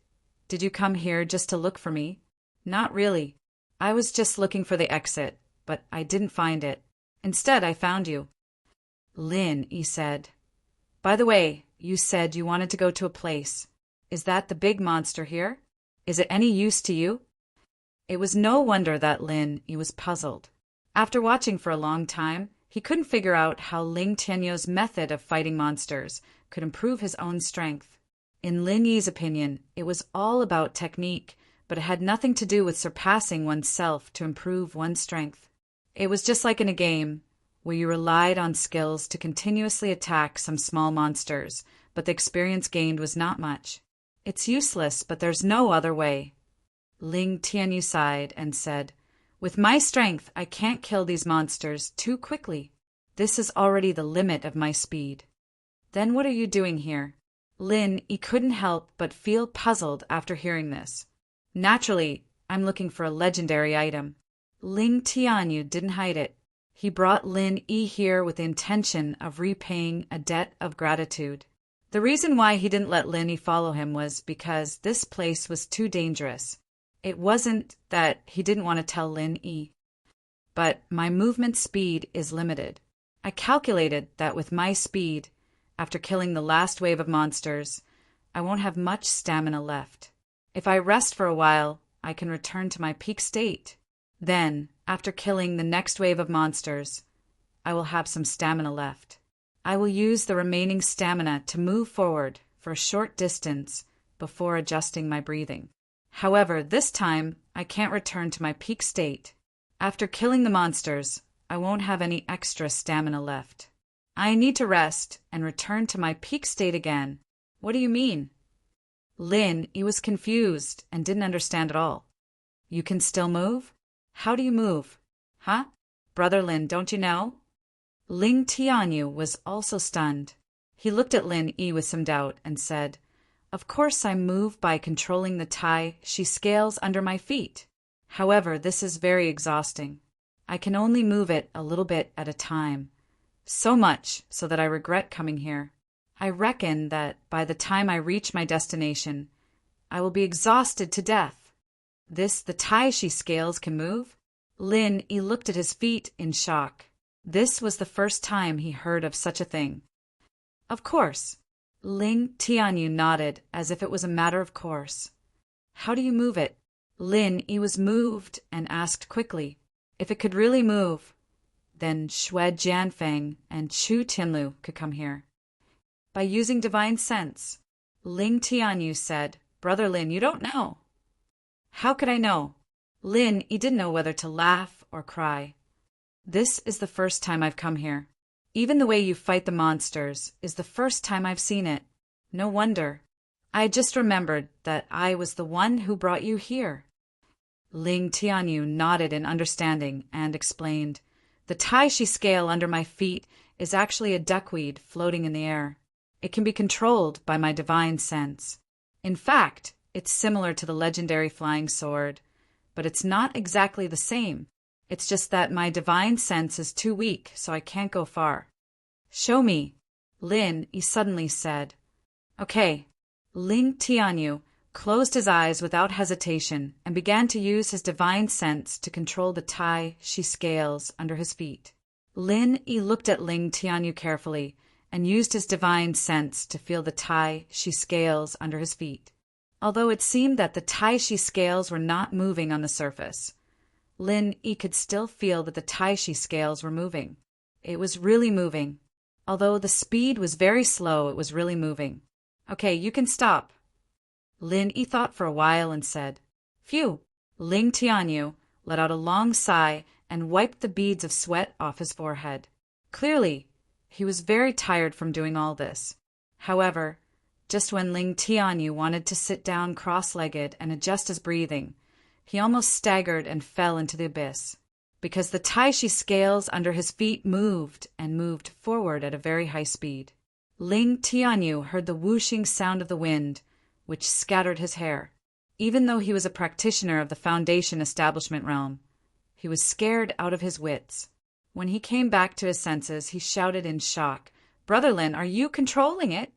did you come here just to look for me? Not really. I was just looking for the exit, but I didn't find it. Instead, I found you. Lin Yi said. By the way, you said you wanted to go to a place. Is that the big monster here? Is it any use to you? It was no wonder that Lin Yi was puzzled. After watching for a long time, he couldn't figure out how Ling Tianyu's method of fighting monsters could improve his own strength. In Lin Yi's opinion, it was all about technique, but it had nothing to do with surpassing oneself to improve one's strength. It was just like in a game, where you relied on skills to continuously attack some small monsters, but the experience gained was not much. It's useless, but there's no other way. Ling Tianyu sighed and said, With my strength, I can't kill these monsters too quickly. This is already the limit of my speed. Then what are you doing here? Lin Yi couldn't help but feel puzzled after hearing this. Naturally, I'm looking for a legendary item. Ling Tianyu didn't hide it. He brought Lin Yi here with the intention of repaying a debt of gratitude. The reason why he didn't let Lin Yi follow him was because this place was too dangerous. It wasn't that he didn't want to tell Lin Yi. But my movement speed is limited. I calculated that with my speed, after killing the last wave of monsters, I won't have much stamina left. If I rest for a while, I can return to my peak state. Then, after killing the next wave of monsters, I will have some stamina left. I will use the remaining stamina to move forward for a short distance before adjusting my breathing. However, this time, I can't return to my peak state. After killing the monsters, I won't have any extra stamina left. I need to rest and return to my peak state again. What do you mean? Lin Yi was confused and didn't understand at all. You can still move? How do you move? Huh? Brother Lin, don't you know? Ling Tianyu was also stunned. He looked at Lin Yi with some doubt and said, Of course I move by controlling the Tai Chi scales under my feet. However, this is very exhausting. I can only move it a little bit at a time. So much so that I regret coming here. I reckon that by the time I reach my destination, I will be exhausted to death. The Tai Chi scales can move? Lin Yi looked at his feet in shock. This was the first time he heard of such a thing. Of course. Ling Tianyu nodded as if it was a matter of course. How do you move it? Lin Yi was moved and asked quickly. If it could really move, then Xue Jianfeng and Chu Tianlu could come here. By using divine sense, Ling Tianyu said, Brother Lin, you don't know. How could I know? Lin Yi didn't know whether to laugh or cry. This is the first time I've come here. Even the way you fight the monsters is the first time I've seen it. No wonder. I just remembered that I was the one who brought you here. Ling Tianyu nodded in understanding and explained, The Tai Chi scale under my feet is actually a duckweed floating in the air. It can be controlled by my divine sense. In fact, it's similar to the legendary flying sword, but it's not exactly the same. It's just that my divine sense is too weak, so I can't go far. Show me, Lin Yi suddenly said. Okay. Ling Tianyu closed his eyes without hesitation and began to use his divine sense to control the Tai Chi scales under his feet. Lin Yi looked at Ling Tianyu carefully and used his divine sense to feel the Tai Chi scales under his feet. Although it seemed that the Tai Chi scales were not moving on the surface, Lin Yi could still feel that the Tai Chi scales were moving. It was really moving. Although the speed was very slow, it was really moving. Okay, you can stop. Lin Yi thought for a while and said, Phew! Ling Tianyu let out a long sigh and wiped the beads of sweat off his forehead. Clearly, he was very tired from doing all this. However, just when Ling Tianyu wanted to sit down cross-legged and adjust his breathing, he almost staggered and fell into the abyss, because the Tai Chi scales under his feet moved and moved forward at a very high speed. Ling Tianyu heard the whooshing sound of the wind, which scattered his hair. Even though he was a practitioner of the Foundation establishment realm, He was scared out of his wits. When he came back to his senses, he shouted in shock, "Brother Lin, are you controlling it?"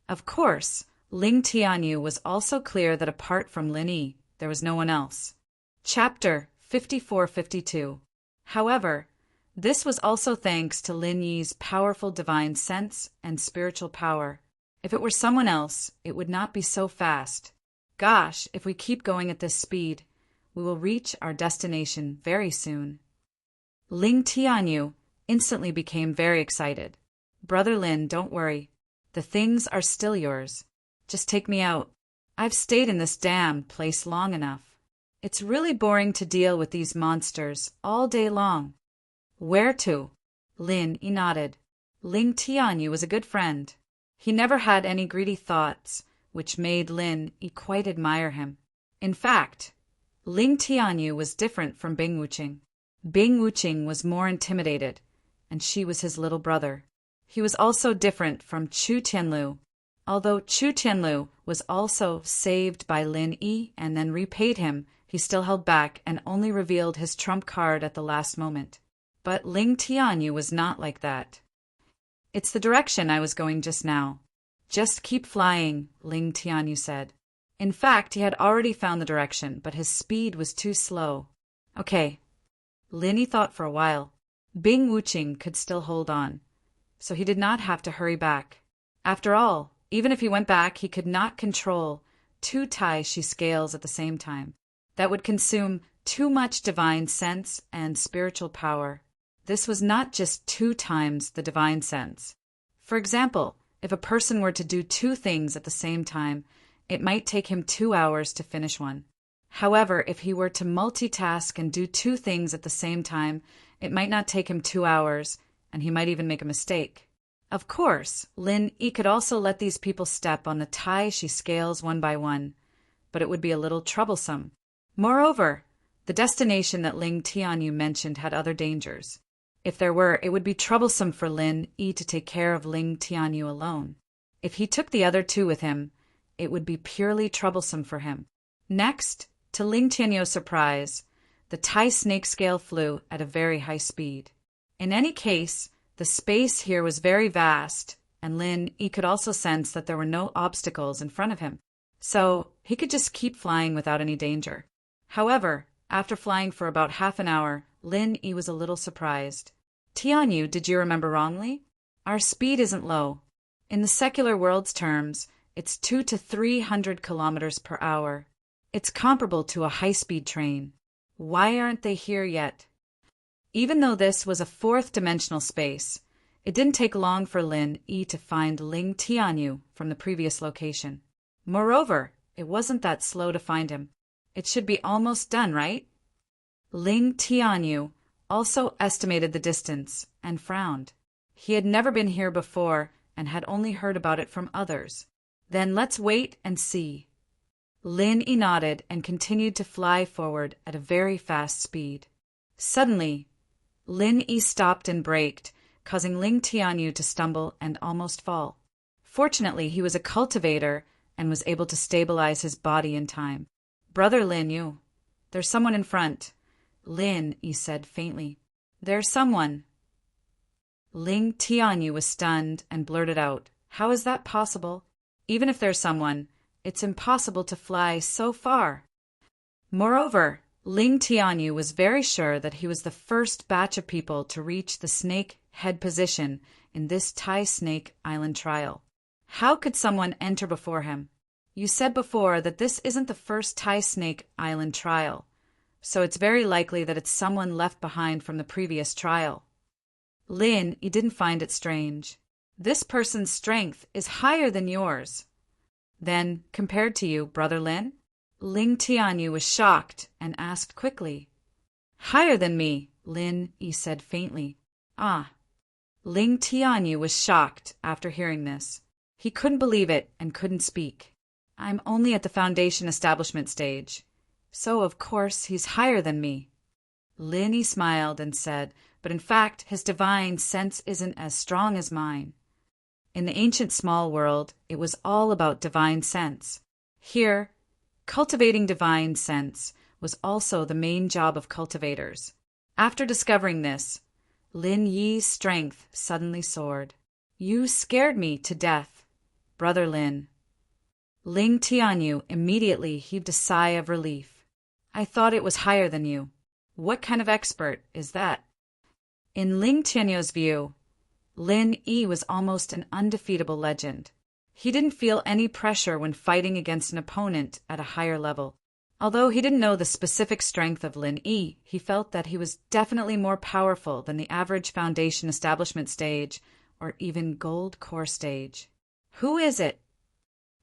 Of course, Ling Tianyu was also clear that apart from Lin Yi, there was no one else. Chapter 54-52. However, this was also thanks to Lin Yi's powerful divine sense and spiritual power. If it were someone else, it would not be so fast. Gosh, if we keep going at this speed, we will reach our destination very soon. Ling Tianyu instantly became very excited. Brother Lin, don't worry. The things are still yours. Just take me out. I've stayed in this damn place long enough. It's really boring to deal with these monsters all day long. Where to? Lin Yi nodded. Ling Tianyu was a good friend. He never had any greedy thoughts, which made Lin Yi quite admire him. In fact, Ling Tianyu was different from Bing Wuqing. Bing Wuqing was more intimidated, and she was his little brother. He was also different from Chu Tianlu. Although Chu Tianlu was also saved by Lin Yi and then repaid him, he still held back and only revealed his trump card at the last moment. But Ling Tianyu was not like that. It's the direction I was going just now. Just keep flying, Ling Tianyu said. In fact, he had already found the direction, but his speed was too slow. Okay. Lin Yi thought for a while. Bing Wuqing could still hold on, so he did not have to hurry back. After all, even if he went back, he could not control 2 Tai Shi scales at the same time. That would consume too much divine sense and spiritual power. This was not just 2 times the divine sense. For example, if a person were to do 2 things at the same time, it might take him 2 hours to finish one. However, if he were to multitask and do 2 things at the same time, it might not take him 2 hours, and he might even make a mistake. Of course, Lin Yi could also let these people step on the Tai Shi scales one by one, but it would be a little troublesome. Moreover, the destination that Ling Tianyu mentioned had other dangers. If there were, it would be troublesome for Lin Yi to take care of Ling Tianyu alone. If he took the other 2 with him, it would be purely troublesome for him. Next, to Ling Tianyu's surprise, the Tai snake scale flew at a very high speed. In any case, the space here was very vast, and Lin Yi could also sense that there were no obstacles in front of him, so he could just keep flying without any danger. However, after flying for about half an hour, Lin Yi was a little surprised. Tianyu, did you remember wrongly? Our speed isn't low. In the secular world's terms, it's 200 to 300 kilometers per hour. It's comparable to a high-speed train. Why aren't they here yet? Even though this was a 4th-dimensional space, it didn't take long for Lin Yi to find Ling Tianyu from the previous location. Moreover, it wasn't that slow to find him. It should be almost done, right? Ling Tianyu also estimated the distance and frowned. He had never been here before and had only heard about it from others. Then let's wait and see. Lin Yi nodded and continued to fly forward at a very fast speed. Suddenly, Lin Yi stopped and braked, causing Ling Tianyu to stumble and almost fall. Fortunately, he was a cultivator and was able to stabilize his body in time. Brother Lin Yu, there's someone in front. Lin Yi said faintly. There's someone. Ling Tianyu was stunned and blurted out, how is that possible? Even if there's someone, it's impossible to fly so far. Moreover, Ling Tianyu was very sure that he was the first batch of people to reach the snake head position in this Tai Snake Island trial. How could someone enter before him? You said before that this isn't the first Tai Snake Island trial, so it's very likely that it's someone left behind from the previous trial. Lin, you didn't find it strange. This person's strength is higher than yours. Then, compared to you, Brother Lin? Ling Tianyu was shocked and asked quickly. Higher than me, Lin Yi said faintly. Ah. Ling Tianyu was shocked after hearing this. He couldn't believe it and couldn't speak. I'm only at the foundation establishment stage, so of course he's higher than me. Lin Yi smiled and said, but in fact his divine sense isn't as strong as mine. In the ancient small world, it was all about divine sense. Here, cultivating divine sense was also the main job of cultivators. After discovering this, Lin Yi's strength suddenly soared. "You scared me to death, Brother Lin." Ling Tianyu immediately heaved a sigh of relief. "I thought it was higher than you. What kind of expert is that?" In Ling Tianyu's view, Lin Yi was almost an undefeatable legend. He didn't feel any pressure when fighting against an opponent at a higher level. Although he didn't know the specific strength of Lin Yi, he felt that he was definitely more powerful than the average foundation establishment stage or even gold core stage. "Who is it?"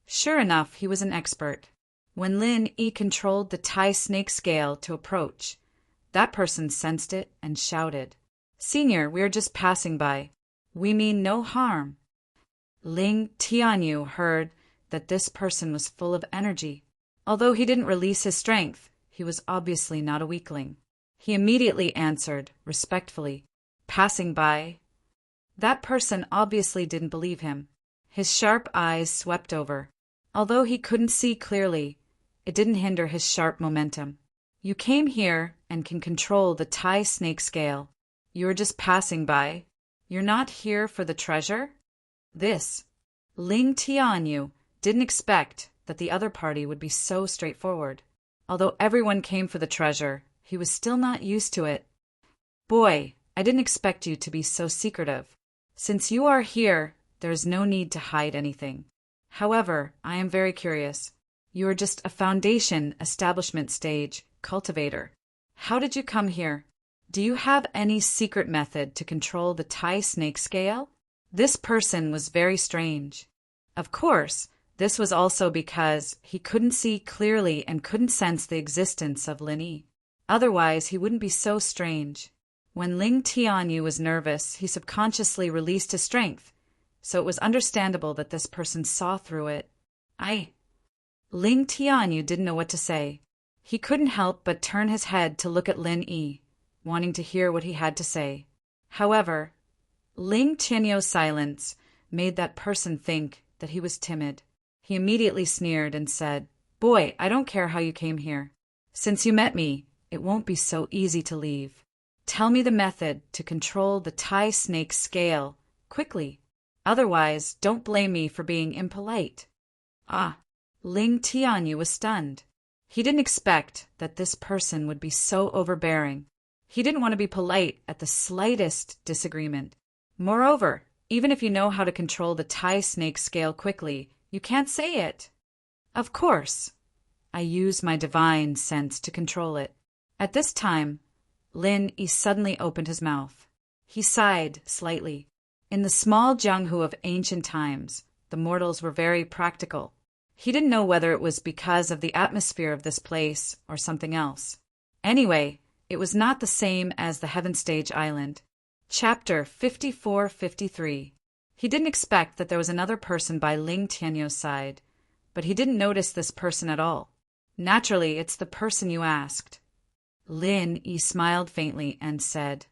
Sure enough, he was an expert. When Lin Yi controlled the Tai snake scale to approach, that person sensed it and shouted, "Senior, we are just passing by. We mean no harm." Ling Tianyu heard that this person was full of energy. Although he didn't release his strength, he was obviously not a weakling. He immediately answered, respectfully, "Passing by." That person obviously didn't believe him. His sharp eyes swept over. Although he couldn't see clearly, it didn't hinder his sharp momentum. "You came here and can control the Tai snake scale. You're just passing by. You're not here for the treasure?" This, Ling Tianyu didn't expect that the other party would be so straightforward. Although everyone came for the treasure, he was still not used to it. "Boy, I didn't expect you to be so secretive. Since you are here, there is no need to hide anything. However, I am very curious. You are just a foundation establishment stage cultivator. How did you come here? Do you have any secret method to control the Tai snake scale?" This person was very strange. Of course, this was also because he couldn't see clearly and couldn't sense the existence of Lin Yi. Otherwise, he wouldn't be so strange. When Ling Tianyu was nervous, he subconsciously released his strength, so it was understandable that this person saw through it. Ling Tianyu didn't know what to say. He couldn't help but turn his head to look at Lin Yi, wanting to hear what he had to say. However, Ling Tianyu's silence made that person think that he was timid. He immediately sneered and said, "Boy, I don't care how you came here. Since you met me, it won't be so easy to leave. Tell me the method to control the Tai snake scale, quickly. Otherwise, don't blame me for being impolite." Ling Tianyu was stunned. He didn't expect that this person would be so overbearing. He didn't want to be polite at the slightest disagreement. Moreover, even if you know how to control the Tai snake scale quickly, you can't say it. "Of course. I use my divine sense to control it." At this time, Lin Yi suddenly opened his mouth. He sighed slightly. In the small Jianghu of ancient times, the mortals were very practical. He didn't know whether it was because of the atmosphere of this place or something else. Anyway, it was not the same as the Heaven Stage Island. Chapter 54-53. He didn't expect that there was another person by Ling Tianyu's side, but he didn't notice this person at all. "Naturally, it's the person you asked." Lin Yi smiled faintly and said,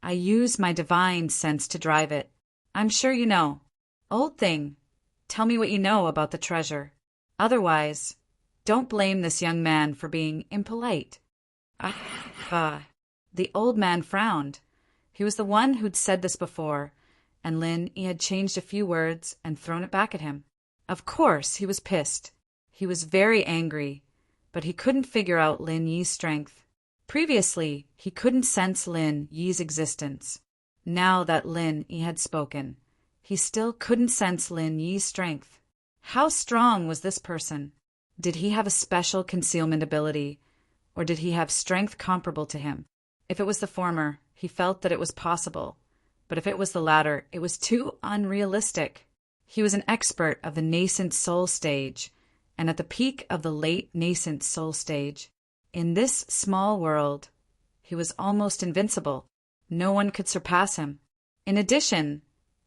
"I use my divine sense to drive it. I'm sure you know. Old thing, tell me what you know about the treasure. Otherwise, don't blame this young man for being impolite." The old man frowned. He was the one who'd said this before, and Lin Yi had changed a few words and thrown it back at him. Of course, he was pissed. He was very angry, but he couldn't figure out Lin Yi's strength. Previously, he couldn't sense Lin Yi's existence. Now that Lin Yi had spoken, he still couldn't sense Lin Yi's strength. How strong was this person? Did he have a special concealment ability, or did he have strength comparable to him? If it was the former, he felt that it was possible, but if it was the latter, it was too unrealistic. He was an expert of the nascent soul stage, and at the peak of the late nascent soul stage. In this small world, he was almost invincible. No one could surpass him. In addition,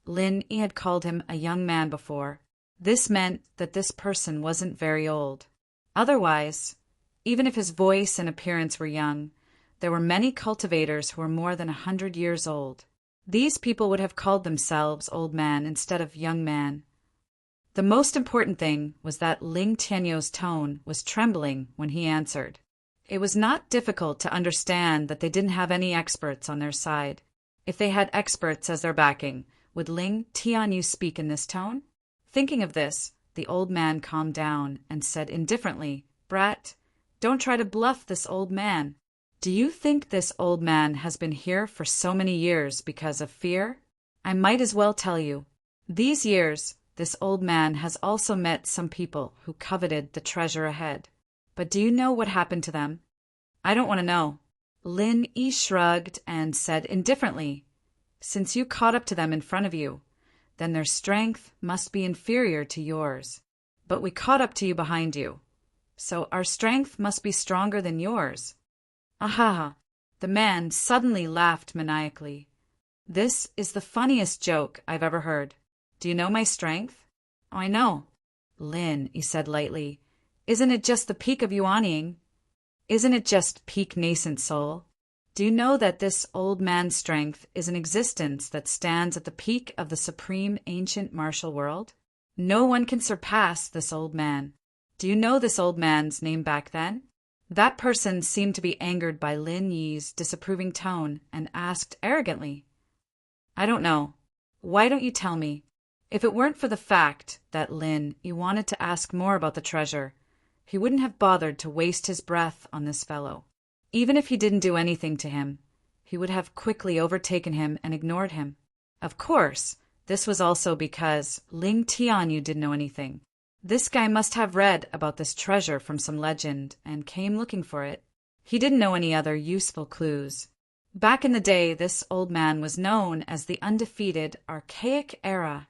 Lin Yi had called him a young man before. This meant that this person wasn't very old. Otherwise, even if his voice and appearance were young, there were many cultivators who were more than 100 years old. These people would have called themselves old man instead of young man. The most important thing was that Ling Tianyu's tone was trembling when he answered. It was not difficult to understand that they didn't have any experts on their side. If they had experts as their backing, would Ling Tianyu speak in this tone? Thinking of this, the old man calmed down and said indifferently, "Brat, don't try to bluff this old man. Do you think this old man has been here for so many years because of fear? I might as well tell you. These years, this old man has also met some people who coveted the treasure ahead. But do you know what happened to them?" "I don't want to know." Lin Yi shrugged and said indifferently, "Since you caught up to them in front of you, then their strength must be inferior to yours. But we caught up to you behind you, so our strength must be stronger than yours." Ahaha! The man suddenly laughed maniacally. "This is the funniest joke I've ever heard. Do you know my strength?" "Oh, I know." "Lin," he said lightly, "isn't it just the peak of Yuanying? Isn't it just peak nascent soul? Do you know that this old man's strength is an existence that stands at the peak of the supreme ancient martial world? No one can surpass this old man. Do you know this old man's name back then?" That person seemed to be angered by Lin Yi's disapproving tone and asked arrogantly, "I don't know. Why don't you tell me?" If it weren't for the fact that Lin Yi wanted to ask more about the treasure, he wouldn't have bothered to waste his breath on this fellow. Even if he didn't do anything to him, he would have quickly overtaken him and ignored him. Of course, this was also because Ling Tianyu didn't know anything. This guy must have read about this treasure from some legend and came looking for it. He didn't know any other useful clues. Back in the day, this old man was known as the undefeated Archaic Era.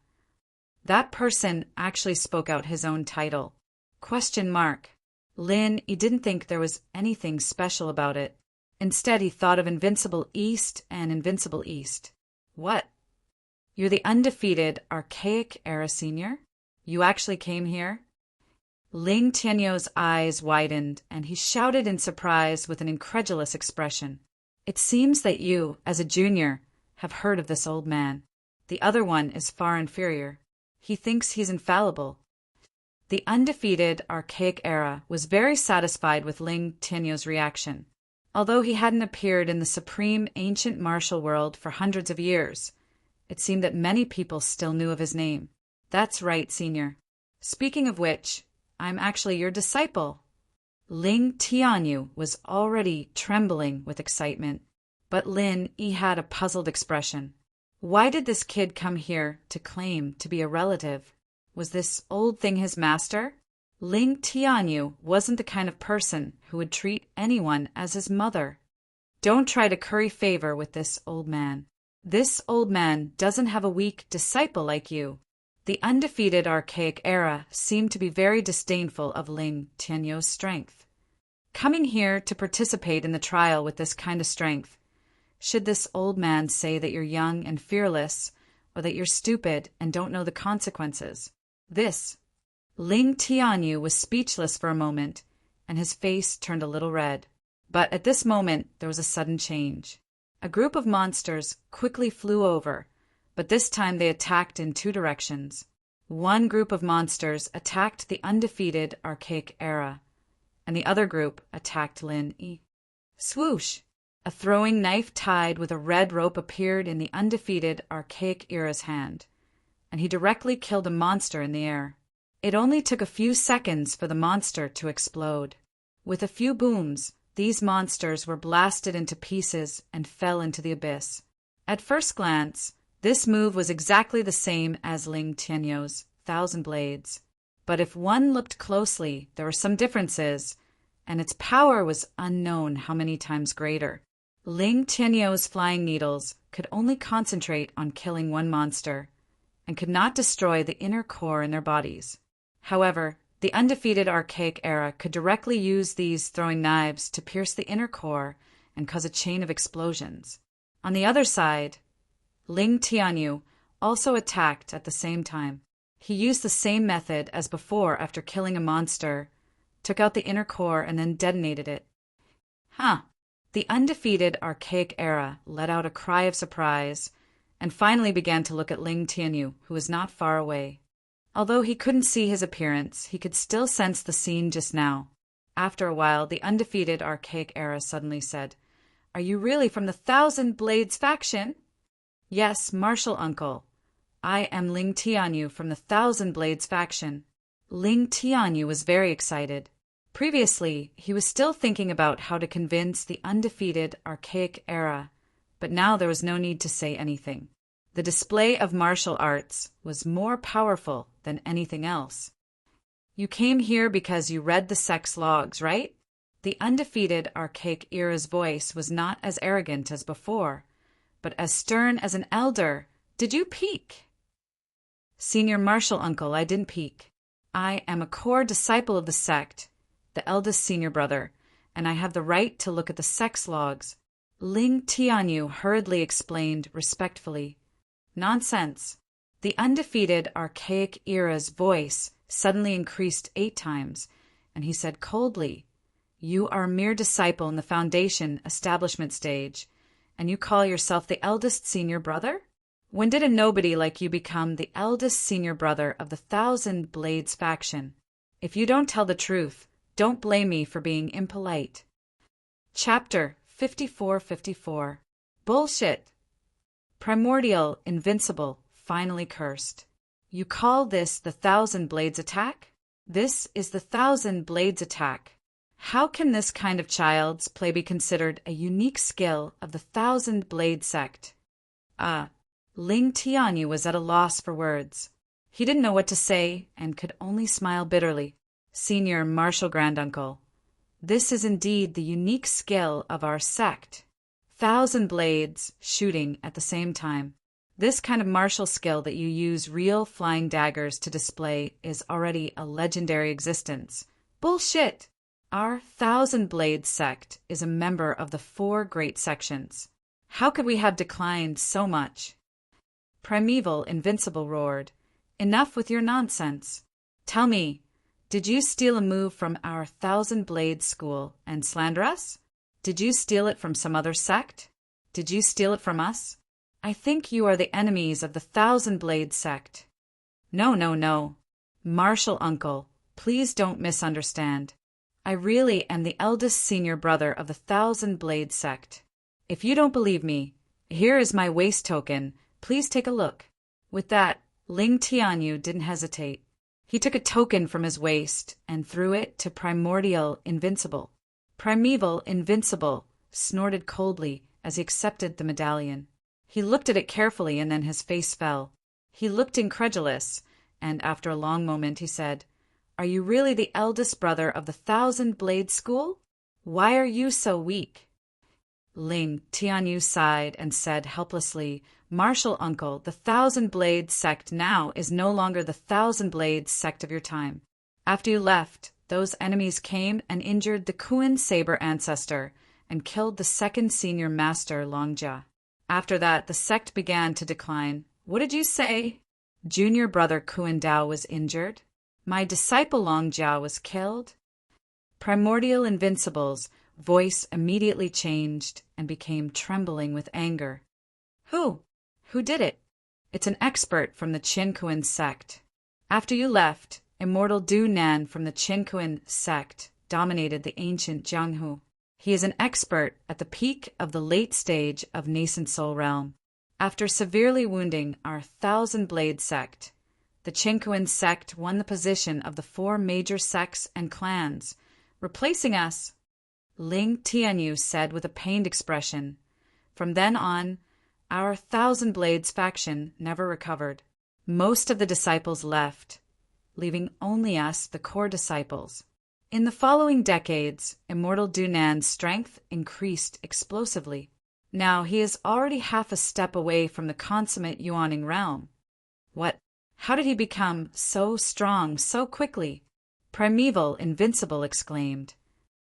That person actually spoke out his own title. Question mark. Lin, he didn't think there was anything special about it. Instead, he thought of Invincible East and Invincible East. What? You're the undefeated Archaic Era Senior? You actually came here? Ling Tianyu's eyes widened, and he shouted in surprise with an incredulous expression. "It seems that you, as a junior, have heard of this old man. The other one is far inferior. He thinks he's infallible." The undefeated Archaic Era was very satisfied with Ling Tianyu's reaction. Although he hadn't appeared in the supreme ancient martial world for hundreds of years, it seemed that many people still knew of his name. "That's right, Senior. Speaking of which, I'm actually your disciple." Ling Tianyu was already trembling with excitement, but Lin Yi had a puzzled expression. Why did this kid come here to claim to be a relative? Was this old thing his master? Ling Tianyu wasn't the kind of person who would treat anyone as his mother. Don't try to curry favor with this old man. This old man doesn't have a weak disciple like you. The undefeated Archaic Era seemed to be very disdainful of Ling Tianyu's strength. Coming here to participate in the trial with this kind of strength, should this old man say that you're young and fearless, or that you're stupid and don't know the consequences? Ling Tianyu was speechless for a moment, and his face turned a little red. But at this moment there was a sudden change. A group of monsters quickly flew over, but this time they attacked in two directions. One group of monsters attacked the undefeated Archaic Era, and the other group attacked Lin Yi. Swoosh! A throwing knife tied with a red rope appeared in the undefeated Archaic Era's hand, and he directly killed a monster in the air. It only took a few seconds for the monster to explode. With a few booms, these monsters were blasted into pieces and fell into the abyss. At first glance, this move was exactly the same as Ling Tianyu's Thousand Blades. But if one looked closely, there were some differences, and its power was unknown how many times greater. Ling Tianyu's flying needles could only concentrate on killing one monster, and could not destroy the inner core in their bodies. However, the undefeated Archaic Era could directly use these throwing knives to pierce the inner core and cause a chain of explosions. On the other side, Ling Tianyu also attacked at the same time. He used the same method as before after killing a monster, took out the inner core and then detonated it. The undefeated Archaic Era let out a cry of surprise and finally began to look at Ling Tianyu, who was not far away. Although he couldn't see his appearance, he could still sense the scene just now. After a while, the undefeated archaic era suddenly said, "Are you really from the Thousand Blades faction?" "Yes, martial uncle. I am Ling Tianyu from the Thousand Blades faction." Ling Tianyu was very excited. Previously, he was still thinking about how to convince the undefeated archaic era, but now there was no need to say anything. The display of martial arts was more powerful than anything else. "You came here because you read the sex logs, right?" The undefeated archaic era's voice was not as arrogant as before, but as stern as an elder. "Did you peek?" "Senior martial uncle, I didn't peek. I am a core disciple of the sect, the eldest senior brother, and I have the right to look at the sex logs," Ling Tianyu hurriedly explained respectfully. "Nonsense." The undefeated archaic era's voice suddenly increased 8 times, and he said coldly, "You are a mere disciple in the foundation establishment stage, and you call yourself the eldest senior brother? When did a nobody like you become the eldest senior brother of the Thousand Blades faction? If you don't tell the truth, don't blame me for being impolite." Chapter 5454. Bullshit. Primordial, invincible, finally cursed. "You call this the Thousand Blades attack? This is the Thousand Blades attack. How can this kind of child's play be considered a unique skill of the Thousand Blade sect?" Ling Tianyu was at a loss for words. He didn't know what to say and could only smile bitterly. "Senior martial granduncle, this is indeed the unique skill of our sect. Thousand blades shooting at the same time. This kind of martial skill that you use real flying daggers to display is already a legendary existence." "Bullshit! Our Thousand Blades sect is a member of the 4 great sections. How could we have declined so much?" Primeval Invincible roared, "Enough with your nonsense. Tell me, did you steal a move from our Thousand Blades school and slander us? Did you steal it from some other sect? Did you steal it from us? I think you are the enemies of the Thousand Blades sect." No, no, no. Martial uncle, please don't misunderstand. I really am the eldest senior brother of the Thousand Blades sect. If you don't believe me, here is my waist token. Please take a look." With that, Ling Tianyu didn't hesitate. He took a token from his waist and threw it to Primordial Invincible. Primeval Invincible snorted coldly as he accepted the medallion. He looked at it carefully and then his face fell. He looked incredulous, and after a long moment he said, "Are you really the eldest brother of the Thousand Blades school? Why are you so weak?" Ling Tianyu sighed and said helplessly, "Martial uncle, the Thousand Blades sect now is no longer the Thousand Blades sect of your time. After you left, those enemies came and injured the Kuan Saber ancestor and killed the second senior master Longjia. After that, the sect began to decline." "What did you say?" "Junior brother Kuan Dao was injured. My disciple Longjia was killed." Primordial Invincible's voice immediately changed and became trembling with anger. "Who? Who did it?" "It's an expert from the Qinkuan sect. After you left, Immortal Du Nan from the Qinkuan sect dominated the ancient Jianghu. He is an expert at the peak of the late stage of nascent soul realm. After severely wounding our Thousand Blade sect, the Qinkuan sect won the position of the 4 major sects and clans, replacing us," Ling Tianyu said with a pained expression. "From then on, our Thousand Blades faction never recovered. Most of the disciples left, leaving only us, the core disciples. In the following decades, Immortal Du Nan's strength increased explosively. Now he is already half a step away from the consummate Yuaning realm." "What? How did he become so strong so quickly?" Primeval Invincible exclaimed.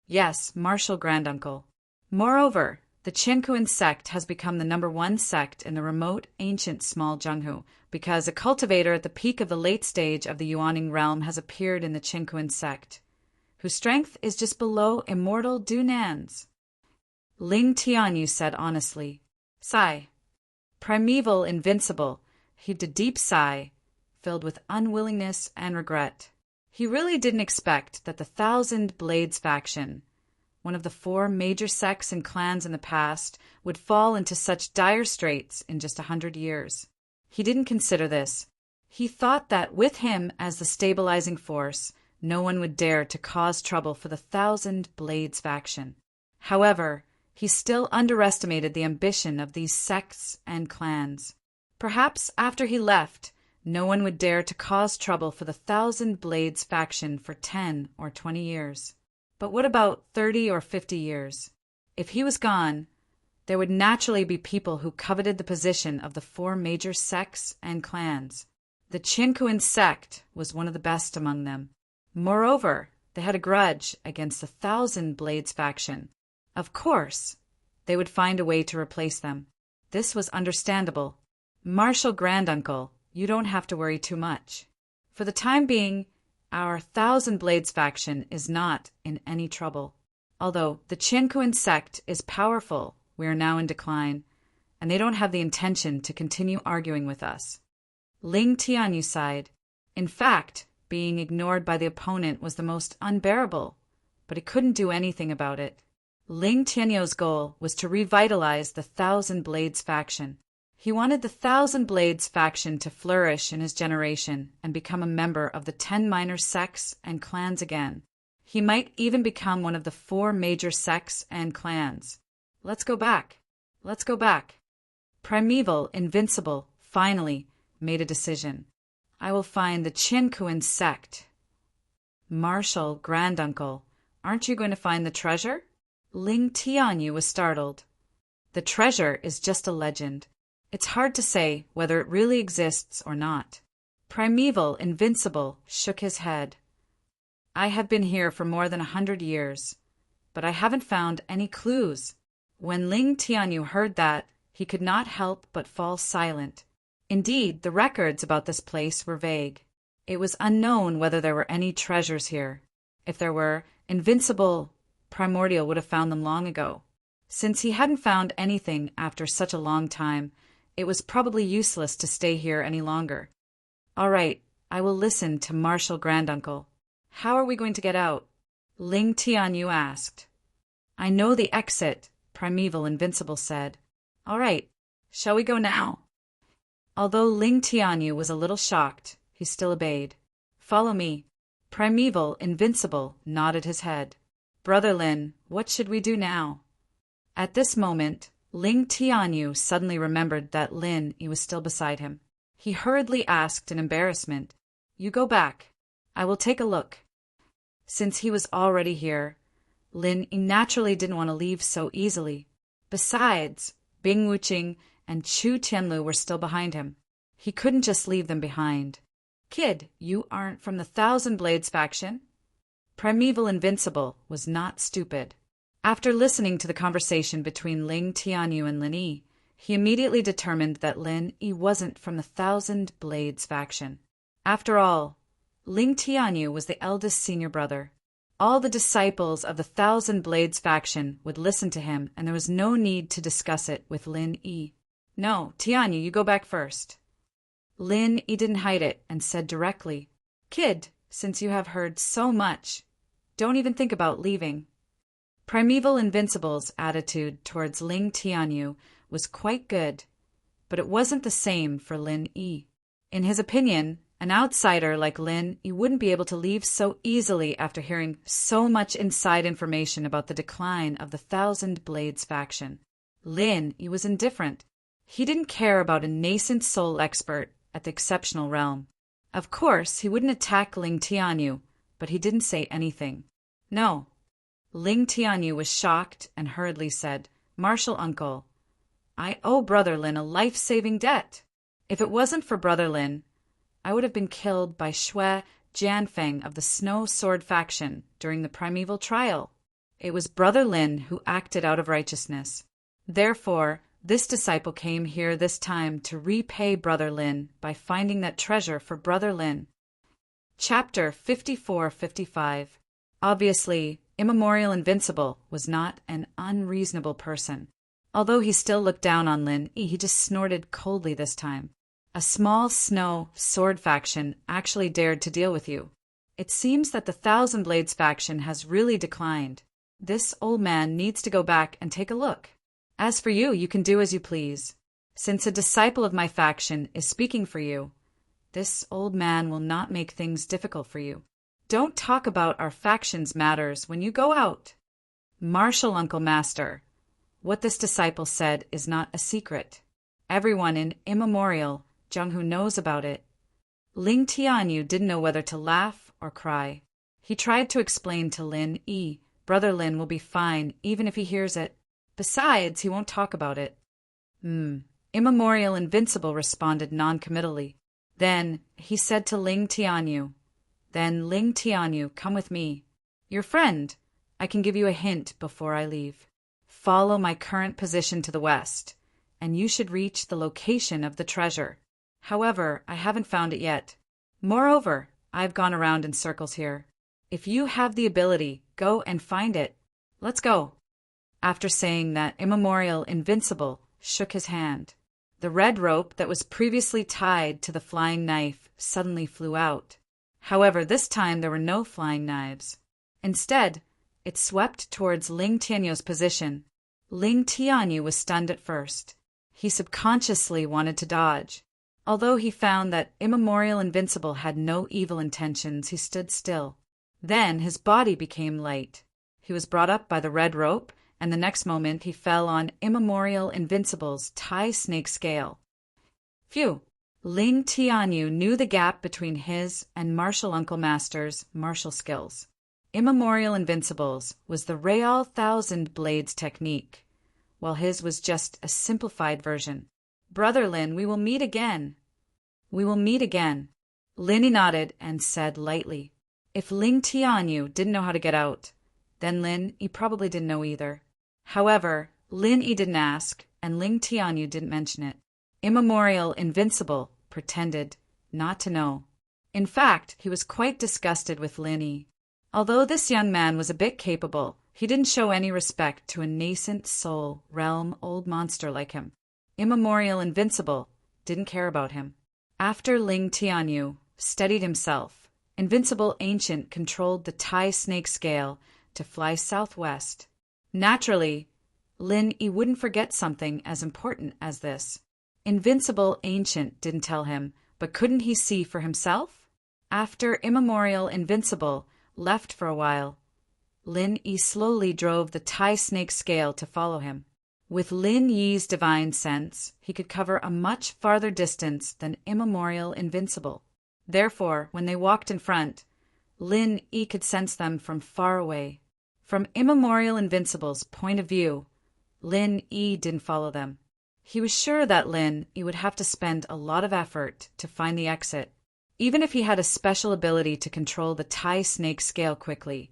"Yes, martial granduncle. Moreover, the Qinkuan sect has become the #1 sect in the remote ancient small Jianghu, because a cultivator at the peak of the late stage of the Yuaning realm has appeared in the Qinkuan sect, whose strength is just below Immortal Du Nan's." Ling Tianyu said honestly. "Sigh." Primeval Invincible heaved a deep sigh, filled with unwillingness and regret. He really didn't expect that the Thousand Blades faction, one of the 4 major sects and clans in the past, would fall into such dire straits in just 100 years. He didn't consider this. He thought that with him as the stabilizing force, no one would dare to cause trouble for the Thousand Blades faction. However, he still underestimated the ambition of these sects and clans. Perhaps after he left, no one would dare to cause trouble for the Thousand Blades faction for 10 or 20 years. But what about 30 or 50 years? If he was gone, there would naturally be people who coveted the position of the 4 major sects and clans. The Chinquan sect was one of the best among them. Moreover, they had a grudge against the Thousand Blades faction. Of course, they would find a way to replace them. This was understandable. Marshal Granduncle, you don't have to worry too much. For the time being, our Thousand Blades faction is not in any trouble. Although the Chinquan sect is powerful, we are now in decline, and they don't have the intention to continue arguing with us. Ling Tianyu sighed. In fact, being ignored by the opponent was the most unbearable, but he couldn't do anything about it. Ling Tianyu's goal was to revitalize the Thousand Blades faction. He wanted the Thousand Blades faction to flourish in his generation and become a member of the 10 minor sects and clans again. He might even become one of the 4 major sects and clans. Let's go back. Let's go back. Primeval Invincible finally made a decision. I will find the Chinquan sect. Marshal Granduncle, aren't you going to find the treasure? Ling Tianyu was startled. The treasure is just a legend. It's hard to say whether it really exists or not. Primeval Invincible shook his head. I have been here for more than 100 years, but I haven't found any clues. When Ling Tianyu heard that, he could not help but fall silent. Indeed, the records about this place were vague. It was unknown whether there were any treasures here. If there were, Invincible Primordial would have found them long ago. Since he hadn't found anything after such a long time, it was probably useless to stay here any longer. All right, I will listen to Marshal Granduncle. How are we going to get out? Ling Tianyu asked. I know the exit, Primeval Invincible said. All right, shall we go now? Although Ling Tianyu was a little shocked, he still obeyed. Follow me. Primeval Invincible nodded his head. Brother Lin, what should we do now? At this moment, Ling Tianyu suddenly remembered that Lin was still beside him. He hurriedly asked in embarrassment, You go back. I will take a look. Since he was already here, Lin naturally didn't want to leave so easily. Besides, Bing Wuqing and Chu Tianlu were still behind him. He couldn't just leave them behind. Kid, you aren't from the Thousand Blades faction? Primeval Invincible was not stupid. After listening to the conversation between Ling Tianyu and Lin Yi, he immediately determined that Lin Yi wasn't from the Thousand Blades faction. After all, Ling Tianyu was the eldest senior brother. All the disciples of the Thousand Blades faction would listen to him, and there was no need to discuss it with Lin Yi. No, Tianyu, you go back first. Lin Yi didn't hide it and said directly, Kid, since you have heard so much, don't even think about leaving. Primeval Invincible's attitude towards Ling Tianyu was quite good, but it wasn't the same for Lin Yi. In his opinion, an outsider like Lin Yi wouldn't be able to leave so easily after hearing so much inside information about the decline of the Thousand Blades faction. Lin Yi was indifferent. He didn't care about a nascent soul expert at the exceptional realm. Of course, he wouldn't attack Ling Tianyu, but he didn't say anything. No. Ling Tianyu was shocked and hurriedly said, Marshal Uncle, I owe Brother Lin a life-saving debt. If it wasn't for Brother Lin, I would have been killed by Shui Jianfeng of the Snow Sword faction during the primeval trial. It was Brother Lin who acted out of righteousness. Therefore, this disciple came here this time to repay Brother Lin by finding that treasure for Brother Lin. Chapter 54-55. Obviously, Immemorial Invincible was not an unreasonable person. Although he still looked down on Lin Yi, he just snorted coldly this time. A small snow sword faction actually dared to deal with you. It seems that the Thousand Blades faction has really declined. This old man needs to go back and take a look. As for you, you can do as you please. Since a disciple of my faction is speaking for you, this old man will not make things difficult for you. Don't talk about our faction's matters when you go out. Martial Uncle Master, what this disciple said is not a secret. Everyone in Immemorial Junghu knows about it. Ling Tianyu didn't know whether to laugh or cry. He tried to explain to Lin Yi, Brother Lin will be fine even if he hears it. Besides, he won't talk about it. Immemorial Invincible responded non-committally. Then he said to Ling Tianyu, Ling Tianyu, come with me. Your friend, I can give you a hint before I leave. Follow my current position to the west, and you should reach the location of the treasure. However, I haven't found it yet. Moreover, I've gone around in circles here. If you have the ability, go and find it. Let's go. After saying that, Immemorial Invincible shook his hand. The red rope that was previously tied to the flying knife suddenly flew out. However, this time there were no flying knives. Instead, it swept towards Ling Tianyu's position. Ling Tianyu was stunned at first. He subconsciously wanted to dodge. Although he found that Immemorial Invincible had no evil intentions, he stood still. Then his body became light. He was brought up by the red rope, and the next moment he fell on Immemorial Invincible's tie snake scale. Phew! Ling Tianyu knew the gap between his and Martial Uncle Master's martial skills. Immemorial Invincible's was the Real Thousand Blades technique, while his was just a simplified version. Brother Lin, we will meet again. We will meet again. Lin Yi nodded and said lightly, if Ling Tianyu didn't know how to get out, then Lin Yi probably didn't know either. However, Lin Yi didn't ask, and Ling Tianyu didn't mention it. Immemorial Invincible pretended not to know. In fact, he was quite disgusted with Lin Yi. Although this young man was a bit capable, he didn't show any respect to a nascent soul realm old monster like him. Immemorial Invincible didn't care about him. After Ling Tianyu steadied himself, Invincible Ancient controlled the tie snake scale to fly southwest. Naturally, Lin Yi wouldn't forget something as important as this. Invincible Ancient didn't tell him, but couldn't he see for himself? After Immemorial Invincible left for a while, Lin Yi slowly drove the tie snake scale to follow him. With Lin Yi's divine sense, he could cover a much farther distance than Immemorial Invincible. Therefore, when they walked in front, Lin Yi could sense them from far away. From Immemorial Invincible's point of view, Lin Yi didn't follow them. He was sure that Lin Yi would have to spend a lot of effort to find the exit. Even if he had a special ability to control the tie snake scale quickly,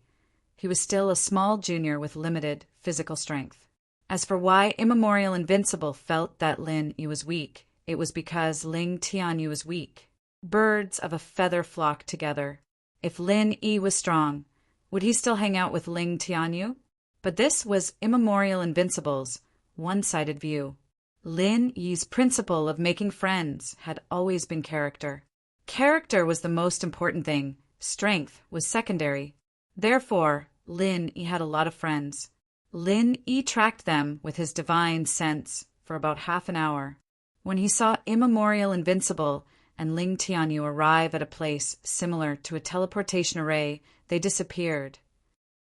he was still a small junior with limited physical strength. As for why Immemorial Invincible felt that Lin Yi was weak, it was because Ling Tianyu was weak. Birds of a feather flock together. If Lin Yi was strong, would he still hang out with Ling Tianyu? But this was Immemorial Invincible's one-sided view. Lin Yi's principle of making friends had always been character. Character was the most important thing. Strength was secondary. Therefore, Lin Yi had a lot of friends. Lin Yi tracked them with his divine sense for about half an hour. When he saw Immemorial Invincible and Ling Tianyu arrive at a place similar to a teleportation array, they disappeared.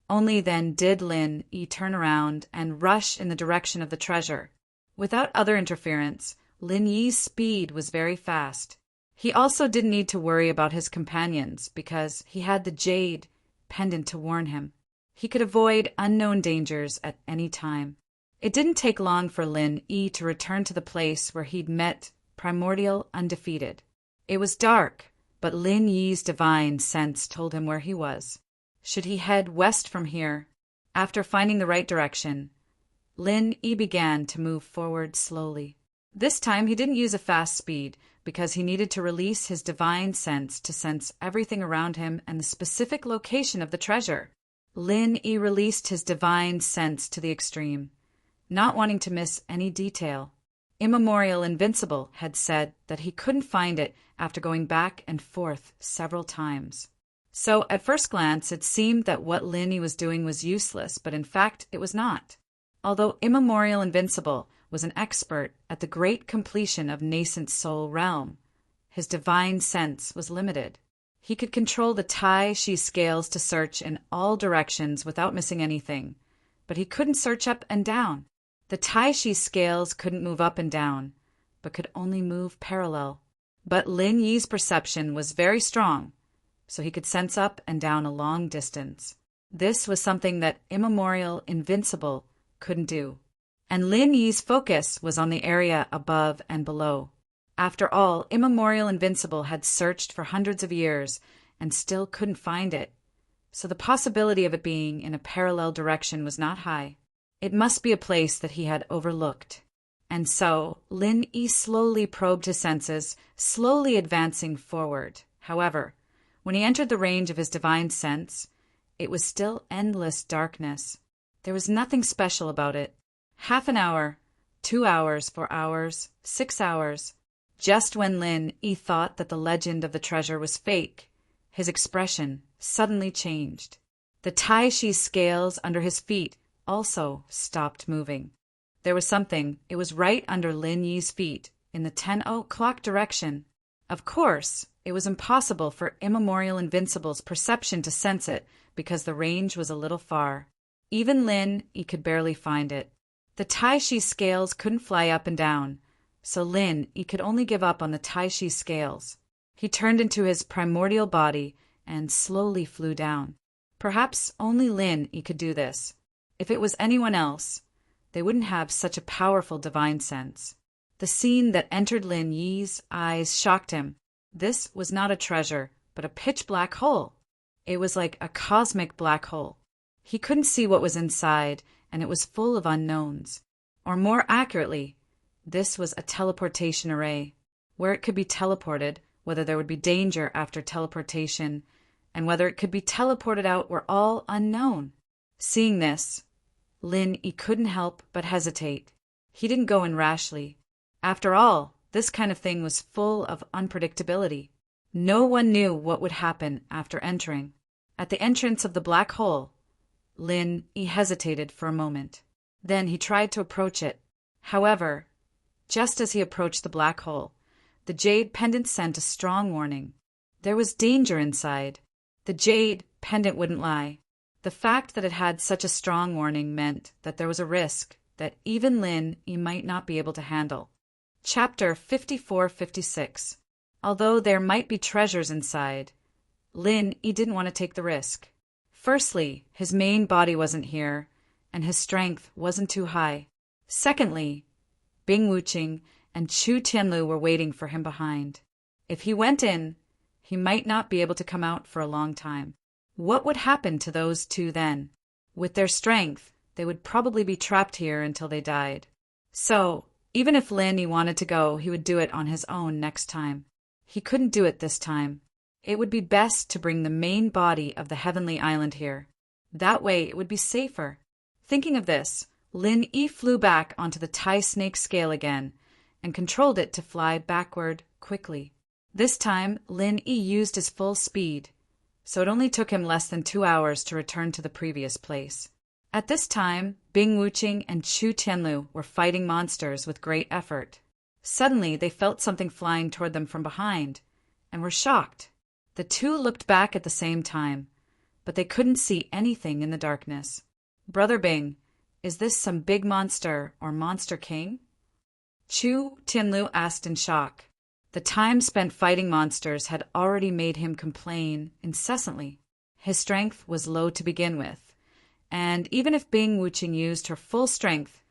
Only then did Lin Yi turn around and rush in the direction of the treasure. Without other interference, Lin Yi's speed was very fast. He also didn't need to worry about his companions because he had the jade pendant to warn him. He could avoid unknown dangers at any time. It didn't take long for Lin Yi to return to the place where he'd met Primordial Undefeated. It was dark, but Lin Yi's divine sense told him where he was. Should he head west from here? After finding the right direction, Lin Yi began to move forward slowly. This time he didn't use a fast speed because he needed to release his divine sense to sense everything around him and the specific location of the treasure. Lin Yi released his divine sense to the extreme, not wanting to miss any detail. Immemorial Invincible had said that he couldn't find it after going back and forth several times. So, at first glance, it seemed that what Lin Yi was doing was useless, but in fact, it was not. Although Immemorial Invincible was an expert at the great completion of nascent soul realm, his divine sense was limited. He could control the Tai Chi scales to search in all directions without missing anything, but he couldn't search up and down. The Tai Chi scales couldn't move up and down, but could only move parallel. But Lin Yi's perception was very strong, so he could sense up and down a long distance. This was something that Immemorial Invincible couldn't do. And Lin Yi's focus was on the area above and below. After all, Immemorial Invincible had searched for hundreds of years and still couldn't find it, so the possibility of it being in a parallel direction was not high. It must be a place that he had overlooked. And so, Lin Yi slowly probed his senses, slowly advancing forward. However, when he entered the range of his divine sense, it was still endless darkness. There was nothing special about it. Half an hour, 2 hours, 4 hours, 6 hours. Just when Lin Yi thought that the legend of the treasure was fake, his expression suddenly changed. The Tai Chi scales under his feet also stopped moving. There was something. It was right under Lin Yi's feet, in the 10 o'clock direction. Of course, it was impossible for Immemorial Invincible's perception to sense it because the range was a little far. Even Lin Yi could barely find it. The Tai Chi scales couldn't fly up and down, so Lin Yi could only give up on the Tai Chi scales. He turned into his primordial body and slowly flew down. Perhaps only Lin Yi could do this. If it was anyone else, they wouldn't have such a powerful divine sense. The scene that entered Lin Yi's eyes shocked him. This was not a treasure, but a pitch-black hole. It was like a cosmic black hole. He couldn't see what was inside, and it was full of unknowns. Or more accurately, this was a teleportation array. Where it could be teleported, whether there would be danger after teleportation, and whether it could be teleported out were all unknown. Seeing this, Lin Yi couldn't help but hesitate. He didn't go in rashly. After all, this kind of thing was full of unpredictability. No one knew what would happen after entering. At the entrance of the black hole, Lin Yi hesitated for a moment. Then he tried to approach it. However, just as he approached the black hole, the jade pendant sent a strong warning. There was danger inside. The jade pendant wouldn't lie. The fact that it had such a strong warning meant that there was a risk that even Lin Yi might not be able to handle. Chapter 54-56. Although there might be treasures inside, Lin Yi didn't want to take the risk. Firstly, his main body wasn't here, and his strength wasn't too high. Secondly, Bing Wuqing and Chu Tianlu were waiting for him behind. If he went in, he might not be able to come out for a long time. What would happen to those two then? With their strength, they would probably be trapped here until they died. So, even if Lin Yi wanted to go, he would do it on his own next time. He couldn't do it this time. It would be best to bring the main body of the heavenly island here. That way it would be safer. Thinking of this, Lin Yi flew back onto the Tai snake scale again and controlled it to fly backward quickly. This time, Lin Yi used his full speed, so it only took him less than 2 hours to return to the previous place. At this time, Bing Wuqing and Chu Tianlu were fighting monsters with great effort. Suddenly, they felt something flying toward them from behind, and were shocked. The two looked back at the same time, but they couldn't see anything in the darkness. "Brother Bing, is this some big monster or monster king?" Chu Tianlu asked in shock. The time spent fighting monsters had already made him complain incessantly. His strength was low to begin with, and even if Bing Wuqing used her full strength,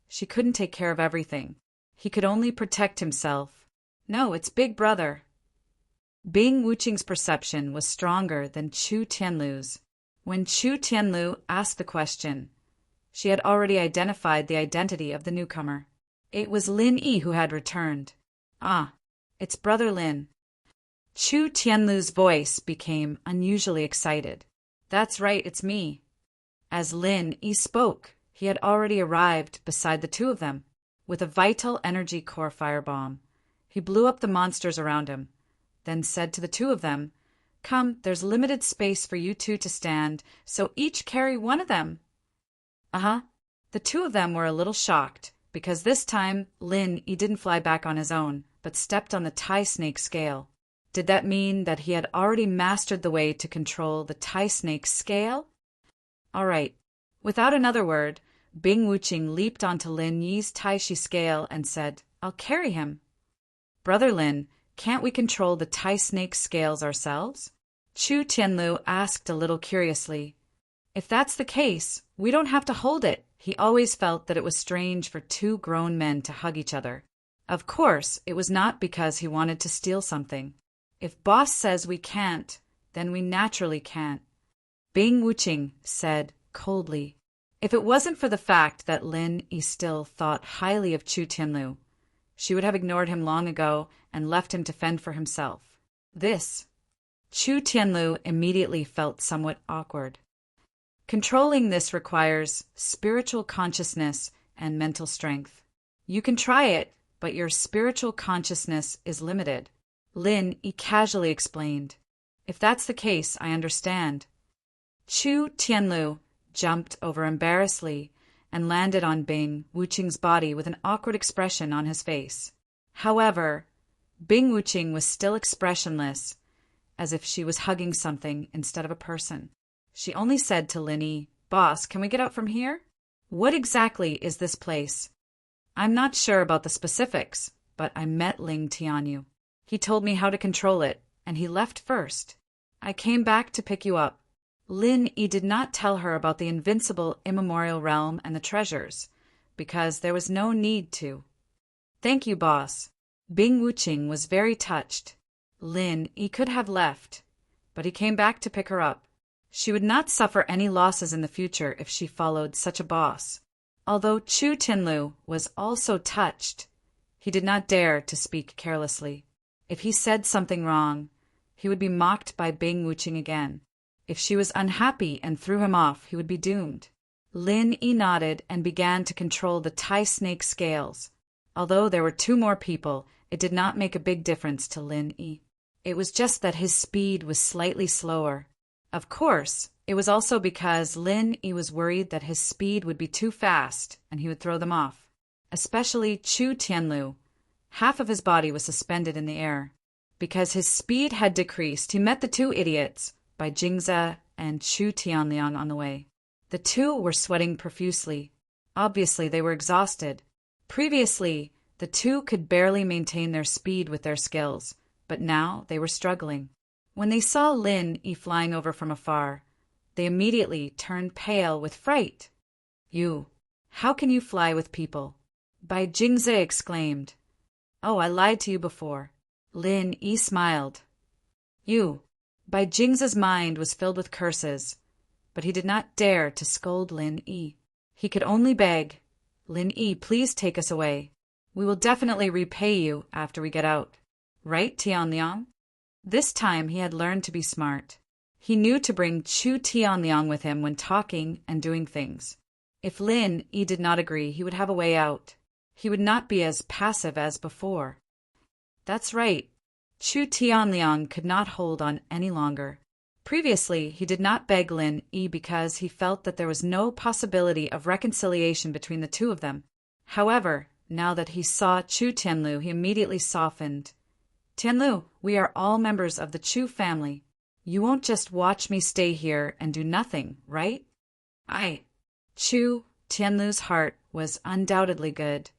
she couldn't take care of everything. He could only protect himself. "No, it's Big Brother." Bing Wuqing's perception was stronger than Chu Tianlu's. When Chu Tianlu asked the question, she had already identified the identity of the newcomer. It was Lin Yi who had returned. "Ah, it's Brother Lin." Chu Tianlu's voice became unusually excited. "That's right, it's me." As Lin Yi spoke, he had already arrived beside the two of them. With a vital energy core firebomb, he blew up the monsters around him, then said to the two of them, Come, there's limited space for you two to stand, so each carry one of them. Uh-huh. The two of them were a little shocked, because this time he didn't fly back on his own, but stepped on the tie snake scale. Did that mean that he had already mastered the way to control the tie snake's scale? All right. Without another word, Bing Wuching leaped onto Lin Yi's Tai-Shi scale and said, I'll carry him. Brother Lin, can't we control the tie snake scales ourselves? Chu Tianlu asked a little curiously. If that's the case, we don't have to hold it. He always felt that it was strange for two grown men to hug each other. Of course, it was not because he wanted to steal something. If boss says we can't, then we naturally can't. Bing Wuching said coldly. If it wasn't for the fact that Lin Yi still thought highly of Chu Tianlu, she would have ignored him long ago and left him to fend for himself. Chu Tianlu immediately felt somewhat awkward. Controlling this requires spiritual consciousness and mental strength. You can try it, but your spiritual consciousness is limited. Lin Yi casually explained. If that's the case, I understand. Chu Tianlu jumped over embarrassedly and landed on Bing Wuching's body with an awkward expression on his face. However, Bing Wuching was still expressionless, as if she was hugging something instead of a person. She only said to Lin Yi, Boss, can we get out from here? What exactly is this place? I'm not sure about the specifics, but I met Ling Tianyu. He told me how to control it, and he left first. I came back to pick you up. Lin Yi did not tell her about the invincible immemorial realm and the treasures, because there was no need to. Thank you, boss. Bing Wuching was very touched. Lin Yi could have left, but he came back to pick her up. She would not suffer any losses in the future if she followed such a boss. Although Chu Tianlu was also touched, he did not dare to speak carelessly. If he said something wrong, he would be mocked by Bing Wuching again. If she was unhappy and threw him off, he would be doomed. Lin Yi nodded and began to control the tie snake scales. Although there were two more people, it did not make a big difference to Lin Yi. It was just that his speed was slightly slower. Of course, it was also because Lin Yi was worried that his speed would be too fast and he would throw them off. Especially Chu Tianlu. Half of his body was suspended in the air. Because his speed had decreased, he met the two idiots, by Jingze and Chu Tianliang on the way. The two were sweating profusely. Obviously, they were exhausted. Previously, the two could barely maintain their speed with their skills, but now they were struggling. When they saw Lin Yi flying over from afar, they immediately turned pale with fright. How can you fly with people? Bai Jingze exclaimed. Oh, I lied to you before. Lin Yi smiled. Bai Jingze's mind was filled with curses, but he did not dare to scold Lin Yi. He could only beg, Lin Yi, please take us away. We will definitely repay you after we get out. Right, Tianliang? This time he had learned to be smart. He knew to bring Chu Tianliang with him when talking and doing things. If Lin Yi did not agree, he would have a way out. He would not be as passive as before. That's right. Chu Tianliang could not hold on any longer. Previously, he did not beg Lin Yi because he felt that there was no possibility of reconciliation between the two of them. However, now that he saw Chu Tianlu, he immediately softened. Tianlu, we are all members of the Chu family. You won't just watch me stay here and do nothing, right? Chu Tianlu's heart was undoubtedly good,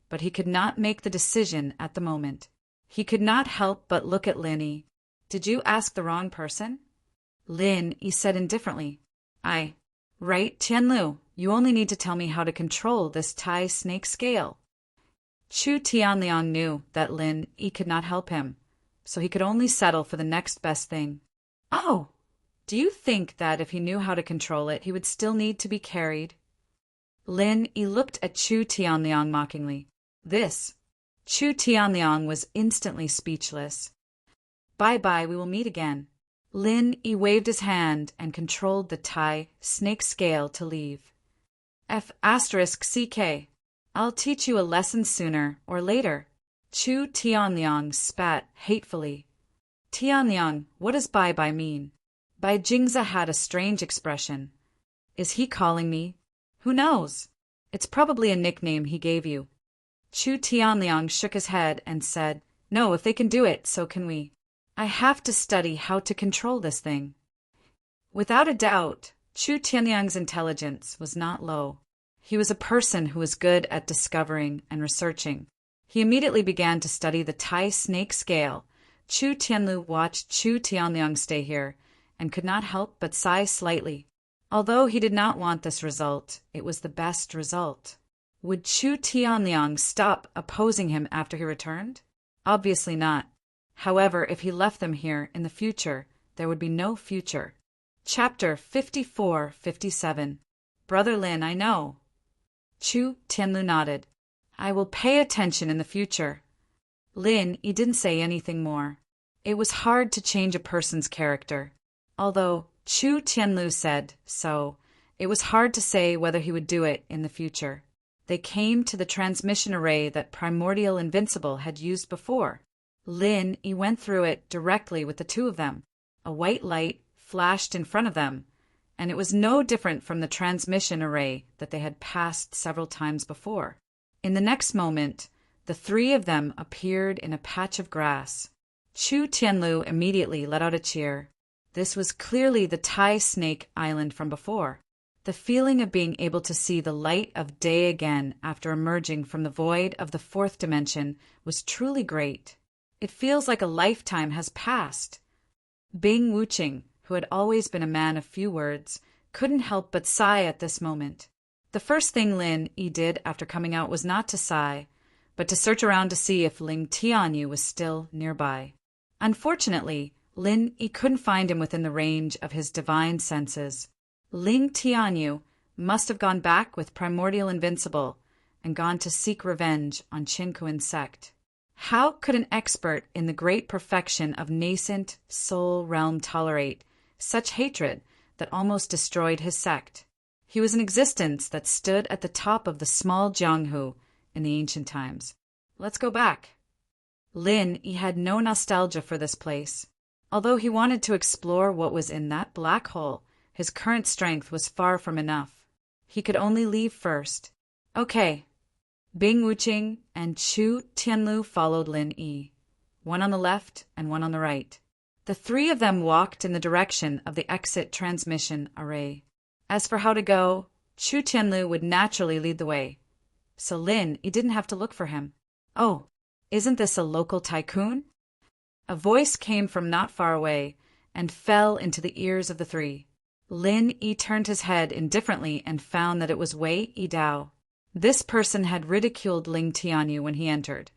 but he could not make the decision at the moment. He could not help but look at Lin Yi. Did you ask the wrong person? Lin Yi said indifferently. Right, Tianlu, you only need to tell me how to control this tie snake scale. Chu Tianliang knew that Lin Yi could not help him, so he could only settle for the next best thing. Oh, do you think that if he knew how to control it, he would still need to be carried? Lin Yi looked at Chu Tianliang mockingly. Chu Tianliang was instantly speechless. Bye-bye, we will meet again. Lin Yi waved his hand and controlled the tie snake scale to leave. F***CK. I'll teach you a lesson sooner or later. Chu Tianliang spat hatefully. Tianliang, what does bye-bye mean? Bai Jingza had a strange expression. Is he calling me? Who knows? It's probably a nickname he gave you. Chu Tianliang shook his head and said, No, if they can do it, so can we. I have to study how to control this thing. Without a doubt, Chu Tianliang's intelligence was not low. He was a person who was good at discovering and researching. He immediately began to study the Tai snake scale. Chu Tianlu watched Chu Tianliang stay here and could not help but sigh slightly. Although he did not want this result, it was the best result. Would Chu Tianliang stop opposing him after he returned? Obviously not. However, if he left them here in the future, there would be no future. Chapter 54-57. Brother Lin, I know. Chu Tianlu nodded. I will pay attention in the future. Lin, he didn't say anything more. It was hard to change a person's character. Although Chu Tianlu said so, it was hard to say whether he would do it in the future. They came to the transmission array that Primordial Invincible had used before. Lin, he went through it directly with the two of them. A white light flashed in front of them, and it was no different from the transmission array that they had passed several times before. In the next moment, the three of them appeared in a patch of grass. Chu Tianlu immediately let out a cheer. This was clearly the Tai Snake Island from before. The feeling of being able to see the light of day again after emerging from the void of the fourth dimension was truly great. It feels like a lifetime has passed. Bing Wuqing, who had always been a man of few words, couldn't help but sigh at this moment. The first thing Lin Yi did after coming out was not to sigh, but to search around to see if Ling Tianyu was still nearby. Unfortunately, Lin Yi couldn't find him within the range of his divine senses. Ling Tianyu must have gone back with Primordial Invincible and gone to seek revenge on Qinkuin's sect. How could an expert in the great perfection of nascent soul realm tolerate such hatred that almost destroyed his sect? He was an existence that stood at the top of the small Jianghu in the ancient times. Let's go back. Lin, he had no nostalgia for this place. Although he wanted to explore what was in that black hole, his current strength was far from enough. He could only leave first. Okay. Bing Wuqing and Chu Tianlu followed Lin Yi, one on the left and one on the right. The three of them walked in the direction of the exit transmission array. As for how to go, Chu Tianlu would naturally lead the way. So Lin, he didn't have to look for him. Oh, isn't this a local tycoon? A voice came from not far away and fell into the ears of the three. Lin Yi turned his head indifferently and found that it was Wei Yidao. This person had ridiculed Ling Tianyu when he entered,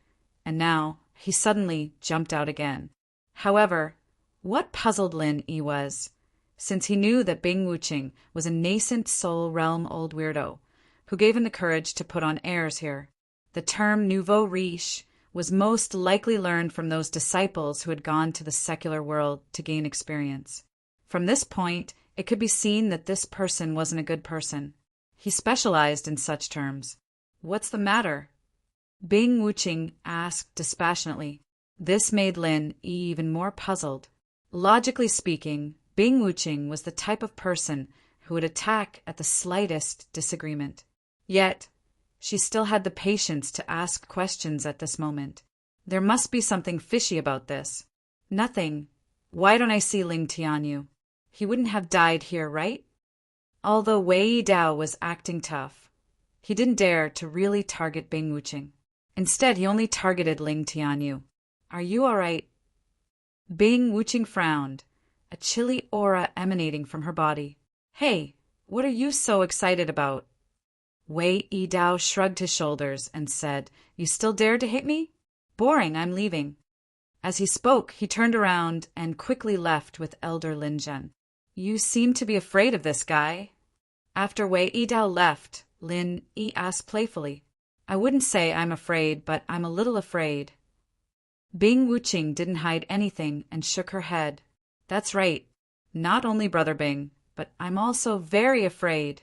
and now he suddenly jumped out again. However, what puzzled Lin Yi was, since he knew that Bing Wuqing was a nascent soul realm old weirdo, who gave him the courage to put on airs here. The term nouveau riche was most likely learned from those disciples who had gone to the secular world to gain experience. From this point, it could be seen that this person wasn't a good person. He specialized in such terms. What's the matter? Bing Wuqing asked dispassionately. This made Lin Yi even more puzzled. Logically speaking, Bing Wuqing was the type of person who would attack at the slightest disagreement. Yet, she still had the patience to ask questions at this moment. There must be something fishy about this. Nothing. Why don't I see Ling Tianyu? He wouldn't have died here, right? Although Wei Yidao was acting tough, he didn't dare to really target Bing Wuqing. Instead, he only targeted Ling Tianyu. Are you all right? Bing Wuqing frowned, a chilly aura emanating from her body. Hey, what are you so excited about? Wei Yidao shrugged his shoulders and said, You still dare to hit me? Boring, I'm leaving. As he spoke, he turned around and quickly left with Elder Lin Zhen. You seem to be afraid of this guy. After Wei Yidao left, Lin Yi asked playfully, I wouldn't say I'm afraid, but I'm a little afraid. Bing Wuqing didn't hide anything and shook her head. That's right. Not only Brother Bing, but I'm also very afraid.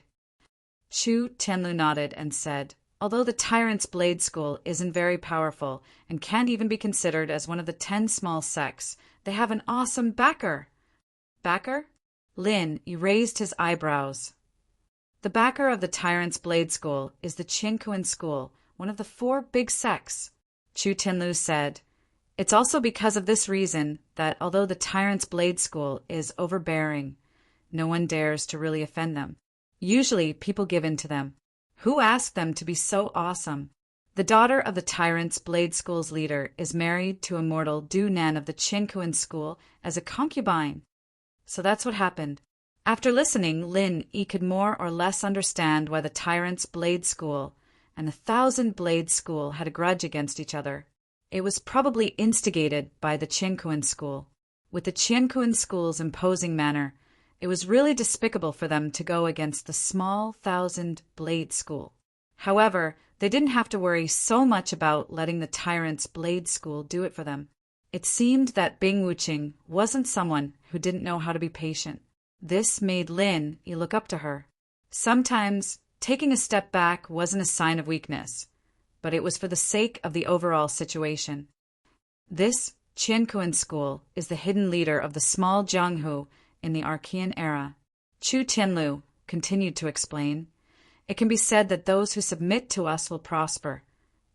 Chu Tianlu nodded and said, Although the Tyrant's Blade School isn't very powerful and can't even be considered as one of the 10 small sects, they have an awesome backer. Backer? Lin raised his eyebrows. The backer of the Tyrant's Blade School is the Qinkuan School, one of the 4 big sects. Chu Tianlu said, "It's also because of this reason that although the Tyrant's Blade School is overbearing, no one dares to really offend them. Usually people give in to them. Who asked them to be so awesome?" The daughter of the Tyrant's Blade School's leader is married to immortal Du Nan of the Qinkuan School as a concubine. So that's what happened. After listening, Lin Yi could more or less understand why the Tyrant's Blade School and the Thousand Blade School had a grudge against each other. It was probably instigated by the Qinkuan School. With the Qinkuan School's imposing manner, it was really despicable for them to go against the small Thousand Blade School. However, they didn't have to worry so much about letting the Tyrant's Blade School do it for them. It seemed that Bing Wuqing wasn't someone who didn't know how to be patient. This made Lin Yi look up to her. Sometimes taking a step back wasn't a sign of weakness, but it was for the sake of the overall situation. This Qinkuan School is the hidden leader of the small Jianghu in the Archean era. Chu Tianlu continued to explain, "It can be said that those who submit to us will prosper,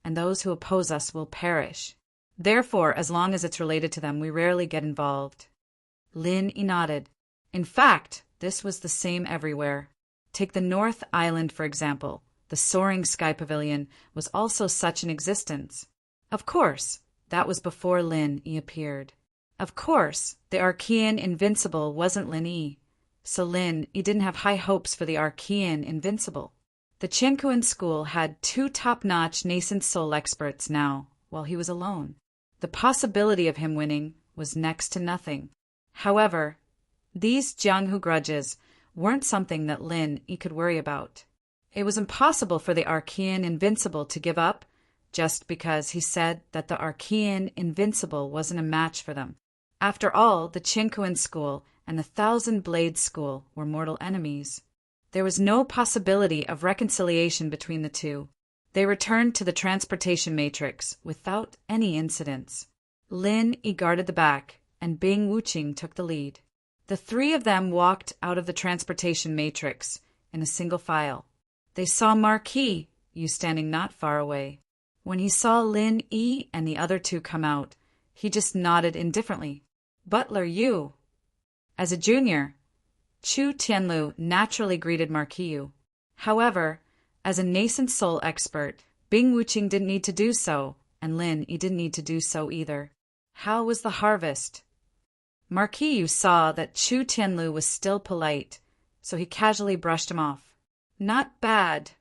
and those who oppose us will perish. Therefore, as long as it's related to them, we rarely get involved." Lin Yi nodded. In fact, this was the same everywhere. Take the North Island, for example. The soaring sky pavilion was also such in existence. Of course, that was before Lin Yi appeared. Of course, the Archean Invincible wasn't Lin Yi, so Lin Yi didn't have high hopes for the Archean Invincible. The Qinkuan School had 2 top-notch nascent soul experts now, while he was alone. The possibility of him winning was next to nothing. However, these Jianghu grudges weren't something that Lin Yi could worry about. It was impossible for the Archean Invincible to give up just because he said that the Archean Invincible wasn't a match for them. After all, the Qinkuan School and the Thousand Blade School were mortal enemies. There was no possibility of reconciliation between the two. They returned to the transportation matrix without any incidents. Lin Yi guarded the back, and Bing Wuqing took the lead. The 3 of them walked out of the transportation matrix in a single file. They saw Marquis Yu standing not far away. When he saw Lin Yi and the other 2 come out, he just nodded indifferently. "Butler Yu." As a junior, Chu Tianlu naturally greeted Marquis Yu. However, as a nascent soul expert, Bing Wuqing didn't need to do so, and Lin Yi didn't need to do so either. How was the harvest? Marquis Yu saw that Chu Tianlu was still polite, so he casually brushed him off. "Not bad,"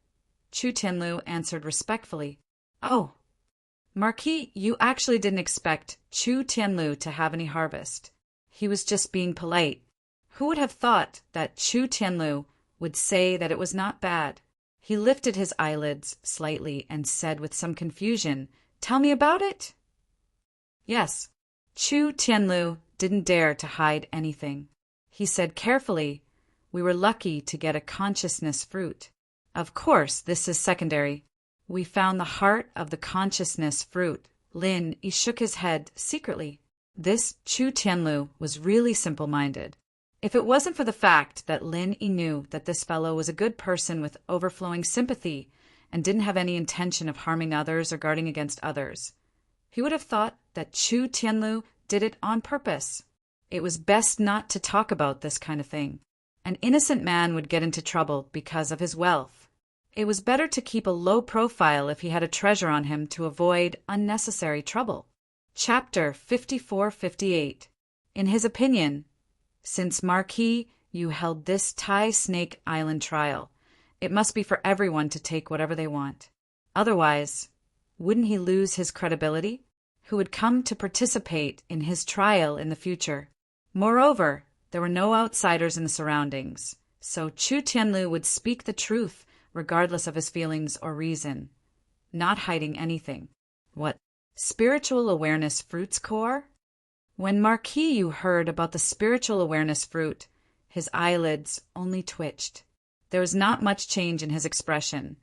Chu Tianlu answered respectfully. "Oh." Marquis Yu actually didn't expect Chu Tianlu to have any harvest. He was just being polite. Who would have thought that Chu Tianlu would say that it was not bad? He lifted his eyelids slightly and said with some confusion, "Tell me about it?" Yes, Chu Tianlu didn't dare to hide anything. He said carefully, "We were lucky to get a consciousness fruit. Of course, this is secondary. We found the heart of the consciousness fruit." Lin Yi shook his head secretly. This Chu Tianlu was really simple-minded. If it wasn't for the fact that Lin Yi knew that this fellow was a good person with overflowing sympathy and didn't have any intention of harming others or guarding against others, he would have thought that Chu Tianlu did it on purpose. It was best not to talk about this kind of thing. An innocent man would get into trouble because of his wealth. It was better to keep a low profile if he had a treasure on him to avoid unnecessary trouble. Chapter 54-58. In his opinion, since Marquis Yu held this Tai Snake Island trial, it must be for everyone to take whatever they want. Otherwise, wouldn't he lose his credibility? Who would come to participate in his trial in the future? Moreover, there were no outsiders in the surroundings, so Chu Tianlu would speak the truth regardless of his feelings or reason, not hiding anything. What? Spiritual awareness fruit's core? When Marquis Yu heard about the spiritual awareness fruit, his eyelids only twitched. There was not much change in his expression,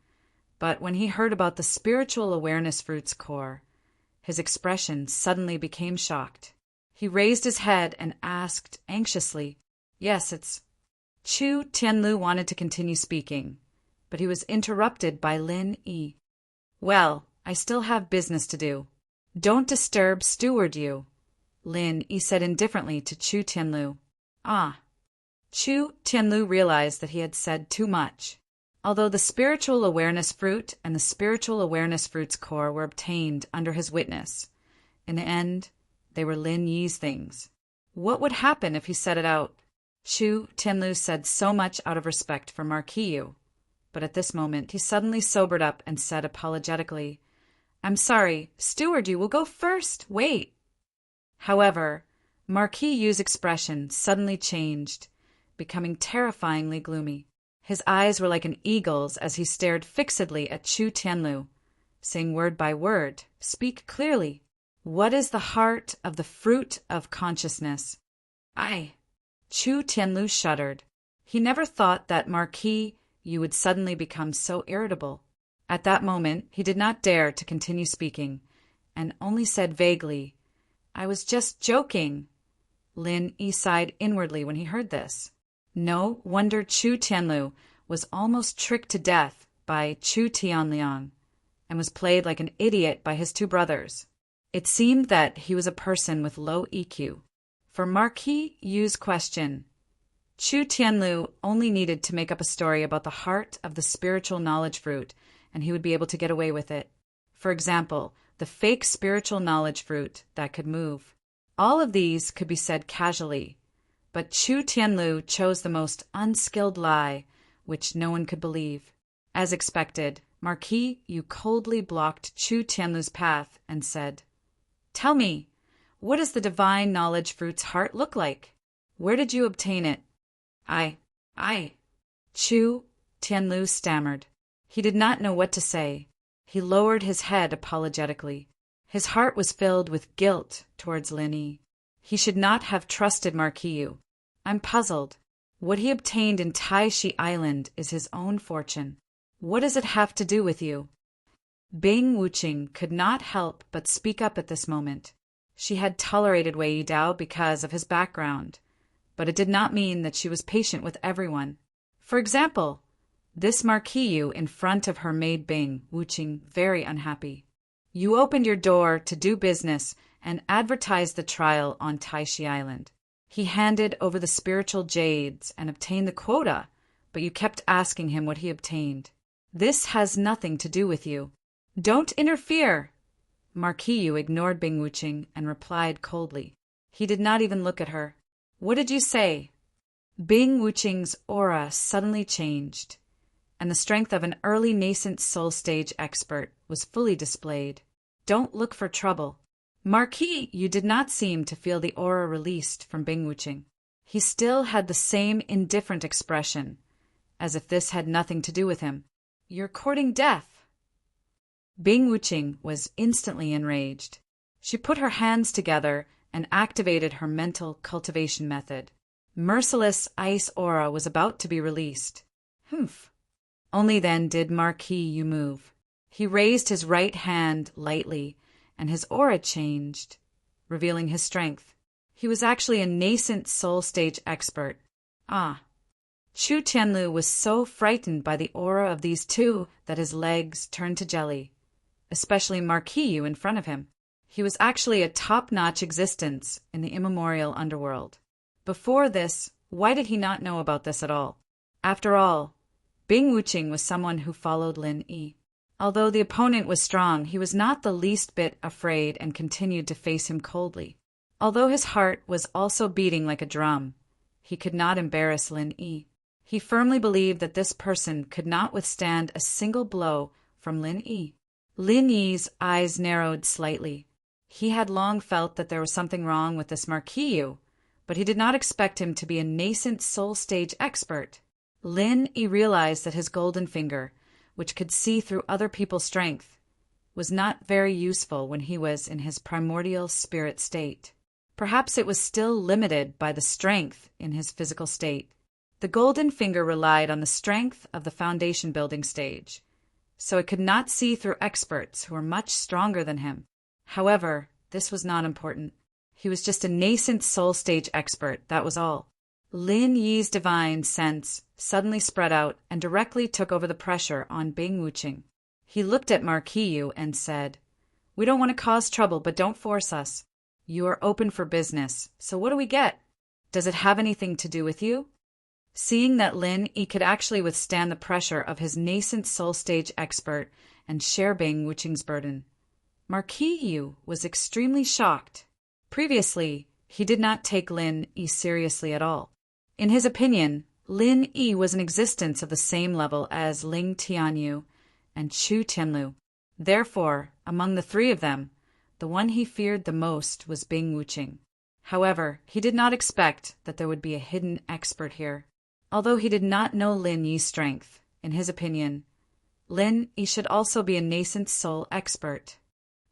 But when he heard about the spiritual awareness fruit's core, his expression suddenly became shocked. He raised his head and asked anxiously, "Yes, it's—" Chu Tianlu wanted to continue speaking, but he was interrupted by Lin Yi. "Well, I still have business to do. Don't disturb steward you," Lin Yi said indifferently to Chu Tianlu. Ah. Chu Tianlu realized that he had said too much. Although the spiritual awareness fruit and the spiritual awareness fruit's core were obtained under his witness, in the end, they were Lin Yi's things. What would happen if he said it out? Chu Tianlu said so much out of respect for Marquis Yu, but at this moment he suddenly sobered up and said apologetically, "I'm sorry, steward you will go first, wait." However, Marquis Yu's expression suddenly changed, becoming terrifyingly gloomy. His eyes were like an eagle's as he stared fixedly at Chu Tianlu, saying word by word, "Speak clearly. What is the heart of the fruit of consciousness?" Chu Tianlu shuddered. He never thought that Marquis Yu would suddenly become so irritable. At that moment, he did not dare to continue speaking, and only said vaguely, "I was just joking." Lin Yi sighed inwardly when he heard this. No wonder Chu Tianlu was almost tricked to death by Chu Tianliang, and was played like an idiot by his two brothers. It seemed that he was a person with low EQ. For Marquis Yu's question, Chu Tianlu only needed to make up a story about the heart of the spiritual knowledge fruit, and he would be able to get away with it. For example, the fake spiritual knowledge fruit that could move. All of these could be said casually, but Chu Tianlu chose the most unskilled lie, which no one could believe. As expected, Marquis Yu coldly blocked Chu Tianlu's path and said, "Tell me, what does the divine knowledge fruit's heart look like? Where did you obtain it?" Chu Tianlu stammered. He did not know what to say. He lowered his head apologetically. His heart was filled with guilt towards Lin Yi. He should not have trusted Marquis Yu. "I'm puzzled. What he obtained in Taishi Island is his own fortune. What does it have to do with you?" Bing Wuqing could not help but speak up at this moment. She had tolerated Wei Yidao because of his background, but it did not mean that she was patient with everyone. For example, this Marquis Yu in front of her maid Bing Wuqing very unhappy. "You opened your door to do business and advertised the trial on Taishi Island. He handed over the spiritual jades and obtained the quota, but you kept asking him what he obtained. This has nothing to do with you. Don't interfere." Marquis Yu ignored Bing Wuqing and replied coldly. He did not even look at her. "What did you say?" Bing Wuqing's aura suddenly changed, and the strength of an early nascent soul stage expert was fully displayed. "Don't look for trouble." Marquis Yu did not seem to feel the aura released from Bing Wuqing. He still had the same indifferent expression, as if this had nothing to do with him. "You're courting death." Bing Wuqing was instantly enraged. She put her hands together and activated her mental cultivation method. Merciless ice aura was about to be released. Humph. Only then did Marquis Yu move. He raised his right hand lightly, and his aura changed, revealing his strength. He was actually a nascent soul stage expert. Chu Tianlu was so frightened by the aura of these two that his legs turned to jelly, especially Marquis Yu in front of him. He was actually a top-notch existence in the immemorial underworld. Before this, why did he not know about this at all? After all, Bing Wuqing was someone who followed Lin Yi. Although the opponent was strong, he was not the least bit afraid and continued to face him coldly. Although his heart was also beating like a drum, he could not embarrass Lin Yi. He firmly believed that this person could not withstand a single blow from Lin Yi. Lin Yi's eyes narrowed slightly. He had long felt that there was something wrong with this Marquis Yu, but he did not expect him to be a nascent soul stage expert. Lin Yi realized that his golden finger, which could see through other people's strength, was not very useful when he was in his primordial spirit state. Perhaps it was still limited by the strength in his physical state. The golden finger relied on the strength of the foundation building stage, so it could not see through experts who were much stronger than him. However, this was not important. He was just a nascent soul stage expert, that was all. Lin Yi's divine sense suddenly spread out and directly took over the pressure on Bing Wuching. He looked at Marquis Yu and said, "We don't want to cause trouble, but don't force us. You are open for business, so what do we get? Does it have anything to do with you?" Seeing that Lin Yi could actually withstand the pressure of his nascent soul stage expert and share Bing Wuching's burden, Marquis Yu was extremely shocked. Previously, he did not take Lin Yi seriously at all. In his opinion, Lin Yi was an existence of the same level as Ling Tianyu and Chu Tianlu. Therefore, among the three of them, the one he feared the most was Bing Wuching. However, he did not expect that there would be a hidden expert here. Although he did not know Lin Yi's strength, in his opinion, Lin Yi should also be a nascent soul expert.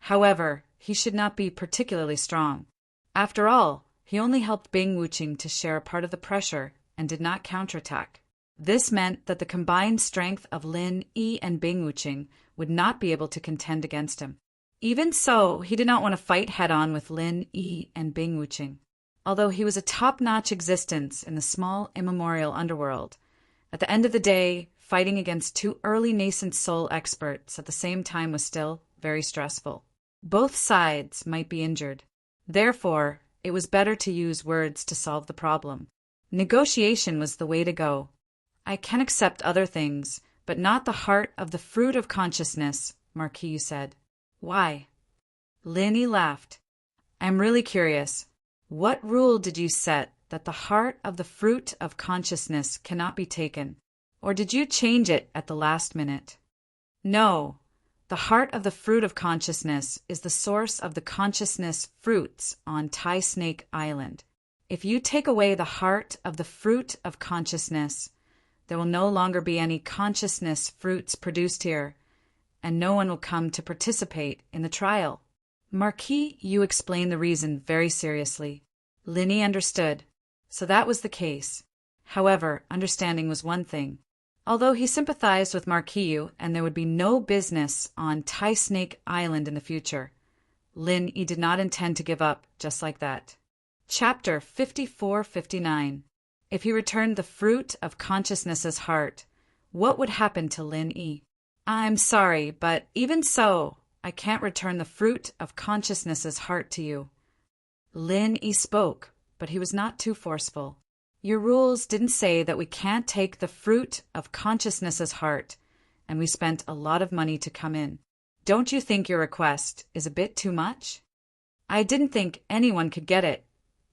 However, he should not be particularly strong. After all, he only helped Bing Wuching to share a part of the pressure and did not counterattack. This meant that the combined strength of Lin Yi and Bing Wuching would not be able to contend against him. Even so, he did not want to fight head-on with Lin Yi and Bing Wuching. Although he was a top-notch existence in the small immemorial underworld, at the end of the day, fighting against two early nascent soul experts at the same time was still very stressful. Both sides might be injured. Therefore, it was better to use words to solve the problem. Negotiation was the way to go. "I can accept other things, but not the heart of the fruit of consciousness," Marquis said. "Why?" Lin Yi laughed. "I'm really curious. What rule did you set that the heart of the fruit of consciousness cannot be taken? Or did you change it at the last minute?" "No. The heart of the fruit of consciousness is the source of the consciousness fruits on Tai Snake Island. If you take away the heart of the fruit of consciousness, there will no longer be any consciousness fruits produced here, and no one will come to participate in the trial." Marquis Yu explained the reason very seriously. Lin Yi understood. So that was the case. However, understanding was one thing. Although he sympathized with Marquis Yu and there would be no business on Tai Snake Island in the future, Lin Yi did not intend to give up just like that. Chapter 54-59. If he returned the fruit of consciousness's heart, what would happen to Lin Yi? "I'm sorry, but even so, I can't return the fruit of consciousness's heart to you." Lin Yi spoke, but he was not too forceful. "Your rules didn't say that we can't take the fruit of consciousness's heart, and we spent a lot of money to come in. Don't you think your request is a bit too much?" "I didn't think anyone could get it,"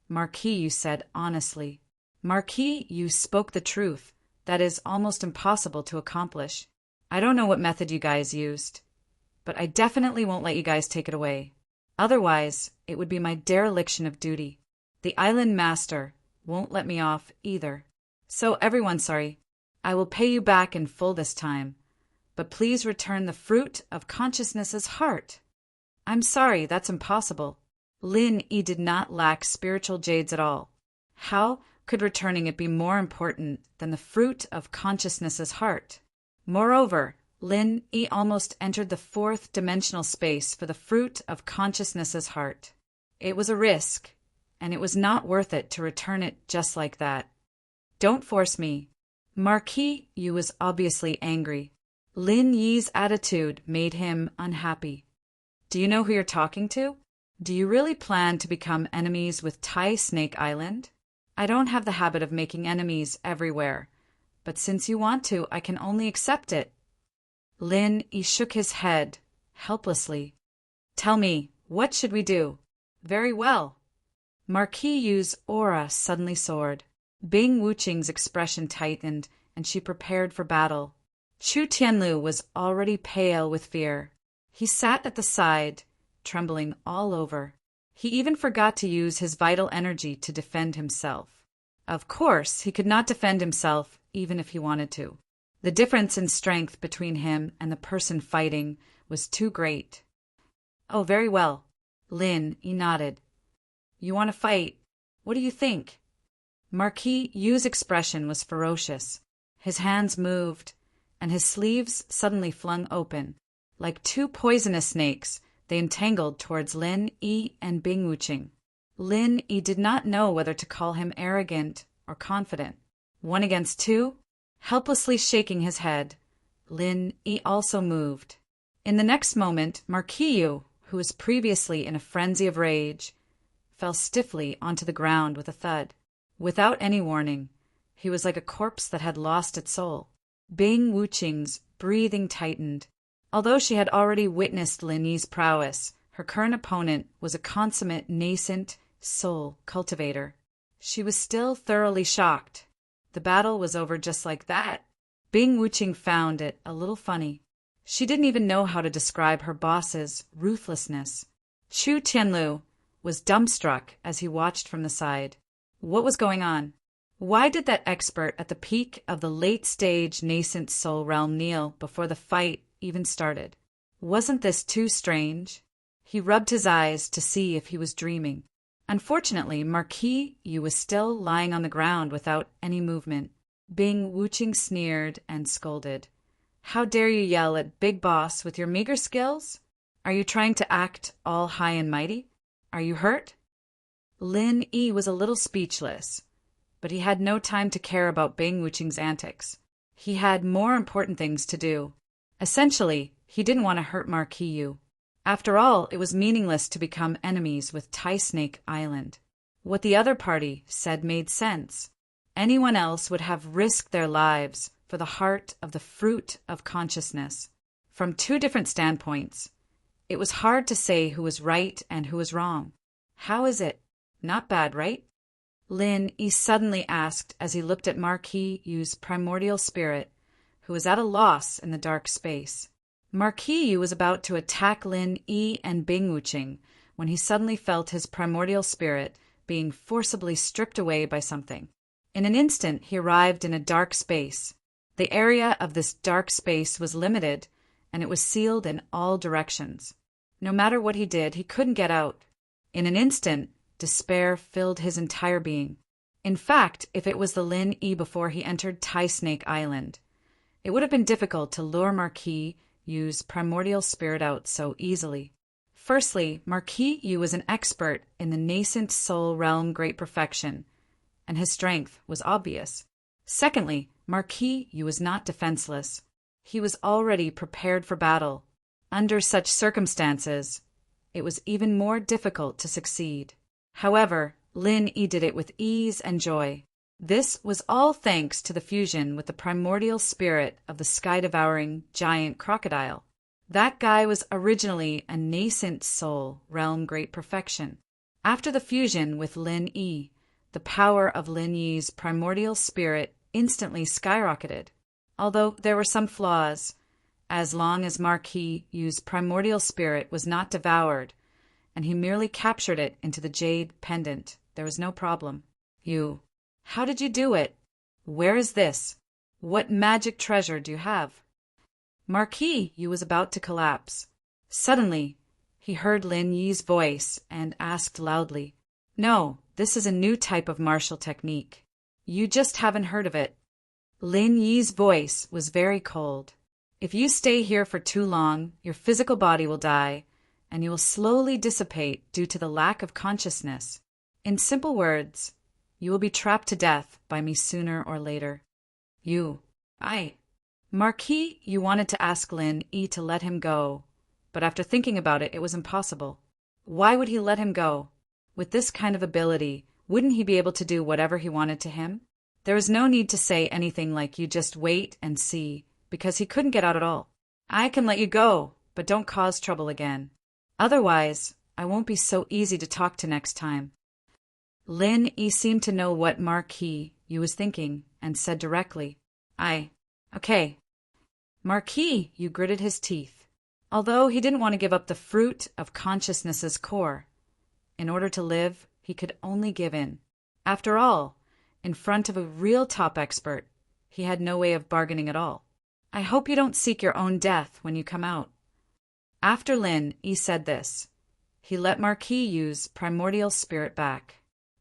Marquis Yu said honestly. Marquis Yu spoke the truth. That is almost impossible to accomplish. "I don't know what method you guys used, but I definitely won't let you guys take it away. Otherwise, it would be my dereliction of duty. The island master won't let me off either. So everyone's sorry. I will pay you back in full this time, but please return the fruit of consciousness's heart." "I'm sorry, that's impossible." Lin Yi did not lack spiritual jades at all. How could returning it be more important than the fruit of consciousness's heart? Moreover, Lin Yi almost entered the fourth dimensional space for the fruit of consciousness's heart. It was a risk, and it was not worth it to return it just like that. "Don't force me." Marquis Yu was obviously angry. Lin Yi's attitude made him unhappy. "Do you know who you're talking to? Do you really plan to become enemies with Tai Snake Island?" "I don't have the habit of making enemies everywhere, but since you want to, I can only accept it." Lin Yi shook his head, helplessly. "Tell me, what should we do?" "Very well." Marquis Yu's aura suddenly soared. Bing Wuching's expression tightened, and she prepared for battle. Chu Tianlu was already pale with fear. He sat at the side, trembling all over. He even forgot to use his vital energy to defend himself. Of course, he could not defend himself even if he wanted to. The difference in strength between him and the person fighting was too great. "Oh, very well." Lin Yi nodded. "You want to fight? What do you think?" Marquis Yu's expression was ferocious. His hands moved, and his sleeves suddenly flung open. Like two poisonous snakes, they entangled towards Lin Yi and Bing Wuqing. Lin Yi did not know whether to call him arrogant or confident. 1 against 2? Helplessly shaking his head, Lin Yi also moved. In the next moment, Marquis Yu, who was previously in a frenzy of rage, fell stiffly onto the ground with a thud. Without any warning, he was like a corpse that had lost its soul. Bing Wuqing's breathing tightened. Although she had already witnessed Lin Yi's prowess, her current opponent was a consummate nascent soul cultivator. She was still thoroughly shocked. The battle was over just like that. Bing Wuqing found it a little funny. She didn't even know how to describe her boss's ruthlessness. Chu Tianlu was dumbstruck as he watched from the side. What was going on? Why did that expert at the peak of the late-stage nascent soul realm kneel before the fight even started? Wasn't this too strange? He rubbed his eyes to see if he was dreaming. Unfortunately, Marquis Yu was still lying on the ground without any movement. Bing Wuqing sneered and scolded. How dare you yell at Big Boss with your meager skills? Are you trying to act all high and mighty? Are you hurt? Lin Yi was a little speechless, but he had no time to care about Bing Wuqing's antics. He had more important things to do. Essentially, he didn't want to hurt Marquis Yu. After all, it was meaningless to become enemies with Tai Snake Island. What the other party said made sense. Anyone else would have risked their lives for the heart of the fruit of consciousness. From two different standpoints, it was hard to say who was right and who was wrong. How is it? Not bad, right? Lin Yi suddenly asked as he looked at Marquis Yu's primordial spirit, who was at a loss in the dark space. Marquis Yu was about to attack Lin Yi and Bing Wuqing when he suddenly felt his primordial spirit being forcibly stripped away by something. In an instant, he arrived in a dark space. The area of this dark space was limited, and it was sealed in all directions. No matter what he did, he couldn't get out. In an instant, despair filled his entire being. In fact, if it was the Lin Yi before he entered Tai Snake Island, it would have been difficult to lure Marquis Yu's primordial spirit out so easily. Firstly, Marquis Yu was an expert in the nascent soul realm great perfection, and his strength was obvious. Secondly, Marquis Yu was not defenseless. He was already prepared for battle. Under such circumstances, it was even more difficult to succeed. However, Lin Yi did it with ease and joy. This was all thanks to the fusion with the primordial spirit of the sky-devouring giant crocodile. That guy was originally a nascent soul realm great perfection. After the fusion with Lin Yi, the power of Lin Yi's primordial spirit instantly skyrocketed. Although there were some flaws, as long as Marquis Yu's primordial spirit was not devoured, and he merely captured it into the jade pendant, there was no problem. You, how did you do it? Where is this? What magic treasure do you have? Marquis Yu was about to collapse. Suddenly, he heard Lin Yi's voice and asked loudly, No, this is a new type of martial technique. You just haven't heard of it. Lin Yi's voice was very cold. If you stay here for too long, your physical body will die, and you will slowly dissipate due to the lack of consciousness. In simple words, you will be trapped to death by me sooner or later. Marquis Yu wanted to ask Lin Yi to let him go, but after thinking about it, it was impossible. Why would he let him go? With this kind of ability, wouldn't he be able to do whatever he wanted to him? There was no need to say anything like you just wait and see, because he couldn't get out at all. I can let you go, but don't cause trouble again. Otherwise, I won't be so easy to talk to next time. Lin Yi seemed to know what Marquis Yu was thinking and said directly, Okay. Marquis Yu gritted his teeth. Although he didn't want to give up the fruit of consciousness's core, in order to live, he could only give in. After all, in front of a real top expert, he had no way of bargaining at all. I hope you don't seek your own death when you come out. After Lin Yi said this, he let Marquis Yu's primordial spirit back.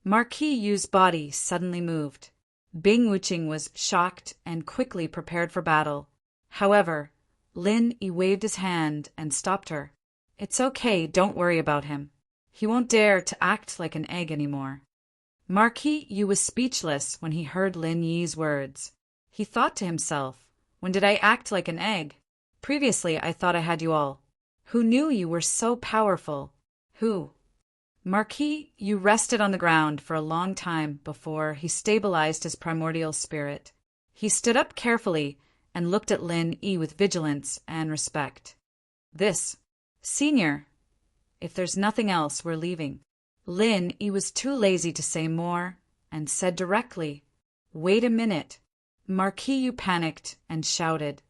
Marquis Yu's body suddenly moved. Bing Wuqing was shocked and quickly prepared for battle. However, Lin Yi waved his hand and stopped her. It's okay, don't worry about him. He won't dare to act like an egg anymore. Marquis Yu was speechless when he heard Lin Yi's words. He thought to himself, when did I act like an egg? Previously I thought I had you all. Who knew you were so powerful? Who? Marquis Yu rested on the ground for a long time before he stabilized his primordial spirit. He stood up carefully and looked at Lin Yi with vigilance and respect. This, Senior, if there's nothing else, we're leaving. Lin Yi was too lazy to say more and said directly, Wait a minute. Marquis Yu panicked and shouted,